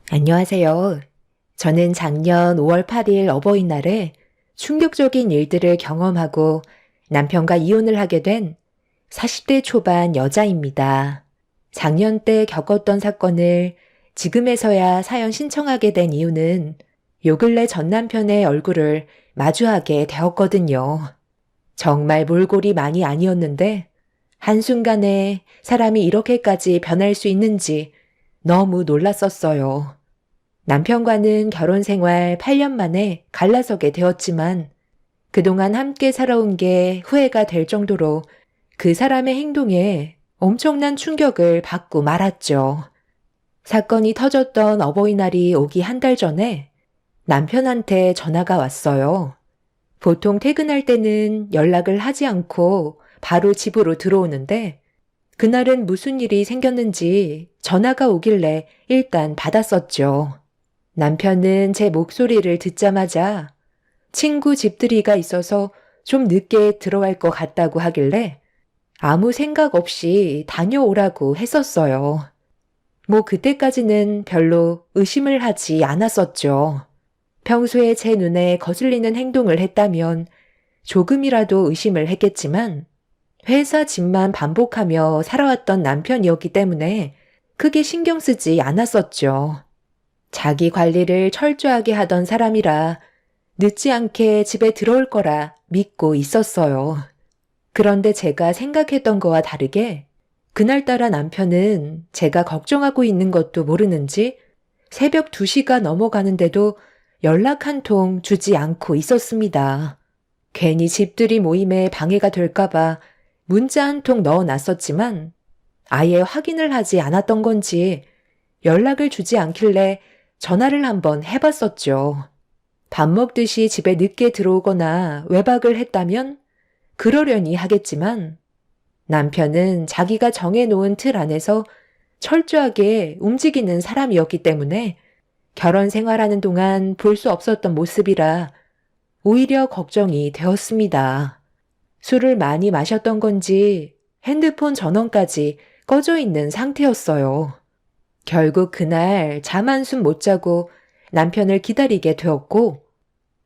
안녕하세요. 저는 작년 5월 8일 어버이날에 충격적인 일들을 경험하고 남편과 이혼을 하게 된 40대 초반 여자입니다. 작년 때 겪었던 사건을 지금에서야 사연 신청하게 된 이유는 요 근래 전 남편의 얼굴을 마주하게 되었거든요. 정말 몰골이 많이 아니었는데 한순간에 사람이 이렇게까지 변할 수 있는지 너무 놀랐었어요. 남편과는 결혼 생활 8년 만에 갈라서게 되었지만 그동안 함께 살아온 게 후회가 될 정도로 그 사람의 행동에 엄청난 충격을 받고 말았죠. 사건이 터졌던 어버이날이 오기 한 달 전에 남편한테 전화가 왔어요. 보통 퇴근할 때는 연락을 하지 않고 바로 집으로 들어오는데 그날은 무슨 일이 생겼는지 전화가 오길래 일단 받았었죠. 남편은 제 목소리를 듣자마자 친구 집들이가 있어서 좀 늦게 들어갈 것 같다고 하길래 아무 생각 없이 다녀오라고 했었어요. 뭐 그때까지는 별로 의심을 하지 않았었죠. 평소에 제 눈에 거슬리는 행동을 했다면 조금이라도 의심을 했겠지만 회사 집만 반복하며 살아왔던 남편이었기 때문에 크게 신경 쓰지 않았었죠. 자기 관리를 철저하게 하던 사람이라 늦지 않게 집에 들어올 거라 믿고 있었어요. 그런데 제가 생각했던 거와 다르게 그날따라 남편은 제가 걱정하고 있는 것도 모르는지 새벽 2시가 넘어가는데도 연락 한 통 주지 않고 있었습니다. 괜히 집들이 모임에 방해가 될까봐 문자 한 통 넣어놨었지만 아예 확인을 하지 않았던 건지 연락을 주지 않길래 전화를 한번 해봤었죠. 밥 먹듯이 집에 늦게 들어오거나 외박을 했다면 그러려니 하겠지만 남편은 자기가 정해놓은 틀 안에서 철저하게 움직이는 사람이었기 때문에 결혼 생활하는 동안 볼 수 없었던 모습이라 오히려 걱정이 되었습니다. 술을 많이 마셨던 건지 핸드폰 전원까지 꺼져 있는 상태였어요. 결국 그날 잠 한숨 못 자고 남편을 기다리게 되었고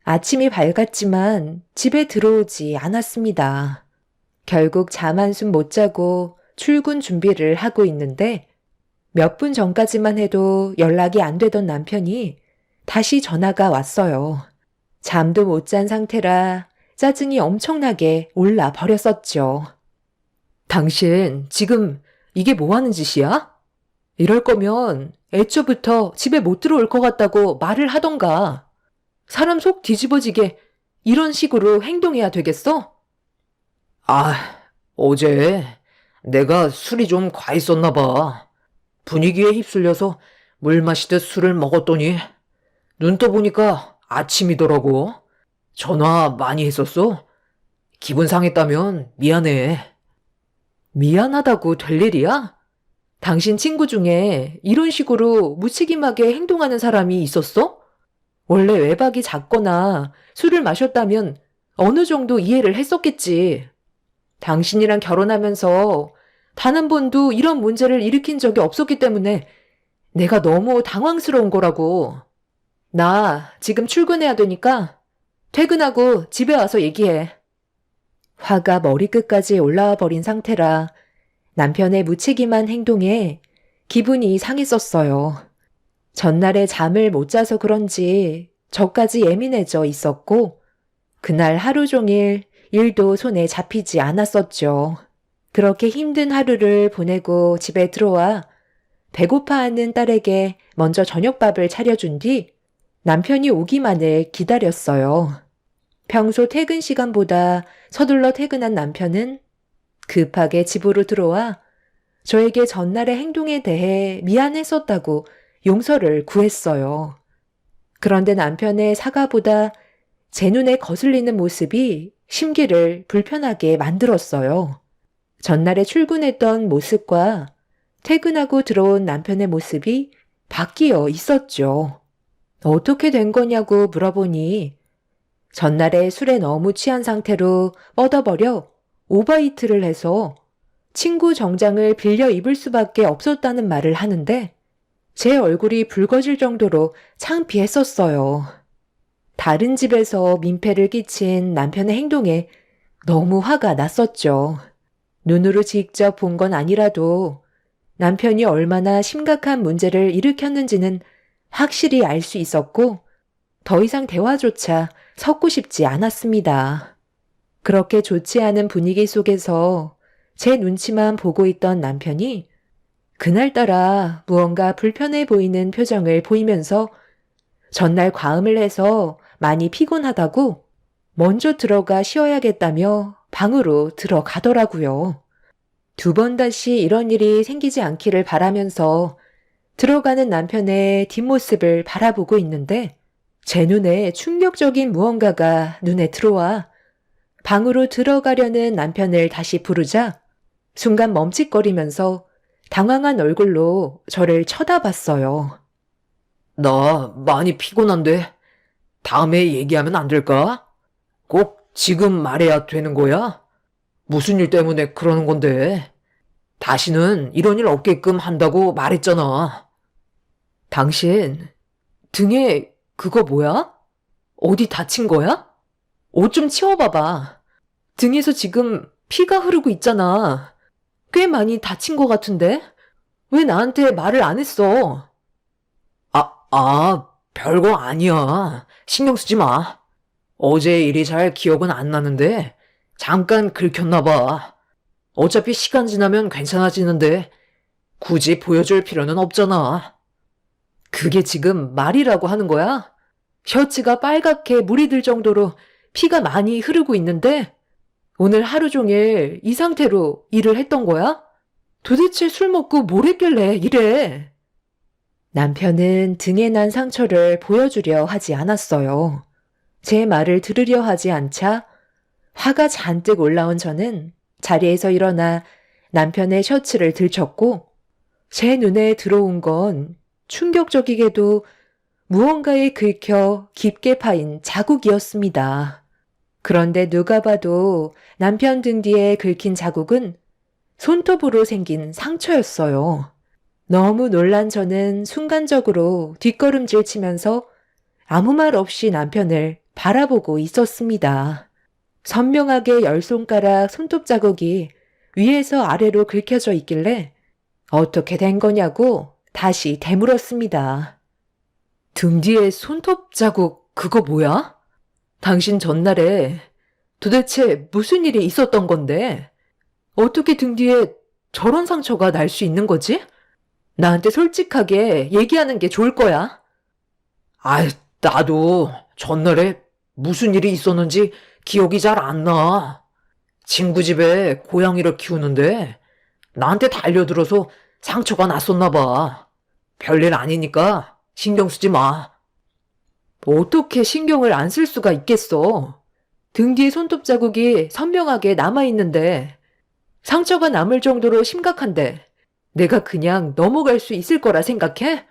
아침이 밝았지만 집에 들어오지 않았습니다. 결국 잠 한숨 못 자고 출근 준비를 하고 있는데 몇 분 전까지만 해도 연락이 안 되던 남편이 다시 전화가 왔어요. 잠도 못 잔 상태라 짜증이 엄청나게 올라 버렸었죠. 당신 지금 이게 뭐 하는 짓이야? 이럴 거면 애초부터 집에 못 들어올 것 같다고 말을 하던가. 사람 속 뒤집어지게 이런 식으로 행동해야 되겠어? 아, 어제 내가 술이 좀 과했었나 봐. 분위기에 휩쓸려서 물 마시듯 술을 먹었더니 눈 떠보니까 아침이더라고. 전화 많이 했었어? 기분 상했다면 미안해. 미안하다고 될 일이야? 당신 친구 중에 이런 식으로 무책임하게 행동하는 사람이 있었어? 원래 외박이 잦거나 술을 마셨다면 어느 정도 이해를 했었겠지. 당신이랑 결혼하면서 단 한 번도 이런 문제를 일으킨 적이 없었기 때문에 내가 너무 당황스러운 거라고. 나 지금 출근해야 되니까 퇴근하고 집에 와서 얘기해. 화가 머리끝까지 올라와 버린 상태라 남편의 무책임한 행동에 기분이 상했었어요. 전날에 잠을 못 자서 그런지 저까지 예민해져 있었고 그날 하루 종일 일도 손에 잡히지 않았었죠. 그렇게 힘든 하루를 보내고 집에 들어와 배고파하는 딸에게 먼저 저녁밥을 차려준 뒤 남편이 오기만을 기다렸어요. 평소 퇴근 시간보다 서둘러 퇴근한 남편은 급하게 집으로 들어와 저에게 전날의 행동에 대해 미안했었다고 용서를 구했어요. 그런데 남편의 사과보다 제 눈에 거슬리는 모습이 심기를 불편하게 만들었어요. 전날에 출근했던 모습과 퇴근하고 들어온 남편의 모습이 바뀌어 있었죠. 어떻게 된 거냐고 물어보니 전날에 술에 너무 취한 상태로 뻗어버려 오버이트를 해서 친구 정장을 빌려 입을 수밖에 없었다는 말을 하는데 제 얼굴이 붉어질 정도로 창피했었어요. 다른 집에서 민폐를 끼친 남편의 행동에 너무 화가 났었죠. 눈으로 직접 본 건 아니라도 남편이 얼마나 심각한 문제를 일으켰는지는 확실히 알 수 있었고 더 이상 대화조차 섞고 싶지 않았습니다. 그렇게 좋지 않은 분위기 속에서 제 눈치만 보고 있던 남편이 그날따라 무언가 불편해 보이는 표정을 보이면서 전날 과음을 해서 많이 피곤하다고 먼저 들어가 쉬어야겠다며 방으로 들어가더라고요. 두 번 다시 이런 일이 생기지 않기를 바라면서 들어가는 남편의 뒷모습을 바라보고 있는데 제 눈에 충격적인 무언가가 눈에 들어와 방으로 들어가려는 남편을 다시 부르자 순간 멈칫거리면서 당황한 얼굴로 저를 쳐다봤어요. 나 많이 피곤한데 다음에 얘기하면 안 될까? 꼭 지금 말해야 되는 거야? 무슨 일 때문에 그러는 건데? 다시는 이런 일 없게끔 한다고 말했잖아. 당신 등에 그거 뭐야? 어디 다친 거야? 옷 좀 치워봐봐. 등에서 지금 피가 흐르고 있잖아. 꽤 많이 다친 것 같은데? 왜 나한테 말을 안 했어? 별거 아니야. 신경 쓰지 마. 어제 일이 잘 기억은 안 나는데 잠깐 긁혔나 봐. 어차피 시간 지나면 괜찮아지는데 굳이 보여줄 필요는 없잖아. 그게 지금 말이라고 하는 거야? 셔츠가 빨갛게 물이 들 정도로 피가 많이 흐르고 있는데 오늘 하루 종일 이 상태로 일을 했던 거야? 도대체 술 먹고 뭘 했길래 이래? 남편은 등에 난 상처를 보여주려 하지 않았어요. 제 말을 들으려 하지 않자 화가 잔뜩 올라온 저는 자리에서 일어나 남편의 셔츠를 들쳤고 제 눈에 들어온 건 충격적이게도 무언가에 긁혀 깊게 파인 자국이었습니다. 그런데 누가 봐도 남편 등 뒤에 긁힌 자국은 손톱으로 생긴 상처였어요. 너무 놀란 저는 순간적으로 뒷걸음질 치면서 아무 말 없이 남편을 바라보고 있었습니다. 선명하게 10손가락 손톱 자국이 위에서 아래로 긁혀져 있길래 어떻게 된 거냐고 다시 되물었습니다. 등 뒤에 손톱 자국 그거 뭐야? 당신 전날에 도대체 무슨 일이 있었던 건데? 어떻게 등 뒤에 저런 상처가 날 수 있는 거지? 나한테 솔직하게 얘기하는 게 좋을 거야. 나도 전날에 무슨 일이 있었는지 기억이 잘 안 나. 친구 집에 고양이를 키우는데 나한테 달려들어서 상처가 났었나 봐. 별일 아니니까 신경 쓰지 마. 어떻게 신경을 안 쓸 수가 있겠어. 등 뒤에 손톱 자국이 선명하게 남아있는데 상처가 남을 정도로 심각한데 내가 그냥 넘어갈 수 있을 거라 생각해?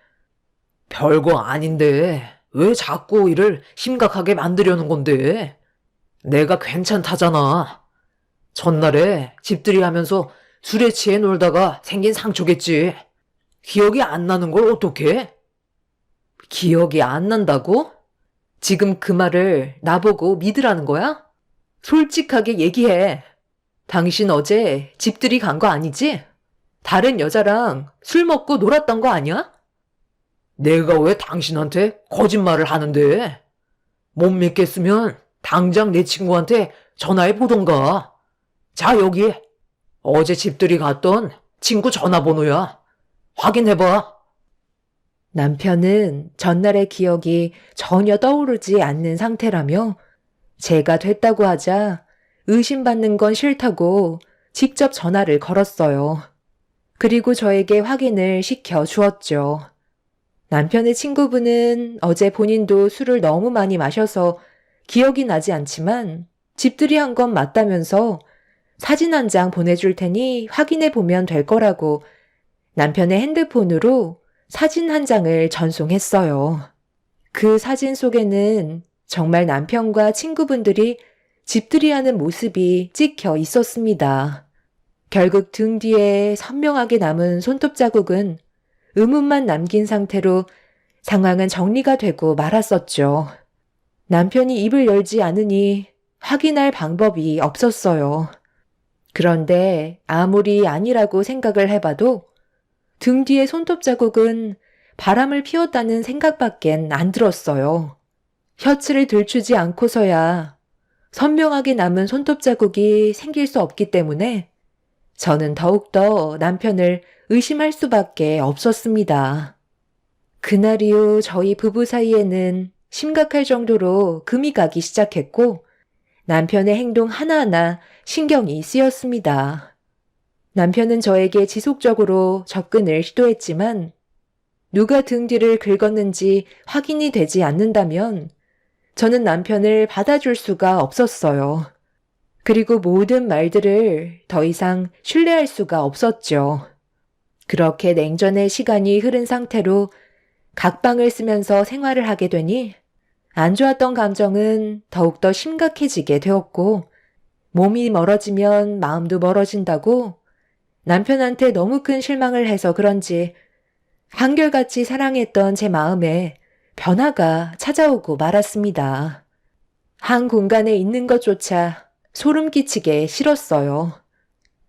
별거 아닌데 왜 자꾸 일을 심각하게 만들려는 건데? 내가 괜찮다잖아. 전날에 집들이 하면서 술에 취해 놀다가 생긴 상처겠지. 기억이 안 나는 걸 어떡해? 기억이 안 난다고? 지금 그 말을 나보고 믿으라는 거야? 솔직하게 얘기해. 당신 어제 집들이 간 거 아니지? 다른 여자랑 술 먹고 놀았던 거 아니야? 내가 왜 당신한테 거짓말을 하는데? 못 믿겠으면 당장 내 친구한테 전화해 보던가. 자, 여기. 어제 집들이 갔던 친구 전화번호야. 확인해봐. 남편은 전날의 기억이 전혀 떠오르지 않는 상태라며 제가 됐다고 하자 의심받는 건 싫다고 직접 전화를 걸었어요. 그리고 저에게 확인을 시켜 주었죠. 남편의 친구분은 어제 본인도 술을 너무 많이 마셔서 기억이 나지 않지만 집들이 한 건 맞다면서 사진 한 장 보내줄 테니 확인해 보면 될 거라고 남편의 핸드폰으로 사진 한 장을 전송했어요. 그 사진 속에는 정말 남편과 친구분들이 집들이하는 모습이 찍혀 있었습니다. 결국 등 뒤에 선명하게 남은 손톱 자국은 의문만 남긴 상태로 상황은 정리가 되고 말았었죠. 남편이 입을 열지 않으니 확인할 방법이 없었어요. 그런데 아무리 아니라고 생각을 해봐도 등 뒤에 손톱 자국은 바람을 피웠다는 생각밖엔 안 들었어요. 셔츠를 들추지 않고서야 선명하게 남은 손톱 자국이 생길 수 없기 때문에 저는 더욱더 남편을 의심할 수밖에 없었습니다. 그날 이후 저희 부부 사이에는 심각할 정도로 금이 가기 시작했고 남편의 행동 하나하나 신경이 쓰였습니다. 남편은 저에게 지속적으로 접근을 시도했지만 누가 등 뒤를 긁었는지 확인이 되지 않는다면 저는 남편을 받아줄 수가 없었어요. 그리고 모든 말들을 더 이상 신뢰할 수가 없었죠. 그렇게 냉전의 시간이 흐른 상태로 각방을 쓰면서 생활을 하게 되니 안 좋았던 감정은 더욱더 심각해지게 되었고 몸이 멀어지면 마음도 멀어진다고 남편한테 너무 큰 실망을 해서 그런지 한결같이 사랑했던 제 마음에 변화가 찾아오고 말았습니다. 한 공간에 있는 것조차 소름 끼치게 싫었어요.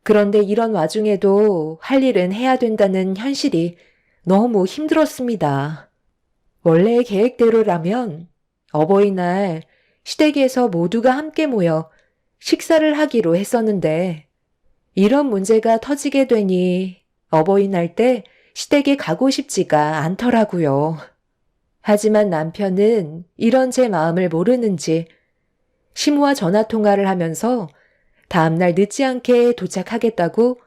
그런데 이런 와중에도 할 일은 해야 된다는 현실이 너무 힘들었습니다. 원래의 계획대로라면 어버이날 시댁에서 모두가 함께 모여 식사를 하기로 했었는데 이런 문제가 터지게 되니 어버이날 때 시댁에 가고 싶지가 않더라고요. 하지만 남편은 이런 제 마음을 모르는지 시모와 전화 통화를 하면서 다음날 늦지 않게 도착하겠다고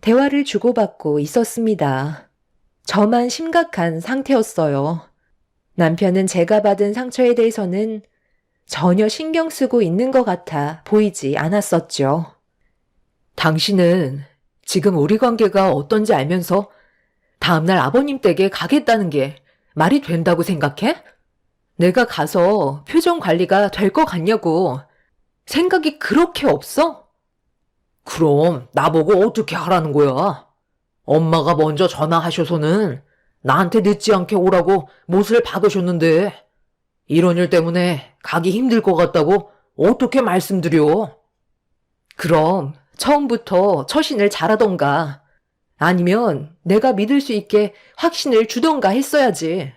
대화를 주고받고 있었습니다. 저만 심각한 상태였어요. 남편은 제가 받은 상처에 대해서는 전혀 신경 쓰고 있는 것 같아 보이지 않았었죠. 당신은 지금 우리 관계가 어떤지 알면서 다음날 아버님 댁에 가겠다는 게 말이 된다고 생각해? 내가 가서 표정 관리가 될 것 같냐고. 생각이 그렇게 없어? 그럼 나보고 어떻게 하라는 거야? 엄마가 먼저 전화하셔서는 나한테 늦지 않게 오라고 못을 박으셨는데 이런 일 때문에 가기 힘들 것 같다고 어떻게 말씀드려? 그럼 처음부터 처신을 잘하던가 아니면 내가 믿을 수 있게 확신을 주던가 했어야지.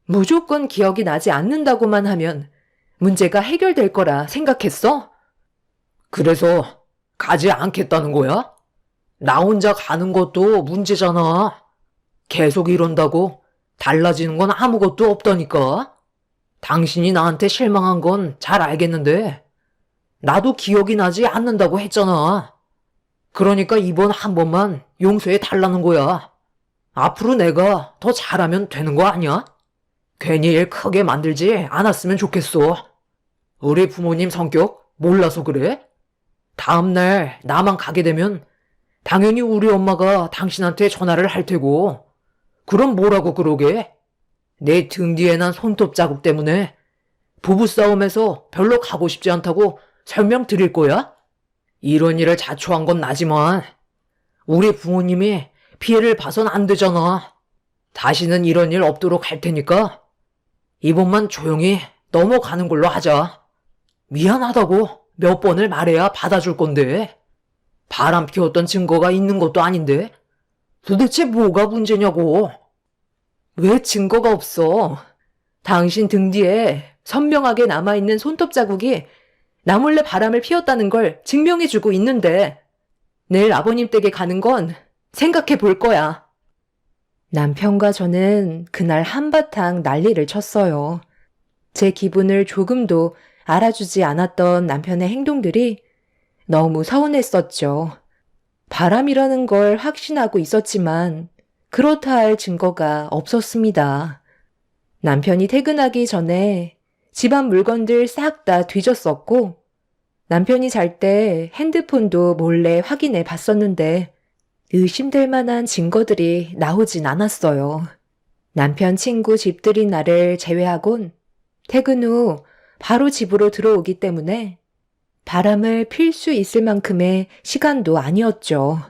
무조건 기억이 나지 않는다고만 하면 문제가 해결될 거라 생각했어? 그래서 가지 않겠다는 거야? 나 혼자 가는 것도 문제잖아. 계속 이런다고 달라지는 건 아무것도 없다니까. 당신이 나한테 실망한 건 잘 알겠는데 나도 기억이 나지 않는다고 했잖아. 그러니까 이번 한 번만 용서해 달라는 거야. 앞으로 내가 더 잘하면 되는 거 아니야? 괜히 일 크게 만들지 않았으면 좋겠어. 우리 부모님 성격 몰라서 그래? 다음날 나만 가게 되면 당연히 우리 엄마가 당신한테 전화를 할 테고 그럼 뭐라고 그러게? 내 등 뒤에 난 손톱 자국 때문에 부부싸움에서 별로 가고 싶지 않다고 설명드릴 거야? 이런 일을 자초한 건 나지만 우리 부모님이 피해를 봐선 안 되잖아. 다시는 이런 일 없도록 할 테니까 이번만 조용히 넘어가는 걸로 하자. 미안하다고 몇 번을 말해야 받아줄 건데 바람 피웠던 증거가 있는 것도 아닌데 도대체 뭐가 문제냐고. 왜 증거가 없어? 당신 등 뒤에 선명하게 남아있는 손톱 자국이 나 몰래 바람을 피웠다는 걸 증명해주고 있는데 내일 아버님 댁에 가는 건 생각해 볼 거야. 남편과 저는 그날 한바탕 난리를 쳤어요. 제 기분을 조금도 알아주지 않았던 남편의 행동들이 너무 서운했었죠. 바람이라는 걸 확신하고 있었지만 그렇다 할 증거가 없었습니다. 남편이 퇴근하기 전에 집안 물건들 싹 다 뒤졌었고 남편이 잘 때 핸드폰도 몰래 확인해 봤었는데 의심될 만한 증거들이 나오진 않았어요. 남편 친구 집들이 날을 제외하곤 퇴근 후 바로 집으로 들어오기 때문에 바람을 필 수 있을 만큼의 시간도 아니었죠.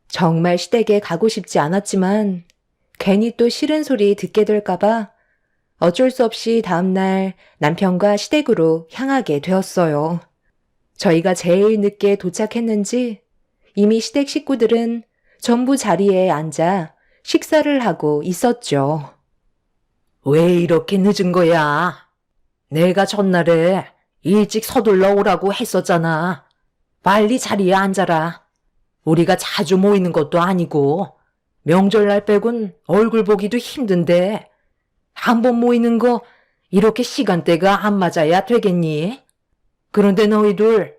정말 시댁에 가고 싶지 않았지만 괜히 또 싫은 소리 듣게 될까봐 어쩔 수 없이 다음날 남편과 시댁으로 향하게 되었어요. 저희가 제일 늦게 도착했는지 이미 시댁 식구들은 전부 자리에 앉아 식사를 하고 있었죠. 왜 이렇게 늦은 거야? 내가 전날에 일찍 서둘러 오라고 했었잖아. 빨리 자리에 앉아라. 우리가 자주 모이는 것도 아니고 명절날 빼곤 얼굴 보기도 힘든데 한 번 모이는 거 이렇게 시간대가 안 맞아야 되겠니? 그런데 너희들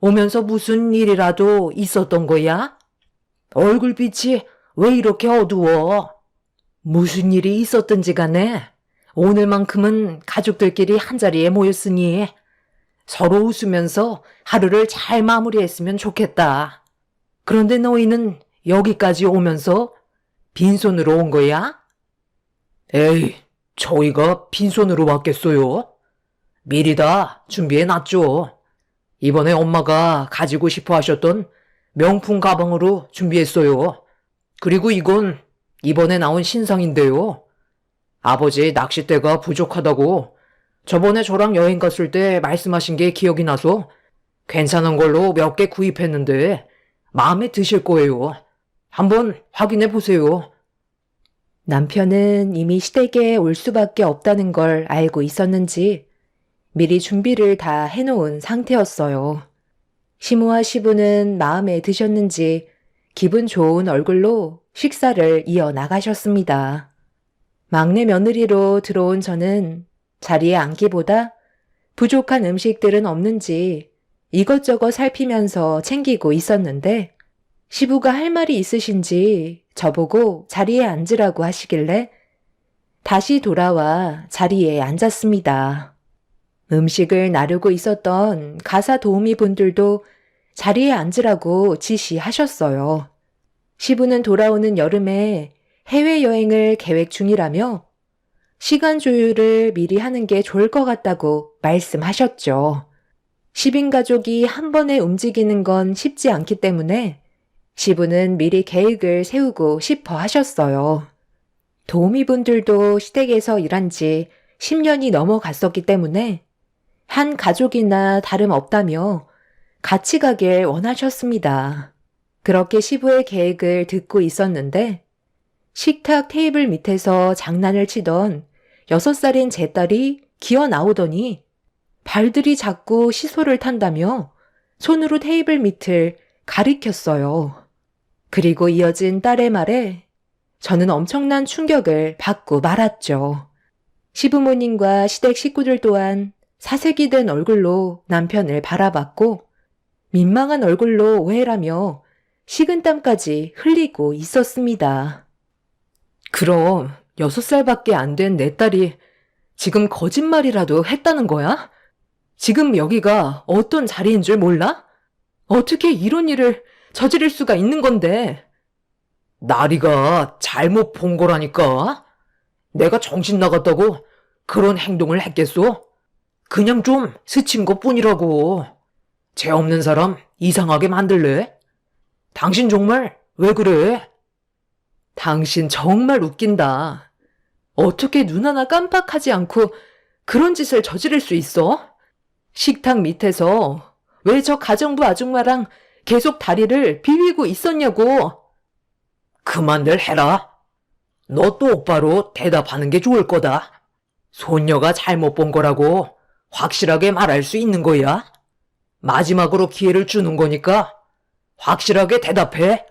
오면서 무슨 일이라도 있었던 거야? 얼굴빛이 왜 이렇게 어두워? 무슨 일이 있었든지 간에 오늘만큼은 가족들끼리 한자리에 모였으니 서로 웃으면서 하루를 잘 마무리했으면 좋겠다. 그런데 너희는 여기까지 오면서 빈손으로 온 거야? 에이, 저희가 빈손으로 왔겠어요? 미리 다 준비해놨죠. 이번에 엄마가 가지고 싶어 하셨던 명품 가방으로 준비했어요. 그리고 이건 이번에 나온 신상인데요. 아버지 낚싯대가 부족하다고 저번에 저랑 여행 갔을 때 말씀하신 게 기억이 나서 괜찮은 걸로 몇 개 구입했는데 마음에 드실 거예요. 한번 확인해 보세요. 남편은 이미 시댁에 올 수밖에 없다는 걸 알고 있었는지 미리 준비를 다 해놓은 상태였어요. 시모와 시부는 마음에 드셨는지 기분 좋은 얼굴로 식사를 이어나가셨습니다. 막내 며느리로 들어온 저는 자리에 앉기보다 부족한 음식들은 없는지 이것저것 살피면서 챙기고 있었는데 시부가 할 말이 있으신지 저보고 자리에 앉으라고 하시길래 다시 돌아와 자리에 앉았습니다. 음식을 나르고 있었던 가사 도우미 분들도 자리에 앉으라고 지시하셨어요. 시부는 돌아오는 여름에 해외여행을 계획 중이라며 시간 조율을 미리 하는 게 좋을 것 같다고 말씀하셨죠. 10인 가족이 한 번에 움직이는 건 쉽지 않기 때문에 시부는 미리 계획을 세우고 싶어 하셨어요. 도우미분들도 시댁에서 일한 지 10년이 넘어갔었기 때문에 한 가족이나 다름없다며 같이 가길 원하셨습니다. 그렇게 시부의 계획을 듣고 있었는데 식탁 테이블 밑에서 장난을 치던 6살인 제 딸이 기어 나오더니 발들이 자꾸 시소를 탄다며 손으로 테이블 밑을 가리켰어요. 그리고 이어진 딸의 말에 저는 엄청난 충격을 받고 말았죠. 시부모님과 시댁 식구들 또한 사색이 된 얼굴로 남편을 바라봤고 민망한 얼굴로 오해라며 식은땀까지 흘리고 있었습니다. 그럼 6살밖에 안 된 내 딸이 지금 거짓말이라도 했다는 거야? 지금 여기가 어떤 자리인 줄 몰라? 어떻게 이런 일을 저지를 수가 있는 건데? 나리가 잘못 본 거라니까. 내가 정신 나갔다고 그런 행동을 했겠소? 그냥 좀 스친 것뿐이라고. 죄 없는 사람 이상하게 만들래? 당신 정말 왜 그래? 당신 정말 웃긴다. 어떻게 눈 하나 깜빡하지 않고 그런 짓을 저지를 수 있어? 식탁 밑에서 왜 저 가정부 아줌마랑 계속 다리를 비비고 있었냐고. 그만들 해라. 너 똑바로 대답하는 게 좋을 거다. 손녀가 잘못 본 거라고 확실하게 말할 수 있는 거야. 마지막으로 기회를 주는 거니까 확실하게 대답해.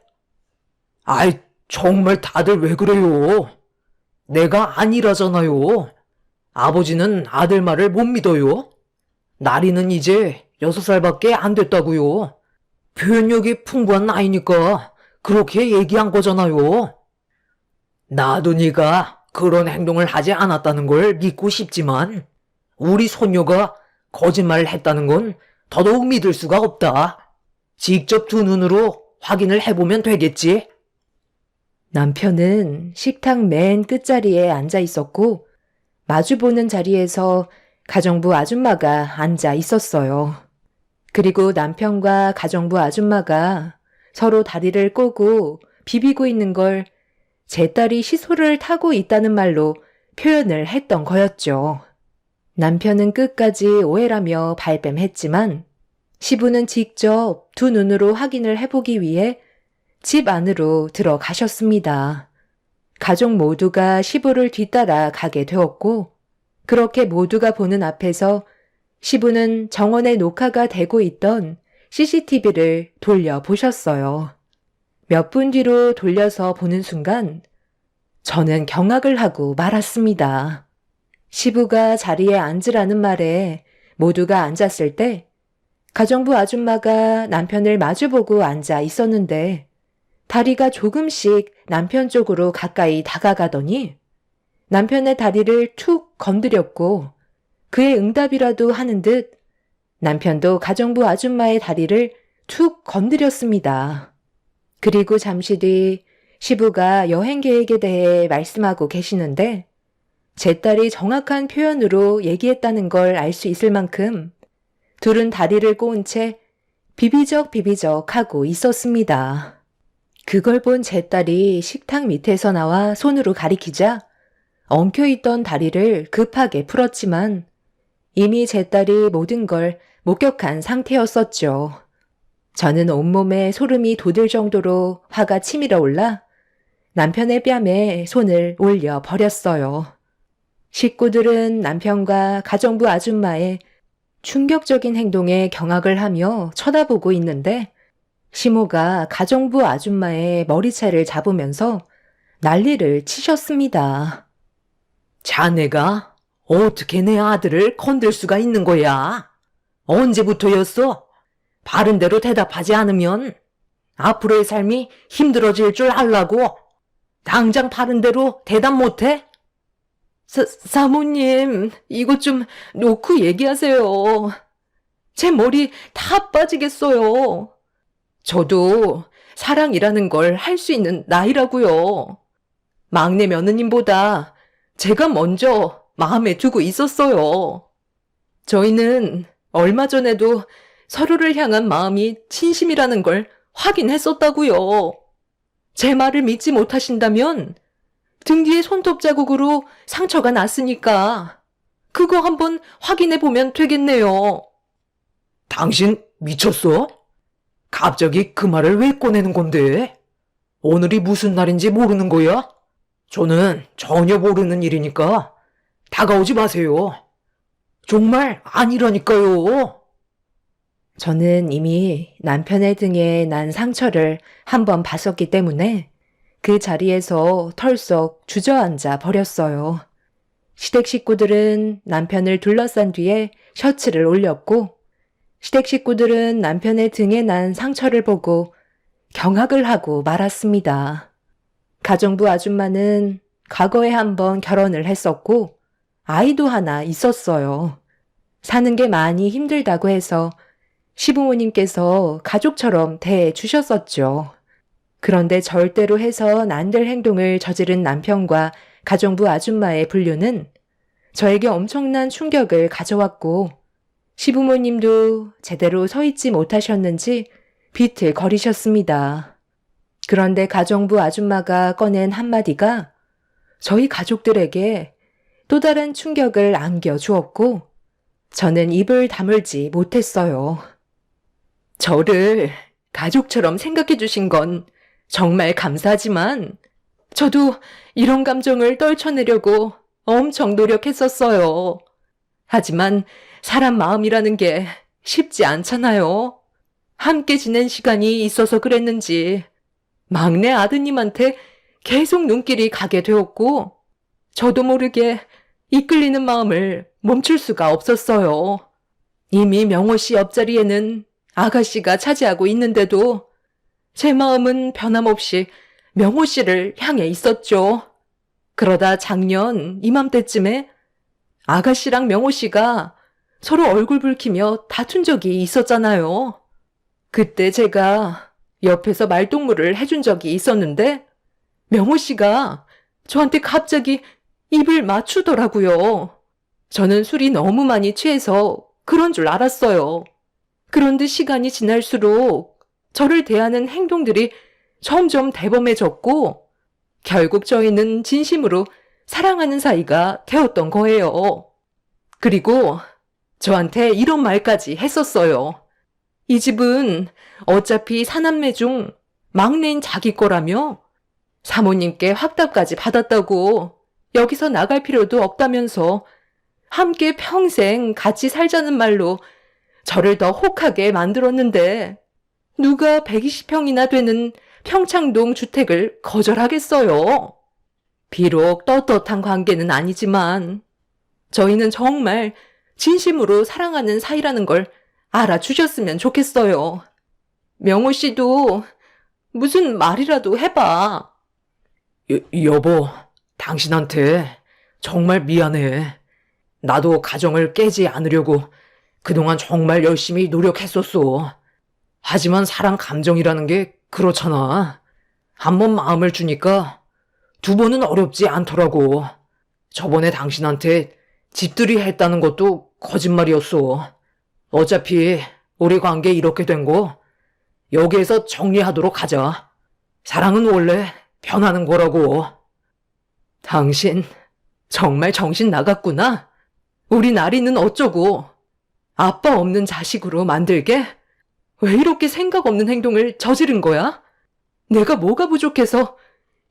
아이, 정말 다들 왜 그래요? 내가 아니라잖아요. 아버지는 아들 말을 못 믿어요. 나리는 이제 6살밖에 안 됐다고요. 표현력이 풍부한 나이니까 그렇게 얘기한 거잖아요. 나도 네가 그런 행동을 하지 않았다는 걸 믿고 싶지만 우리 손녀가 거짓말을 했다는 건 더더욱 믿을 수가 없다. 직접 두 눈으로 확인을 해보면 되겠지. 남편은 식탁 맨 끝자리에 앉아 있었고 마주보는 자리에서 가정부 아줌마가 앉아 있었어요. 그리고 남편과 가정부 아줌마가 서로 다리를 꼬고 비비고 있는 걸 제 딸이 시소를 타고 있다는 말로 표현을 했던 거였죠. 남편은 끝까지 오해라며 발뺌했지만 시부는 직접 두 눈으로 확인을 해보기 위해 집 안으로 들어가셨습니다. 가족 모두가 시부를 뒤따라 가게 되었고 그렇게 모두가 보는 앞에서 시부는 정원에 녹화가 되고 있던 CCTV를 돌려보셨어요. 몇 분 뒤로 돌려서 보는 순간 저는 경악을 하고 말았습니다. 시부가 자리에 앉으라는 말에 모두가 앉았을 때 가정부 아줌마가 남편을 마주보고 앉아 있었는데 다리가 조금씩 남편 쪽으로 가까이 다가가더니 남편의 다리를 툭 건드렸고 그의 응답이라도 하는 듯 남편도 가정부 아줌마의 다리를 툭 건드렸습니다. 그리고 잠시 뒤 시부가 여행 계획에 대해 말씀하고 계시는데 제 딸이 정확한 표현으로 얘기했다는 걸 알 수 있을 만큼 둘은 다리를 꼬은 채 비비적 하고 있었습니다. 그걸 본 제 딸이 식탁 밑에서 나와 손으로 가리키자 엉켜있던 다리를 급하게 풀었지만 이미 제 딸이 모든 걸 목격한 상태였었죠. 저는 온몸에 소름이 돋을 정도로 화가 치밀어 올라 남편의 뺨에 손을 올려 버렸어요. 식구들은 남편과 가정부 아줌마의 충격적인 행동에 경악을 하며 쳐다보고 있는데 시모가 가정부 아줌마의 머리채를 잡으면서 난리를 치셨습니다. 자네가 어떻게 내 아들을 건들 수가 있는 거야? 언제부터였어? 바른 대로 대답하지 않으면 앞으로의 삶이 힘들어질 줄 알라고. 당장 바른 대로 대답 못해? 사모님, 이거 좀 놓고 얘기하세요. 제 머리 다 빠지겠어요. 저도 사랑이라는 걸 할 수 있는 나이라고요. 막내 며느님보다 제가 먼저 마음에 두고 있었어요. 저희는 얼마 전에도 서로를 향한 마음이 진심이라는 걸 확인했었다고요. 제 말을 믿지 못하신다면 등 뒤에 손톱 자국으로 상처가 났으니까 그거 한번 확인해 보면 되겠네요. 당신 미쳤어? 갑자기 그 말을 왜 꺼내는 건데? 오늘이 무슨 날인지 모르는 거야? 저는 전혀 모르는 일이니까 다가오지 마세요. 정말 아니라니까요. 저는 이미 남편의 등에 난 상처를 한번 봤었기 때문에 그 자리에서 털썩 주저앉아 버렸어요. 시댁 식구들은 남편을 둘러싼 뒤에 셔츠를 올렸고 시댁 식구들은 남편의 등에 난 상처를 보고 경악을 하고 말았습니다. 가정부 아줌마는 과거에 한번 결혼을 했었고 아이도 하나 있었어요. 사는 게 많이 힘들다고 해서 시부모님께서 가족처럼 대해주셨었죠. 그런데 절대로 해선 안 될 행동을 저지른 남편과 가정부 아줌마의 분류는 저에게 엄청난 충격을 가져왔고 시부모님도 제대로 서 있지 못하셨는지 비틀거리셨습니다. 그런데 가정부 아줌마가 꺼낸 한마디가 저희 가족들에게 또 다른 충격을 안겨주었고 저는 입을 다물지 못했어요. 저를 가족처럼 생각해 주신 건 정말 감사하지만 저도 이런 감정을 떨쳐내려고 엄청 노력했었어요. 하지만 사람 마음이라는 게 쉽지 않잖아요. 함께 지낸 시간이 있어서 그랬는지 막내 아드님한테 계속 눈길이 가게 되었고 저도 모르게 이끌리는 마음을 멈출 수가 없었어요. 이미 명호 씨 옆자리에는 아가씨가 차지하고 있는데도 제 마음은 변함없이 명호 씨를 향해 있었죠. 그러다 작년 이맘때쯤에 아가씨랑 명호 씨가 서로 얼굴 붉히며 다툰 적이 있었잖아요. 그때 제가 옆에서 말동무를 해준 적이 있었는데 명호 씨가 저한테 갑자기 입을 맞추더라고요. 저는 술이 너무 많이 취해서 그런 줄 알았어요. 그런데 시간이 지날수록 저를 대하는 행동들이 점점 대범해졌고 결국 저희는 진심으로 사랑하는 사이가 되었던 거예요. 그리고 저한테 이런 말까지 했었어요. 이 집은 어차피 사남매 중 막내인 자기 거라며 사모님께 확답까지 받았다고 여기서 나갈 필요도 없다면서 함께 평생 같이 살자는 말로 저를 더 혹하게 만들었는데 누가 120평이나 되는 평창동 주택을 거절하겠어요. 비록 떳떳한 관계는 아니지만 저희는 정말 진심으로 사랑하는 사이라는 걸 알아주셨으면 좋겠어요. 명호 씨도 무슨 말이라도 해봐. 여보, 당신한테 정말 미안해. 나도 가정을 깨지 않으려고 그동안 정말 열심히 노력했었어. 하지만 사랑 감정이라는 게 그렇잖아. 한 번 마음을 주니까 두 번은 어렵지 않더라고. 저번에 당신한테 집들이 했다는 것도 거짓말이었어. 어차피 우리 관계 이렇게 된 거 여기에서 정리하도록 하자. 사랑은 원래 변하는 거라고. 당신 정말 정신 나갔구나. 우리 나리는 어쩌고 아빠 없는 자식으로 만들게? 왜 이렇게 생각 없는 행동을 저지른 거야? 내가 뭐가 부족해서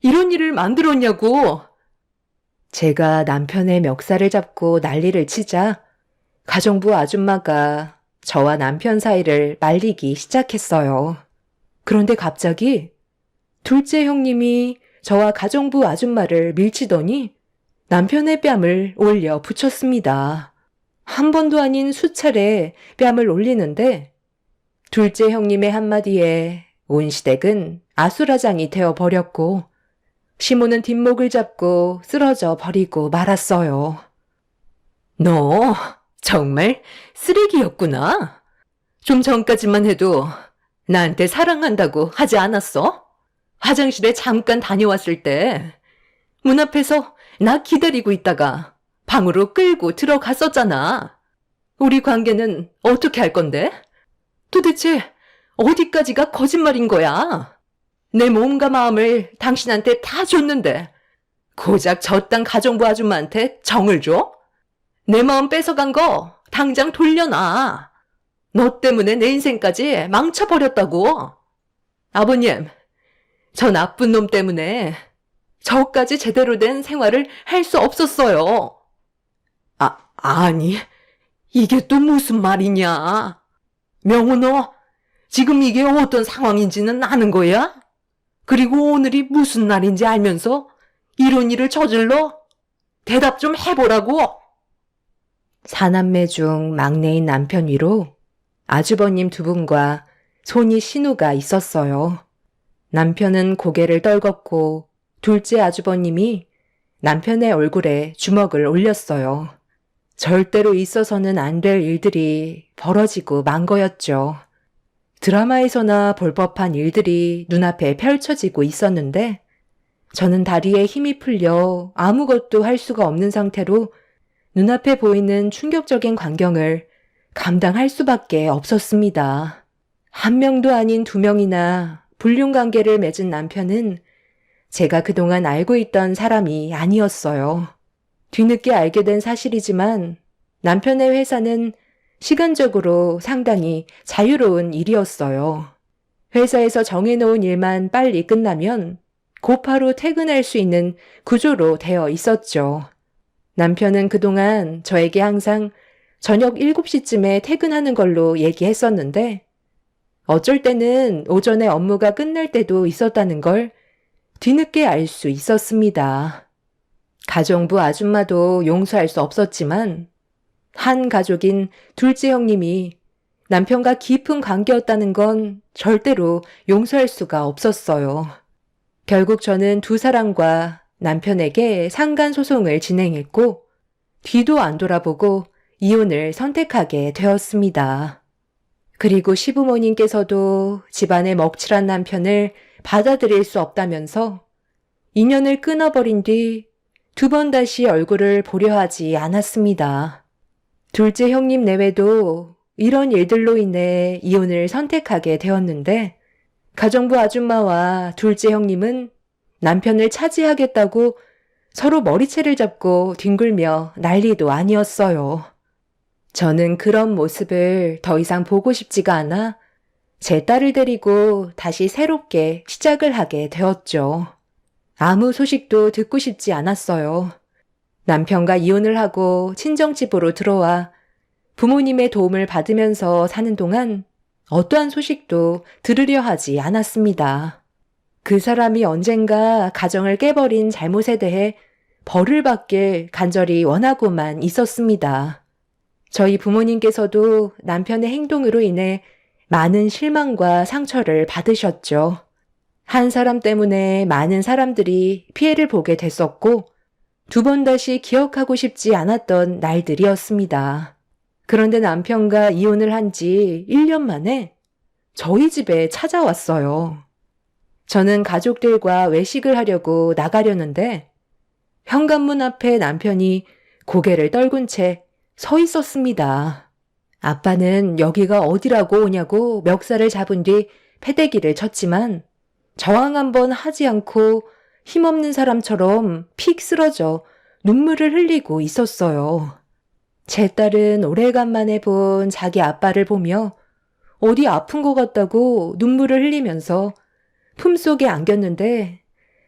이런 일을 만들었냐고. 제가 남편의 멱살을 잡고 난리를 치자 가정부 아줌마가 저와 남편 사이를 말리기 시작했어요. 그런데 갑자기 둘째 형님이 저와 가정부 아줌마를 밀치더니 남편의 뺨을 올려 붙였습니다. 한 번도 아닌 수차례 뺨을 올리는데 둘째 형님의 한마디에 온 시댁은 아수라장이 되어버렸고 시모는 뒷목을 잡고 쓰러져 버리고 말았어요. 너 정말 쓰레기였구나. 좀 전까지만 해도 나한테 사랑한다고 하지 않았어? 화장실에 잠깐 다녀왔을 때 문 앞에서 나 기다리고 있다가 방으로 끌고 들어갔었잖아. 우리 관계는 어떻게 할 건데? 도대체 어디까지가 거짓말인 거야? 내 몸과 마음을 당신한테 다 줬는데 고작 저딴 가정부 아줌마한테 정을 줘? 내 마음 뺏어간 거 당장 돌려놔. 너 때문에 내 인생까지 망쳐버렸다고. 아버님, 저 나쁜 놈 때문에 저까지 제대로 된 생활을 할 수 없었어요. 아니, 이게 또 무슨 말이냐? 명호 너 지금 이게 어떤 상황인지는 아는 거야? 그리고 오늘이 무슨 날인지 알면서 이런 일을 저질러? 대답 좀 해보라고. 사남매 중 막내인 남편 위로 아주버님 두 분과 손이 신우가 있었어요. 남편은 고개를 떨궜고 둘째 아주버님이 남편의 얼굴에 주먹을 올렸어요. 절대로 있어서는 안 될 일들이 벌어지고 만 거였죠. 드라마에서나 볼 법한 일들이 눈앞에 펼쳐지고 있었는데 저는 다리에 힘이 풀려 아무것도 할 수가 없는 상태로 눈앞에 보이는 충격적인 광경을 감당할 수밖에 없었습니다. 한 명도 아닌 두 명이나 불륜관계를 맺은 남편은 제가 그동안 알고 있던 사람이 아니었어요. 뒤늦게 알게 된 사실이지만 남편의 회사는 시간적으로 상당히 자유로운 일이었어요. 회사에서 정해놓은 일만 빨리 끝나면 곧바로 퇴근할 수 있는 구조로 되어 있었죠. 남편은 그동안 저에게 항상 저녁 7시쯤에 퇴근하는 걸로 얘기했었는데 어쩔 때는 오전에 업무가 끝날 때도 있었다는 걸 뒤늦게 알 수 있었습니다. 가정부 아줌마도 용서할 수 없었지만 한 가족인 둘째 형님이 남편과 깊은 관계였다는 건 절대로 용서할 수가 없었어요. 결국 저는 두 사람과 남편에게 상간소송을 진행했고 뒤도 안 돌아보고 이혼을 선택하게 되었습니다. 그리고 시부모님께서도 집안의 먹칠한 남편을 받아들일 수 없다면서 인연을 끊어버린 뒤 두 번 다시 얼굴을 보려 하지 않았습니다. 둘째 형님 내외도 이런 일들로 인해 이혼을 선택하게 되었는데 가정부 아줌마와 둘째 형님은 남편을 차지하겠다고 서로 머리채를 잡고 뒹굴며 난리도 아니었어요. 저는 그런 모습을 더 이상 보고 싶지가 않아 제 딸을 데리고 다시 새롭게 시작을 하게 되었죠. 아무 소식도 듣고 싶지 않았어요. 남편과 이혼을 하고 친정집으로 들어와 부모님의 도움을 받으면서 사는 동안 어떠한 소식도 들으려 하지 않았습니다. 그 사람이 언젠가 가정을 깨버린 잘못에 대해 벌을 받길 간절히 원하고만 있었습니다. 저희 부모님께서도 남편의 행동으로 인해 많은 실망과 상처를 받으셨죠. 한 사람 때문에 많은 사람들이 피해를 보게 됐었고, 두 번 다시 기억하고 싶지 않았던 날들이었습니다. 그런데 남편과 이혼을 한 지 1년 만에 저희 집에 찾아왔어요. 저는 가족들과 외식을 하려고 나가려는데 현관문 앞에 남편이 고개를 떨군 채 서 있었습니다. 아빠는 여기가 어디라고 오냐고 멱살을 잡은 뒤 패대기를 쳤지만 저항 한번 하지 않고 힘없는 사람처럼 픽 쓰러져 눈물을 흘리고 있었어요. 제 딸은 오래간만에 본 자기 아빠를 보며 어디 아픈 것 같다고 눈물을 흘리면서 품속에 안겼는데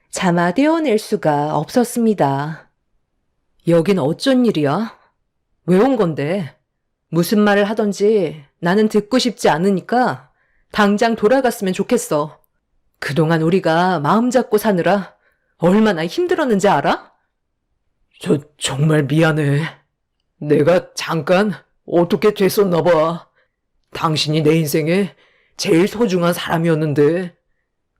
차마 떼어낼 수가 없었습니다. 여긴 어쩐 일이야? 왜 온 건데? 무슨 말을 하던지 나는 듣고 싶지 않으니까 당장 돌아갔으면 좋겠어. 그동안 우리가 마음 잡고 사느라 얼마나 힘들었는지 알아? 정말 미안해. 내가 잠깐 어떻게 됐었나 봐. 당신이 내 인생에 제일 소중한 사람이었는데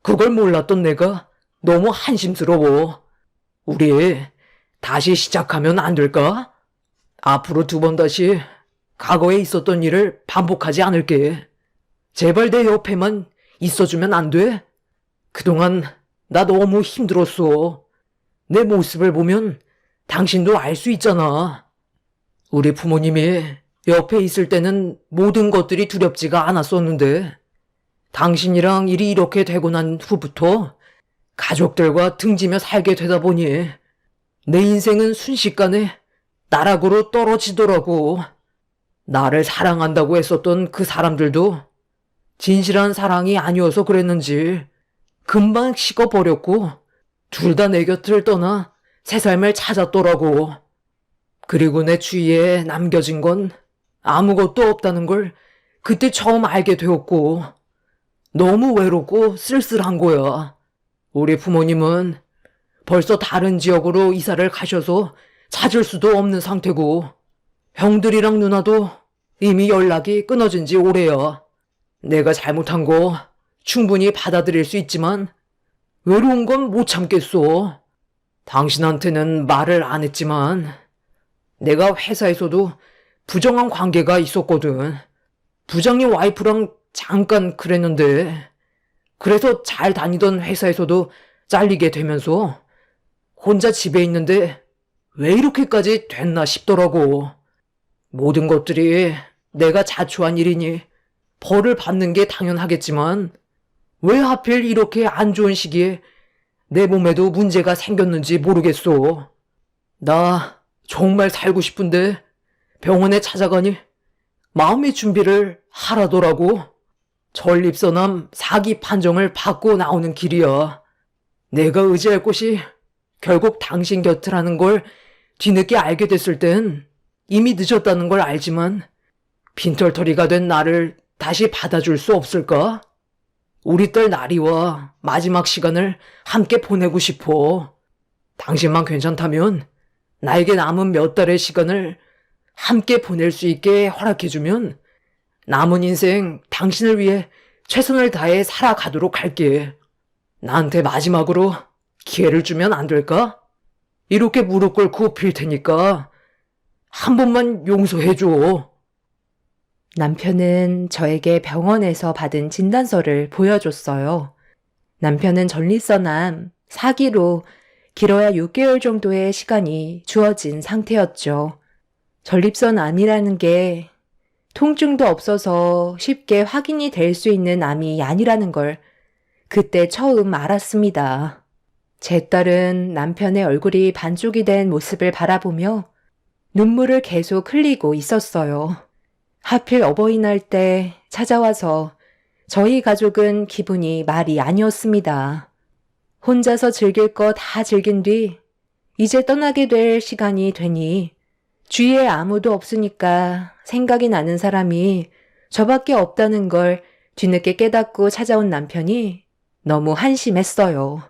그걸 몰랐던 내가 너무 한심스러워. 우리 다시 시작하면 안 될까? 앞으로 두 번 다시 과거에 있었던 일을 반복하지 않을게. 제발 내 옆에만 있어주면 안 돼? 그동안 나 너무 힘들었어. 내 모습을 보면 당신도 알 수 있잖아. 우리 부모님이 옆에 있을 때는 모든 것들이 두렵지가 않았었는데 당신이랑 일이 이렇게 되고 난 후부터 가족들과 등지며 살게 되다 보니 내 인생은 순식간에 나락으로 떨어지더라고. 나를 사랑한다고 했었던 그 사람들도 진실한 사랑이 아니어서 그랬는지 금방 식어버렸고 둘 다 내 곁을 떠나 새 삶을 찾았더라고. 그리고 내 주위에 남겨진 건 아무것도 없다는 걸 그때 처음 알게 되었고 너무 외롭고 쓸쓸한 거야. 우리 부모님은 벌써 다른 지역으로 이사를 가셔서 찾을 수도 없는 상태고 형들이랑 누나도 이미 연락이 끊어진 지 오래야. 내가 잘못한 거 충분히 받아들일 수 있지만 외로운 건 못 참겠어. 당신한테는 말을 안 했지만 내가 회사에서도 부정한 관계가 있었거든. 부장님 와이프랑 잠깐 그랬는데 그래서 잘 다니던 회사에서도 잘리게 되면서 혼자 집에 있는데 왜 이렇게까지 됐나 싶더라고. 모든 것들이 내가 자초한 일이니 벌을 받는 게 당연하겠지만 왜 하필 이렇게 안 좋은 시기에 내 몸에도 문제가 생겼는지 모르겠어. 나 정말 살고 싶은데 병원에 찾아가니 마음의 준비를 하라더라고. 전립선암 4기 판정을 받고 나오는 길이야. 내가 의지할 곳이 결국 당신 곁이라는 걸 뒤늦게 알게 됐을 땐 이미 늦었다는 걸 알지만 빈털터리가 된 나를 다시 받아줄 수 없을까? 우리 딸 나리와 마지막 시간을 함께 보내고 싶어. 당신만 괜찮다면 나에게 남은 몇 달의 시간을 함께 보낼 수 있게 허락해주면 남은 인생 당신을 위해 최선을 다해 살아가도록 할게. 나한테 마지막으로 기회를 주면 안 될까? 이렇게 무릎 꿇고 빌 테니까 한 번만 용서해줘. 남편은 저에게 병원에서 받은 진단서를 보여줬어요. 남편은 전립선암 4기로 길어야 6개월 정도의 시간이 주어진 상태였죠. 전립선암이라는 게 통증도 없어서 쉽게 확인이 될 수 있는 암이 아니라는 걸 그때 처음 알았습니다. 제 딸은 남편의 얼굴이 반쪽이 된 모습을 바라보며 눈물을 계속 흘리고 있었어요. 하필 어버이날 때 찾아와서 저희 가족은 기분이 말이 아니었습니다. 혼자서 즐길 거 다 즐긴 뒤 이제 떠나게 될 시간이 되니 주위에 아무도 없으니까 생각이 나는 사람이 저밖에 없다는 걸 뒤늦게 깨닫고 찾아온 남편이 너무 한심했어요.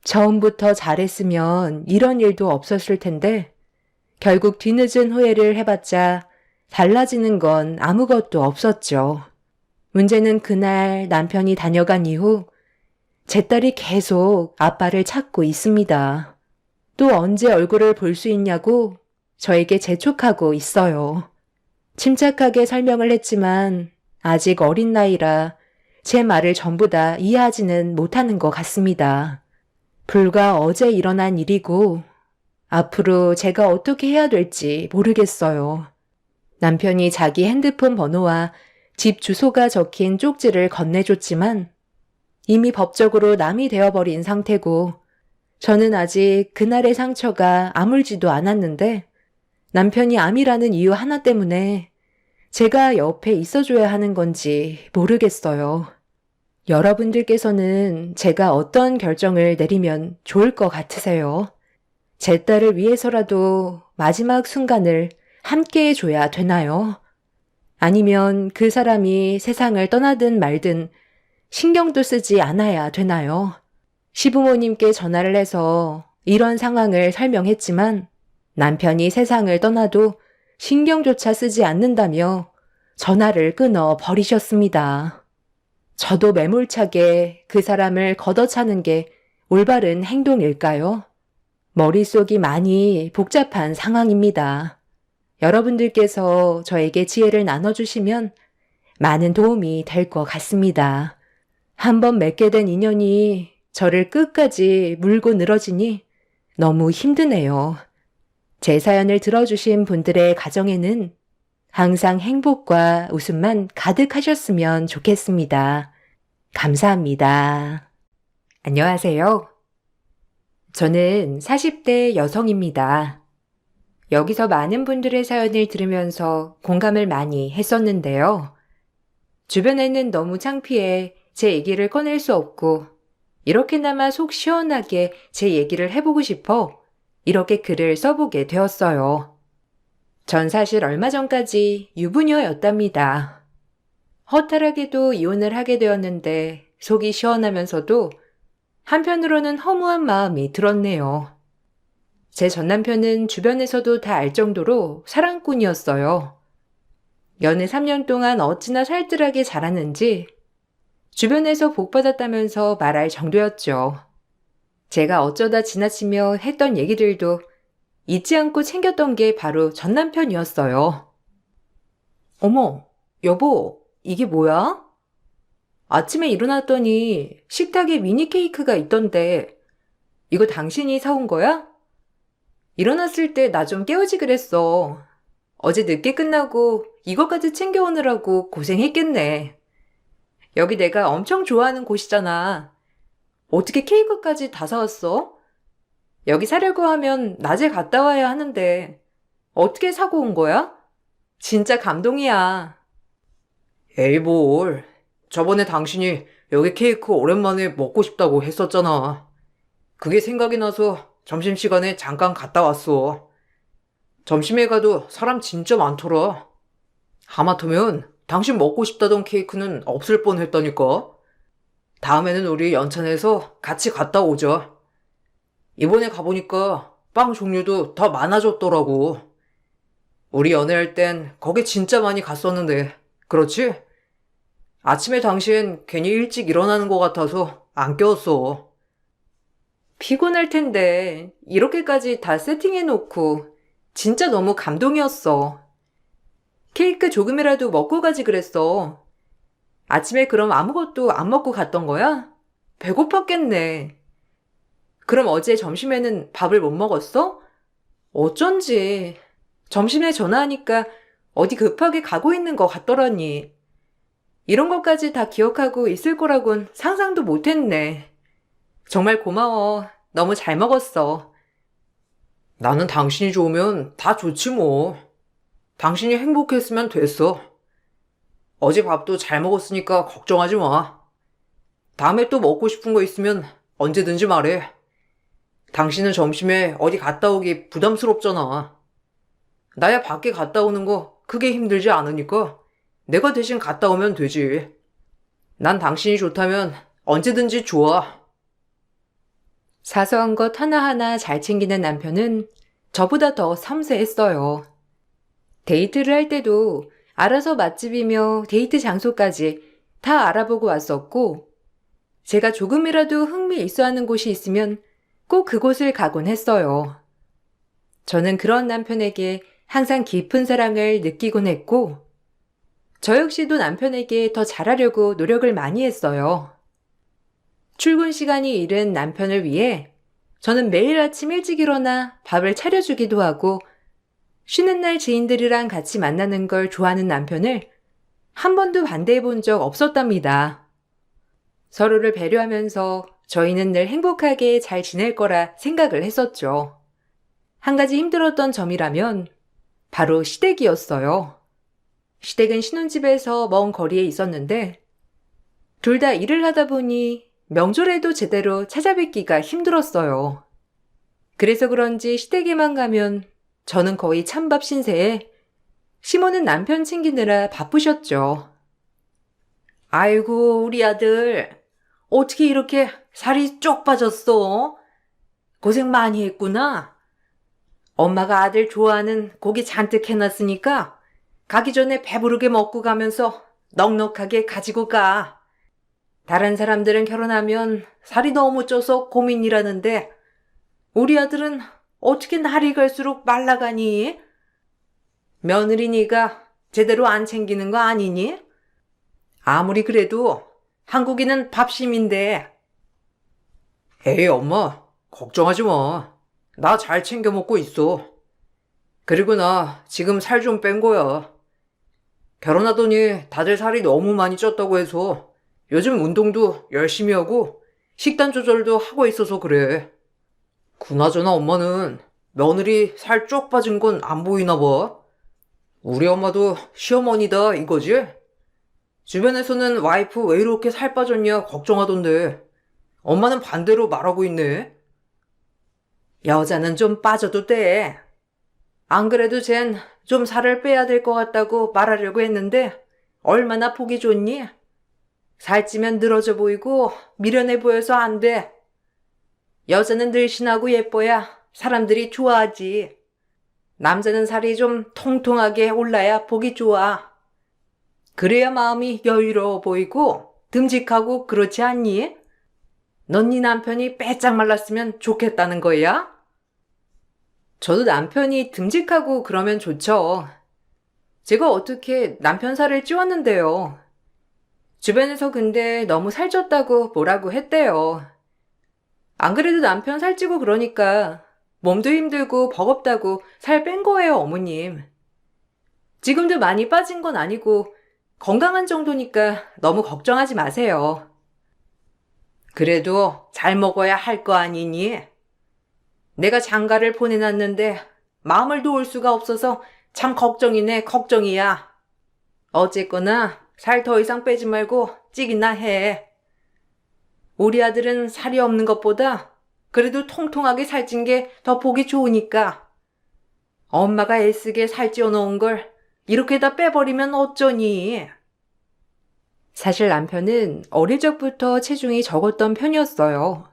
처음부터 잘했으면 이런 일도 없었을 텐데 결국 뒤늦은 후회를 해봤자 달라지는 건 아무것도 없었죠. 문제는 그날 남편이 다녀간 이후 제 딸이 계속 아빠를 찾고 있습니다. 또 언제 얼굴을 볼 수 있냐고 저에게 재촉하고 있어요. 침착하게 설명을 했지만 아직 어린 나이라 제 말을 전부 다 이해하지는 못하는 것 같습니다. 불과 어제 일어난 일이고 앞으로 제가 어떻게 해야 될지 모르겠어요. 남편이 자기 핸드폰 번호와 집 주소가 적힌 쪽지를 건네줬지만 이미 법적으로 남이 되어버린 상태고 저는 아직 그날의 상처가 아물지도 않았는데 남편이 암이라는 이유 하나 때문에 제가 옆에 있어줘야 하는 건지 모르겠어요. 여러분들께서는 제가 어떤 결정을 내리면 좋을 것 같으세요? 제 딸을 위해서라도 마지막 순간을 함께 해줘야 되나요? 아니면 그 사람이 세상을 떠나든 말든 신경도 쓰지 않아야 되나요? 시부모님께 전화를 해서 이런 상황을 설명했지만 남편이 세상을 떠나도 신경조차 쓰지 않는다며 전화를 끊어 버리셨습니다. 저도 매몰차게 그 사람을 걷어차는 게 올바른 행동일까요? 머릿속이 많이 복잡한 상황입니다. 여러분들께서 저에게 지혜를 나눠주시면 많은 도움이 될 것 같습니다. 한번 맺게 된 인연이 저를 끝까지 물고 늘어지니 너무 힘드네요. 제 사연을 들어주신 분들의 가정에는 항상 행복과 웃음만 가득하셨으면 좋겠습니다. 감사합니다. 안녕하세요. 저는 40대 여성입니다. 여기서 많은 분들의 사연을 들으면서 공감을 많이 했었는데요. 주변에는 너무 창피해 제 얘기를 꺼낼 수 없고 이렇게나마 속 시원하게 제 얘기를 해보고 싶어 이렇게 글을 써보게 되었어요. 전 사실 얼마 전까지 유부녀였답니다. 허탈하게도 이혼을 하게 되었는데 속이 시원하면서도 한편으로는 허무한 마음이 들었네요. 제 전 남편은 주변에서도 다 알 정도로 사랑꾼이었어요. 연애 3년 동안 어찌나 살뜰하게 자랐는지 주변에서 복받았다면서 말할 정도였죠. 제가 어쩌다 지나치며 했던 얘기들도 잊지 않고 챙겼던 게 바로 전 남편이었어요. 어머, 여보, 이게 뭐야? 아침에 일어났더니 식탁에 미니 케이크가 있던데 이거 당신이 사온 거야? 일어났을 때 나 좀 깨우지 그랬어. 어제 늦게 끝나고 이것까지 챙겨오느라고 고생했겠네. 여기 내가 엄청 좋아하는 곳이잖아. 어떻게 케이크까지 다 사왔어? 여기 사려고 하면 낮에 갔다 와야 하는데 어떻게 사고 온 거야? 진짜 감동이야. 에이 뭘. 저번에 당신이 여기 케이크 오랜만에 먹고 싶다고 했었잖아. 그게 생각이 나서 점심시간에 잠깐 갔다 왔어. 점심에 가도 사람 진짜 많더라. 하마터면 당신 먹고 싶다던 케이크는 없을 뻔했다니까. 다음에는 우리 연찬해서 같이 갔다 오자. 이번에 가보니까 빵 종류도 더 많아졌더라고. 우리 연애할 땐 거기 진짜 많이 갔었는데, 그렇지? 아침에 당신 괜히 일찍 일어나는 것 같아서 안 깨웠어. 피곤할 텐데 이렇게까지 다 세팅해놓고 진짜 너무 감동이었어. 케이크 조금이라도 먹고 가지 그랬어. 아침에 그럼 아무것도 안 먹고 갔던 거야? 배고팠겠네. 그럼 어제 점심에는 밥을 못 먹었어? 어쩐지 점심에 전화하니까 어디 급하게 가고 있는 것 같더라니. 이런 것까지 다 기억하고 있을 거라곤 상상도 못했네. 정말 고마워. 너무 잘 먹었어. 나는 당신이 좋으면 다 좋지 뭐. 당신이 행복했으면 됐어. 어제 밥도 잘 먹었으니까 걱정하지 마. 다음에 또 먹고 싶은 거 있으면 언제든지 말해. 당신은 점심에 어디 갔다 오기 부담스럽잖아. 나야 밖에 갔다 오는 거 크게 힘들지 않으니까 내가 대신 갔다 오면 되지. 난 당신이 좋다면 언제든지 좋아. 사소한 것 하나하나 잘 챙기는 남편은 저보다 더 섬세했어요. 데이트를 할 때도 알아서 맛집이며 데이트 장소까지 다 알아보고 왔었고, 제가 조금이라도 흥미 있어 하는 곳이 있으면 꼭 그곳을 가곤 했어요. 저는 그런 남편에게 항상 깊은 사랑을 느끼곤 했고, 저 역시도 남편에게 더 잘하려고 노력을 많이 했어요. 출근 시간이 이른 남편을 위해 저는 매일 아침 일찍 일어나 밥을 차려주기도 하고, 쉬는 날 지인들이랑 같이 만나는 걸 좋아하는 남편을 한 번도 반대해 본 적 없었답니다. 서로를 배려하면서 저희는 늘 행복하게 잘 지낼 거라 생각을 했었죠. 한 가지 힘들었던 점이라면 바로 시댁이었어요. 시댁은 신혼집에서 먼 거리에 있었는데 둘 다 일을 하다 보니 명절에도 제대로 찾아뵙기가 힘들었어요. 그래서 그런지 시댁에만 가면 저는 거의 찬밥 신세에 시모는 남편 챙기느라 바쁘셨죠. 아이고, 우리 아들. 어떻게 이렇게 살이 쪽 빠졌어? 고생 많이 했구나. 엄마가 아들 좋아하는 고기 잔뜩 해놨으니까 가기 전에 배부르게 먹고 가면서 넉넉하게 가지고 가. 다른 사람들은 결혼하면 살이 너무 쪄서 고민이라는데 우리 아들은 어떻게 날이 갈수록 말라가니? 며느리니가 제대로 안 챙기는 거 아니니? 아무리 그래도 한국인은 밥심인데. 에이, 엄마. 걱정하지 마. 나 잘 챙겨 먹고 있어. 그리고 나 지금 살 좀 뺀 거야. 결혼하더니 다들 살이 너무 많이 쪘다고 해서 요즘 운동도 열심히 하고 식단 조절도 하고 있어서 그래. 그나저나 엄마는 며느리 살 쪽 빠진 건 안 보이나 봐. 우리 엄마도 시어머니다 이거지? 주변에서는 와이프 왜 이렇게 살 빠졌냐 걱정하던데 엄마는 반대로 말하고 있네. 여자는 좀 빠져도 돼. 안 그래도 쟨 좀 살을 빼야 될 것 같다고 말하려고 했는데 얼마나 보기 좋니? 살찌면 늘어져 보이고 미련해 보여서 안 돼. 여자는 늘씬하고 예뻐야 사람들이 좋아하지. 남자는 살이 좀 통통하게 올라야 보기 좋아. 그래야 마음이 여유로워 보이고 듬직하고 그렇지 않니? 넌 네 남편이 빼짝 말랐으면 좋겠다는 거야? 저도 남편이 듬직하고 그러면 좋죠. 제가 어떻게 남편 살을 찌웠는데요. 주변에서 근데 너무 살쪘다고 뭐라고 했대요. 안 그래도 남편 살찌고 그러니까 몸도 힘들고 버겁다고 살 뺀 거예요, 어머님. 지금도 많이 빠진 건 아니고 건강한 정도니까 너무 걱정하지 마세요. 그래도 잘 먹어야 할 거 아니니? 내가 장가를 보내놨는데 마음을 놓을 수가 없어서 참 걱정이네, 걱정이야. 어쨌거나 살 더 이상 빼지 말고 찌기나 해. 우리 아들은 살이 없는 것보다 그래도 통통하게 살찐 게 더 보기 좋으니까. 엄마가 애쓰게 살찌워 놓은 걸 이렇게 다 빼버리면 어쩌니? 사실 남편은 어릴 적부터 체중이 적었던 편이었어요.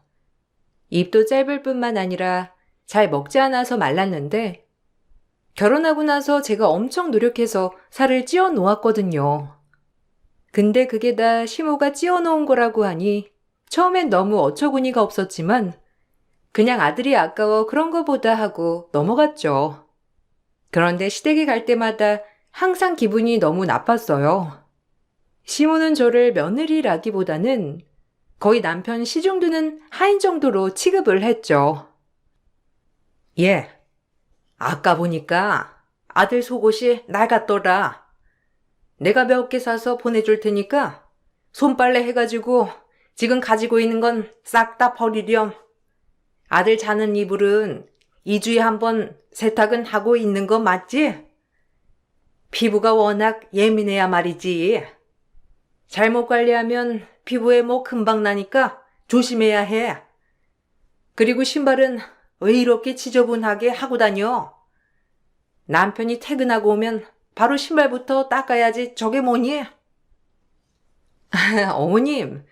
입도 짧을 뿐만 아니라 잘 먹지 않아서 말랐는데 결혼하고 나서 제가 엄청 노력해서 살을 찌워 놓았거든요. 근데 그게 다 시모가 찌워 놓은 거라고 하니 처음엔 너무 어처구니가 없었지만 그냥 아들이 아까워 그런 거보다 하고 넘어갔죠. 그런데 시댁에 갈 때마다 항상 기분이 너무 나빴어요. 시모는 저를 며느리라기보다는 거의 남편 시중드는 하인 정도로 취급을 했죠. 예, 아까 보니까 아들 속옷이 낡았더라. 내가 몇 개 사서 보내줄 테니까 손빨래 해가지고 지금 가지고 있는 건 싹 다 버리렴. 아들 자는 이불은 2주에 한 번 세탁은 하고 있는 거 맞지? 피부가 워낙 예민해야 말이지. 잘못 관리하면 피부에 뭐 금방 나니까 조심해야 해. 그리고 신발은 왜 이렇게 지저분하게 하고 다녀? 남편이 퇴근하고 오면 바로 신발부터 닦아야지 저게 뭐니? 어머님,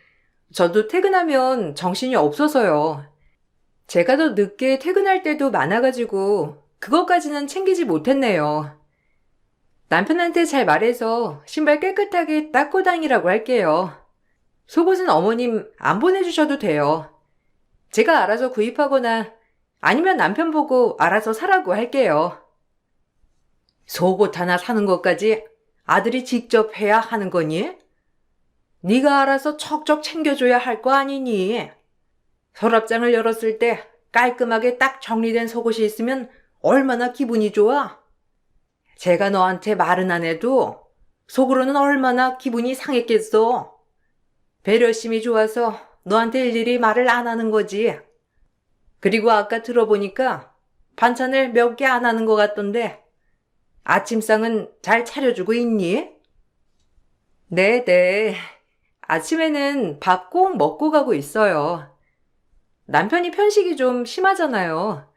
저도 퇴근하면 정신이 없어서요. 제가 더 늦게 퇴근할 때도 많아가지고 그것까지는 챙기지 못했네요. 남편한테 잘 말해서 신발 깨끗하게 닦고 다니라고 할게요. 속옷은 어머님 안 보내주셔도 돼요. 제가 알아서 구입하거나 아니면 남편 보고 알아서 사라고 할게요. 속옷 하나 사는 것까지 아들이 직접 해야 하는 거니? 네가 알아서 척척 챙겨줘야 할 거 아니니? 서랍장을 열었을 때 깔끔하게 딱 정리된 속옷이 있으면 얼마나 기분이 좋아? 제가 너한테 말은 안 해도 속으로는 얼마나 기분이 상했겠어. 배려심이 좋아서 너한테 일일이 말을 안 하는 거지. 그리고 아까 들어보니까 반찬을 몇 개 안 하는 것 같던데 아침상은 잘 차려주고 있니? 네. 아침에는 밥 꼭 먹고 가고 있어요. 남편이 편식이 좀 심하잖아요.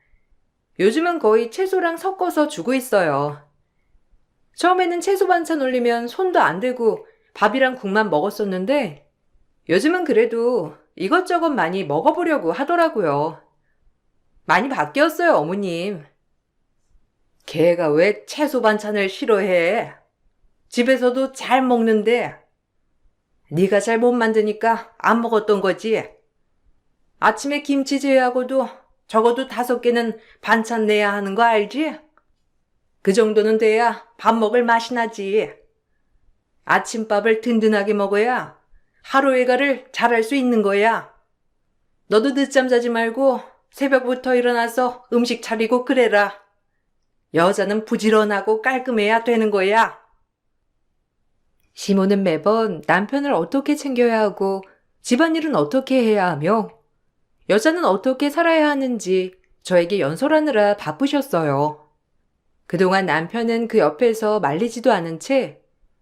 요즘은 거의 채소랑 섞어서 주고 있어요. 처음에는 채소 반찬 올리면 손도 안 대고 밥이랑 국만 먹었었는데 요즘은 그래도 이것저것 많이 먹어보려고 하더라고요. 많이 바뀌었어요, 어머님. 걔가 왜 채소 반찬을 싫어해? 집에서도 잘 먹는데 네가 잘 못 만드니까 안 먹었던 거지. 아침에 김치 제외하고도 적어도 5개는 반찬 내야 하는 거 알지? 그 정도는 돼야 밥 먹을 맛이 나지. 아침밥을 든든하게 먹어야 하루 일과를 잘할 수 있는 거야. 너도 늦잠 자지 말고 새벽부터 일어나서 음식 차리고 그래라. 여자는 부지런하고 깔끔해야 되는 거야. 시모는 매번 남편을 어떻게 챙겨야 하고 집안일은 어떻게 해야 하며 여자는 어떻게 살아야 하는지 저에게 연설하느라 바쁘셨어요. 그동안 남편은 그 옆에서 말리지도 않은 채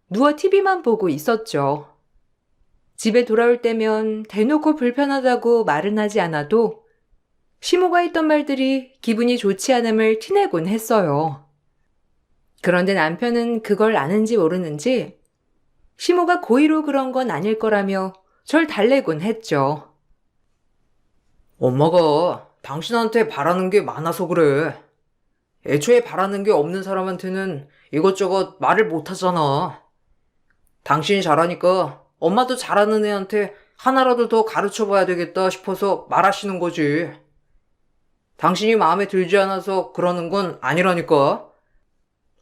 누워 TV만 보고 있었죠. 집에 돌아올 때면 대놓고 불편하다고 말은 하지 않아도 시모가 했던 말들이 기분이 좋지 않음을 티내곤 했어요. 그런데 남편은 그걸 아는지 모르는지 시모가 고의로 그런 건 아닐 거라며 절 달래곤 했죠. 엄마가 당신한테 바라는 게 많아서 그래. 애초에 바라는 게 없는 사람한테는 이것저것 말을 못 하잖아. 당신이 잘하니까 엄마도 잘하는 애한테 하나라도 더 가르쳐 봐야 되겠다 싶어서 말하시는 거지. 당신이 마음에 들지 않아서 그러는 건 아니라니까.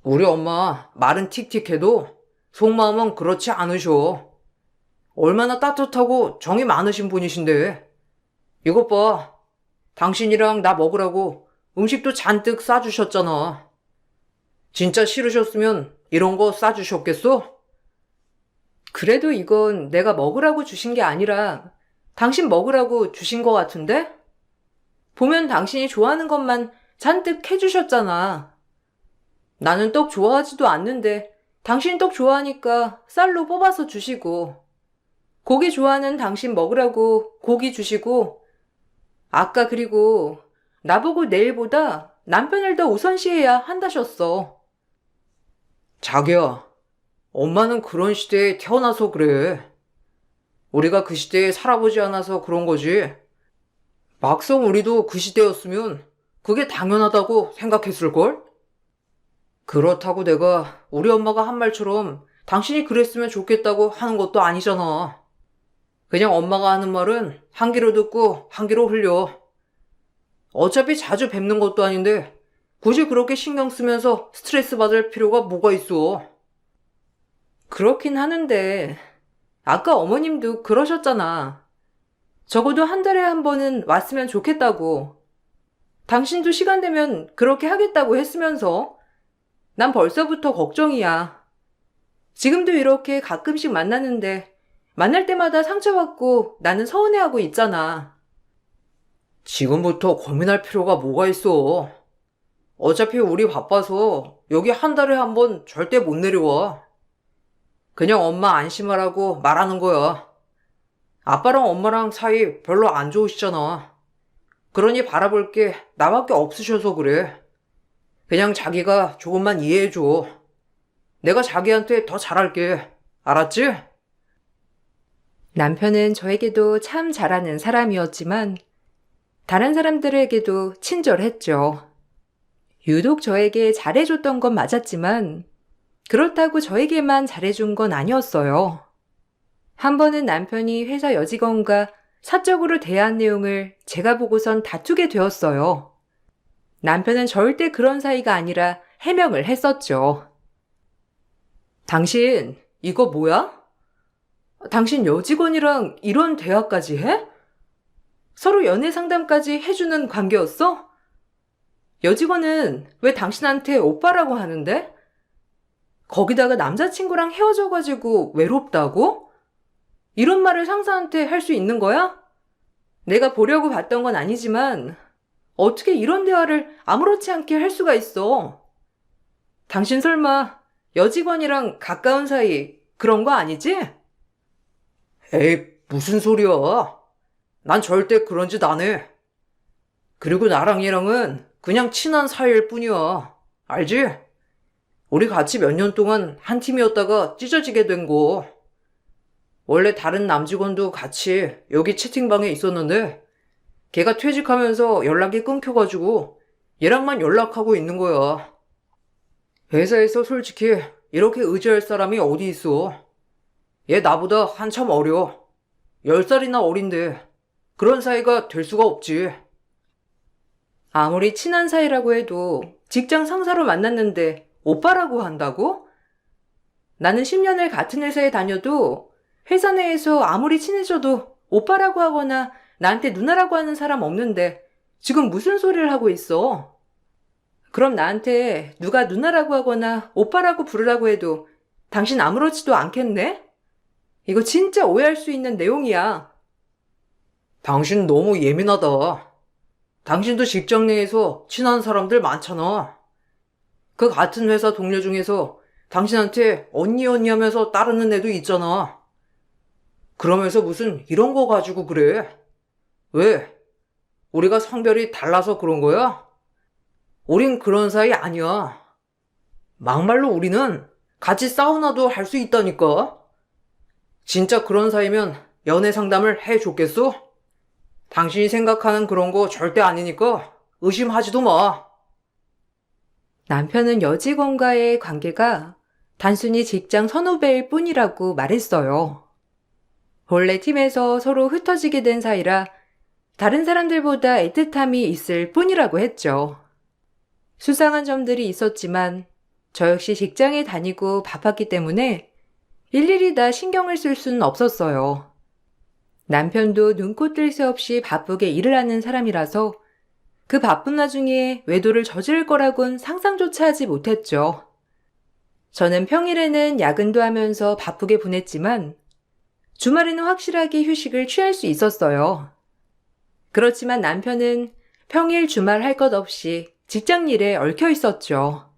우리 엄마 말은 틱틱해도 속마음은 그렇지 않으셔. 얼마나 따뜻하고 정이 많으신 분이신데. 이것 봐. 당신이랑 나 먹으라고 음식도 잔뜩 싸주셨잖아. 진짜 싫으셨으면 이런 거 싸주셨겠어? 그래도 이건 내가 먹으라고 주신 게 아니라 당신 먹으라고 주신 거 같은데? 보면 당신이 좋아하는 것만 잔뜩 해주셨잖아. 나는 떡 좋아하지도 않는데 당신 떡 좋아하니까 쌀로 뽑아서 주시고 고기 좋아하는 당신 먹으라고 고기 주시고 아까 그리고 나보고 내일보다 남편을 더 우선시해야 한다셨어. 자기야, 엄마는 그런 시대에 태어나서 그래. 우리가 그 시대에 살아보지 않아서 그런 거지. 막상 우리도 그 시대였으면 그게 당연하다고 생각했을걸? 그렇다고 내가 우리 엄마가 한 말처럼 당신이 그랬으면 좋겠다고 하는 것도 아니잖아. 그냥 엄마가 하는 말은 한 귀로 듣고 한 귀로 흘려. 어차피 자주 뵙는 것도 아닌데 굳이 그렇게 신경 쓰면서 스트레스 받을 필요가 뭐가 있어. 그렇긴 하는데 아까 어머님도 그러셨잖아. 적어도 한 달에 한 번은 왔으면 좋겠다고. 당신도 시간 되면 그렇게 하겠다고 했으면서 난 벌써부터 걱정이야. 지금도 이렇게 가끔씩 만나는데 만날 때마다 상처받고 나는 서운해하고 있잖아. 지금부터 고민할 필요가 뭐가 있어? 어차피 우리 바빠서 여기 한 달에 한 번 절대 못 내려와. 그냥 엄마 안심하라고 말하는 거야. 아빠랑 엄마랑 사이 별로 안 좋으시잖아. 그러니 바라볼 게 나밖에 없으셔서 그래. 그냥 자기가 조금만 이해해줘. 내가 자기한테 더 잘할게. 알았지? 남편은 저에게도 참 잘하는 사람이었지만 다른 사람들에게도 친절했죠. 유독 저에게 잘해줬던 건 맞았지만 그렇다고 저에게만 잘해준 건 아니었어요. 한 번은 남편이 회사 여직원과 사적으로 대한 내용을 제가 보고선 다투게 되었어요. 남편은 절대 그런 사이가 아니라 해명을 했었죠. 당신, 이거 뭐야? 당신 여직원이랑 이런 대화까지 해? 서로 연애 상담까지 해주는 관계였어? 여직원은 왜 당신한테 오빠라고 하는데? 거기다가 남자친구랑 헤어져가지고 외롭다고? 이런 말을 상사한테 할 수 있는 거야? 내가 보려고 봤던 건 아니지만 어떻게 이런 대화를 아무렇지 않게 할 수가 있어? 당신 설마 여직원이랑 가까운 사이 그런 거 아니지? 에이, 무슨 소리야. 난 절대 그런 짓 안 해. 그리고 나랑 얘랑은 그냥 친한 사이일 뿐이야. 알지? 우리 같이 몇 년 동안 한 팀이었다가 찢어지게 된 거. 원래 다른 남직원도 같이 여기 채팅방에 있었는데 걔가 퇴직하면서 연락이 끊겨가지고 얘랑만 연락하고 있는 거야. 회사에서 솔직히 이렇게 의지할 사람이 어디 있어. 얘 나보다 한참 어려. 10살이나 어린데 그런 사이가 될 수가 없지. 아무리 친한 사이라고 해도 직장 상사로 만났는데 오빠라고 한다고? 나는 10년을 같은 회사에 다녀도 회사 내에서 아무리 친해져도 오빠라고 하거나 나한테 누나라고 하는 사람 없는데 지금 무슨 소리를 하고 있어? 그럼 나한테 누가 누나라고 하거나 오빠라고 부르라고 해도 당신 아무렇지도 않겠네? 이거 진짜 오해할 수 있는 내용이야. 당신 너무 예민하다. 당신도 직장 내에서 친한 사람들 많잖아. 그 같은 회사 동료 중에서 당신한테 언니 언니 하면서 따르는 애도 있잖아. 그러면서 무슨 이런 거 가지고 그래? 왜? 우리가 성별이 달라서 그런 거야? 우린 그런 사이 아니야. 막말로 우리는 같이 사우나도 할 수 있다니까. 진짜 그런 사이면 연애 상담을 해줬겠어? 당신이 생각하는 그런 거 절대 아니니까 의심하지도 마. 남편은 여직원과의 관계가 단순히 직장 선후배일 뿐이라고 말했어요. 본래 팀에서 서로 흩어지게 된 사이라 다른 사람들보다 애틋함이 있을 뿐이라고 했죠. 수상한 점들이 있었지만 저 역시 직장에 다니고 바빴기 때문에 일일이 다 신경을 쓸 수는 없었어요. 남편도 눈코 뜰 새 없이 바쁘게 일을 하는 사람이라서 그 바쁜 와중에 외도를 저지를 거라곤 상상조차 하지 못했죠. 저는 평일에는 야근도 하면서 바쁘게 보냈지만 주말에는 확실하게 휴식을 취할 수 있었어요. 그렇지만 남편은 평일 주말 할 것 없이 직장 일에 얽혀 있었죠.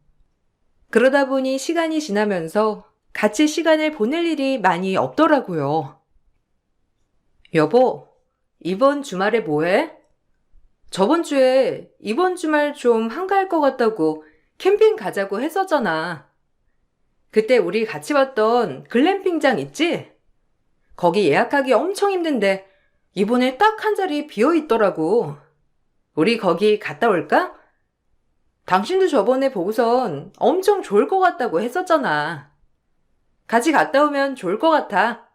그러다 보니 시간이 지나면서 같이 시간을 보낼 일이 많이 없더라고요. 여보, 이번 주말에 뭐해? 저번 주에 이번 주말 좀 한가할 것 같다고 캠핑 가자고 했었잖아. 그때 우리 같이 봤던 글램핑장 있지? 거기 예약하기 엄청 힘든데 이번에 딱 한 자리 비어 있더라고. 우리 거기 갔다 올까? 당신도 저번에 보고선 엄청 좋을 것 같다고 했었잖아. 같이 갔다 오면 좋을 것 같아.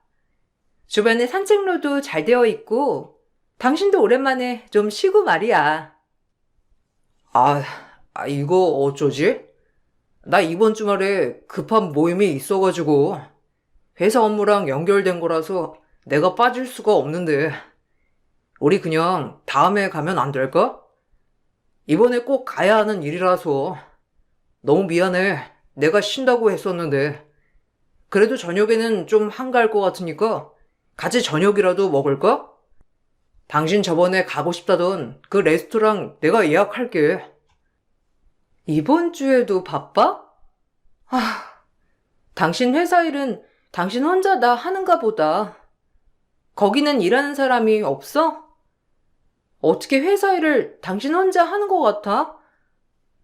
주변에 산책로도 잘 되어 있고 당신도 오랜만에 좀 쉬고 말이야. 이거 어쩌지? 나 이번 주말에 급한 모임이 있어가지고 회사 업무랑 연결된 거라서 내가 빠질 수가 없는데 우리 그냥 다음에 가면 안 될까? 이번에 꼭 가야 하는 일이라서 너무 미안해. 내가 쉰다고 했었는데 그래도 저녁에는 좀 한가할 것 같으니까 같이 저녁이라도 먹을까? 당신 저번에 가고 싶다던 그 레스토랑 내가 예약할게. 이번 주에도 바빠? 당신 회사 일은 당신 혼자 다 하는가 보다. 거기는 일하는 사람이 없어? 어떻게 회사 일을 당신 혼자 하는 것 같아?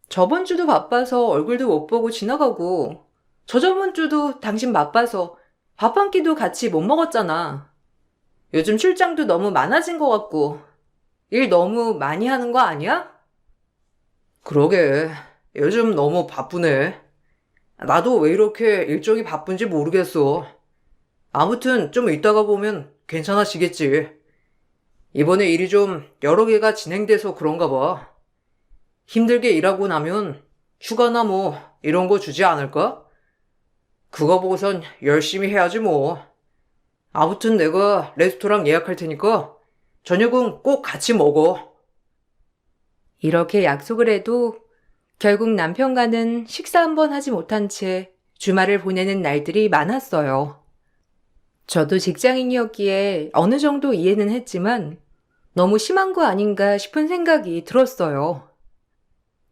저번 주도 바빠서 얼굴도 못 보고 지나가고, 저저번 주도 당신 바빠서 밥 한 끼도 같이 못 먹었잖아. 요즘 출장도 너무 많아진 것 같고, 일 너무 많이 하는 거 아니야? 그러게, 요즘 너무 바쁘네. 나도 왜 이렇게 일정이 바쁜지 모르겠어. 아무튼 좀 이따가 보면 괜찮아지겠지. 이번에 일이 좀 여러 개가 진행돼서 그런가 봐. 힘들게 일하고 나면 휴가나 뭐 이런 거 주지 않을까? 그거 보고선 열심히 해야지 뭐. 아무튼 내가 레스토랑 예약할 테니까 저녁은 꼭 같이 먹어. 이렇게 약속을 해도 결국 남편과는 식사 한 번 하지 못한 채 주말을 보내는 날들이 많았어요. 저도 직장인이었기에 어느 정도 이해는 했지만 너무 심한 거 아닌가 싶은 생각이 들었어요.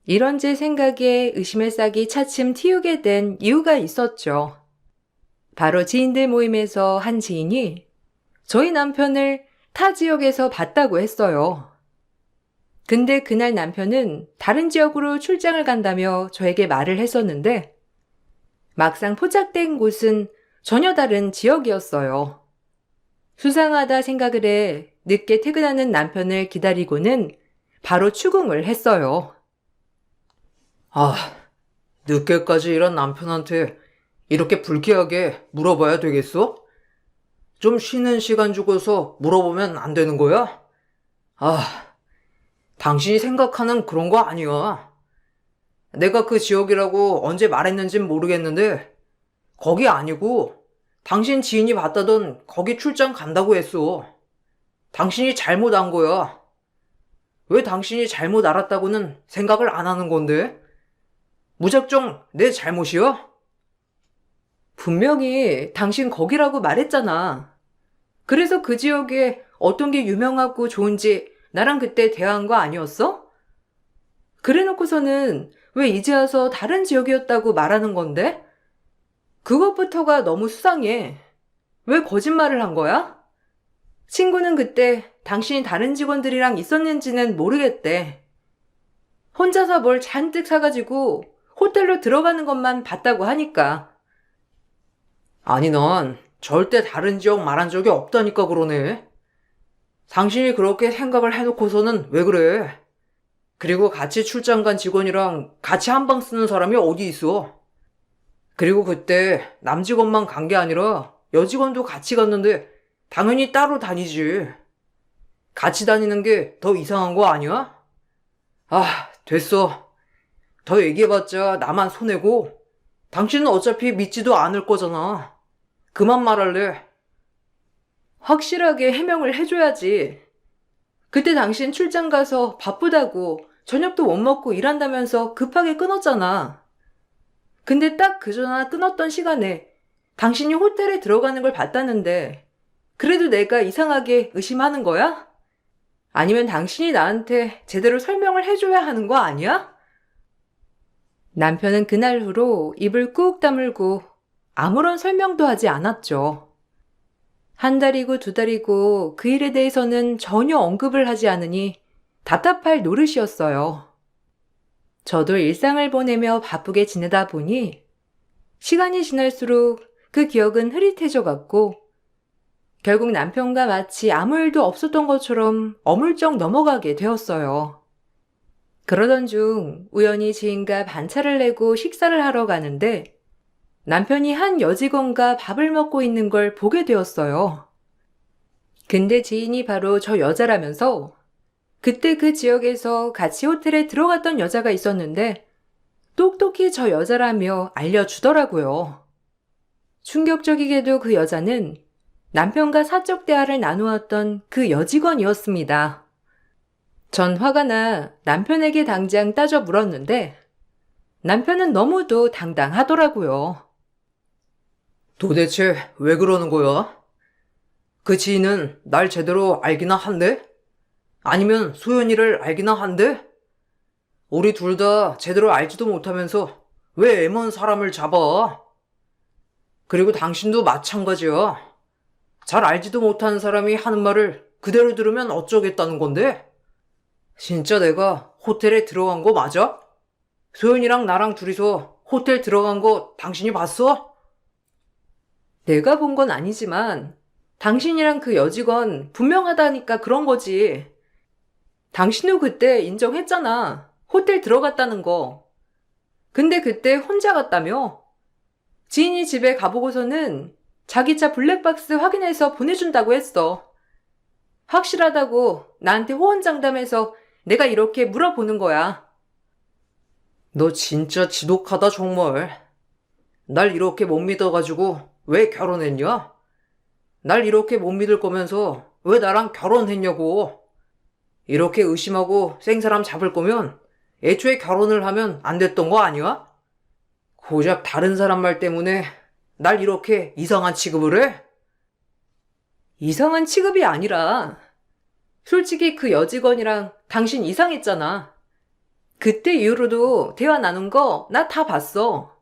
이런 제 생각에 의심의 싹이 차츰 틔우게 된 이유가 있었죠. 바로 지인들 모임에서 한 지인이 저희 남편을 타 지역에서 봤다고 했어요. 근데 그날 남편은 다른 지역으로 출장을 간다며 저에게 말을 했었는데 막상 포착된 곳은 전혀 다른 지역이었어요. 수상하다 생각을 해 늦게 퇴근하는 남편을 기다리고는 바로 추궁을 했어요. 늦게까지 일한 남편한테 이렇게 불쾌하게 물어봐야 되겠어? 좀 쉬는 시간 주고서 물어보면 안 되는 거야? 당신이 생각하는 그런 거 아니야. 내가 그 지역이라고 언제 말했는진 모르겠는데 거기 아니고 당신 지인이 봤다던 거기 출장 간다고 했어. 당신이 잘못 안 거야. 왜 당신이 잘못 알았다고는 생각을 안 하는 건데? 무작정 내 잘못이야? 분명히 당신 거기라고 말했잖아. 그래서 그 지역에 어떤 게 유명하고 좋은지 나랑 그때 대화한 거 아니었어? 그래놓고서는 왜 이제 와서 다른 지역이었다고 말하는 건데? 그것부터가 너무 수상해. 왜 거짓말을 한 거야? 친구는 그때 당신이 다른 직원들이랑 있었는지는 모르겠대. 혼자서 뭘 잔뜩 사가지고 호텔로 들어가는 것만 봤다고 하니까. 아니, 난 절대 다른 지역 말한 적이 없다니까 그러네. 당신이 그렇게 생각을 해놓고서는 왜 그래? 그리고 같이 출장 간 직원이랑 같이 한 방 쓰는 사람이 어디 있어? 그리고 그때 남직원만 간 게 아니라 여직원도 같이 갔는데 당연히 따로 다니지. 같이 다니는 게 더 이상한 거 아니야? 됐어. 더 얘기해봤자 나만 손해고 당신은 어차피 믿지도 않을 거잖아. 그만 말할래. 확실하게 해명을 해줘야지. 그때 당신 출장 가서 바쁘다고 저녁도 못 먹고 일한다면서 급하게 끊었잖아. 근데 딱 그 전화 끊었던 시간에 당신이 호텔에 들어가는 걸 봤다는데 그래도 내가 이상하게 의심하는 거야? 아니면 당신이 나한테 제대로 설명을 해줘야 하는 거 아니야? 남편은 그날 후로 입을 꾹 다물고 아무런 설명도 하지 않았죠. 한 달이고 두 달이고 그 일에 대해서는 전혀 언급을 하지 않으니 답답할 노릇이었어요. 저도 일상을 보내며 바쁘게 지내다 보니 시간이 지날수록 그 기억은 흐릿해져 갔고 결국 남편과 마치 아무 일도 없었던 것처럼 어물쩍 넘어가게 되었어요. 그러던 중 우연히 지인과 반차를 내고 식사를 하러 가는데 남편이 한 여직원과 밥을 먹고 있는 걸 보게 되었어요. 근데 지인이 바로 저 여자라면서 그때 그 지역에서 같이 호텔에 들어갔던 여자가 있었는데 똑똑히 저 여자라며 알려주더라고요. 충격적이게도 그 여자는 남편과 사적 대화를 나누었던 그 여직원이었습니다. 전 화가 나 남편에게 당장 따져 물었는데 남편은 너무도 당당하더라고요. 도대체 왜 그러는 거야? 그 지인은 날 제대로 알기나 한데? 아니면 소연이를 알기나 한데? 우리 둘 다 제대로 알지도 못하면서 왜 애먼 사람을 잡아? 그리고 당신도 마찬가지야. 잘 알지도 못하는 사람이 하는 말을 그대로 들으면 어쩌겠다는 건데? 진짜 내가 호텔에 들어간 거 맞아? 소연이랑 나랑 둘이서 호텔 들어간 거 당신이 봤어? 내가 본 건 아니지만 당신이랑 그 여직원 분명하다니까 그런 거지. 당신도 그때 인정했잖아. 호텔 들어갔다는 거. 근데 그때 혼자 갔다며? 지인이 집에 가보고서는 자기 차 블랙박스 확인해서 보내준다고 했어. 확실하다고 나한테 호언장담해서 내가 이렇게 물어보는 거야. 너 진짜 지독하다 정말. 날 이렇게 못 믿어가지고 왜 결혼했냐? 날 이렇게 못 믿을 거면서 왜 나랑 결혼했냐고. 이렇게 의심하고 생사람 잡을 거면 애초에 결혼을 하면 안 됐던 거 아니야? 고작 다른 사람 말 때문에 날 이렇게 이상한 취급을 해? 이상한 취급이 아니라 솔직히 그 여직원이랑 당신 이상했잖아. 그때 이후로도 대화 나눈 거 나 다 봤어.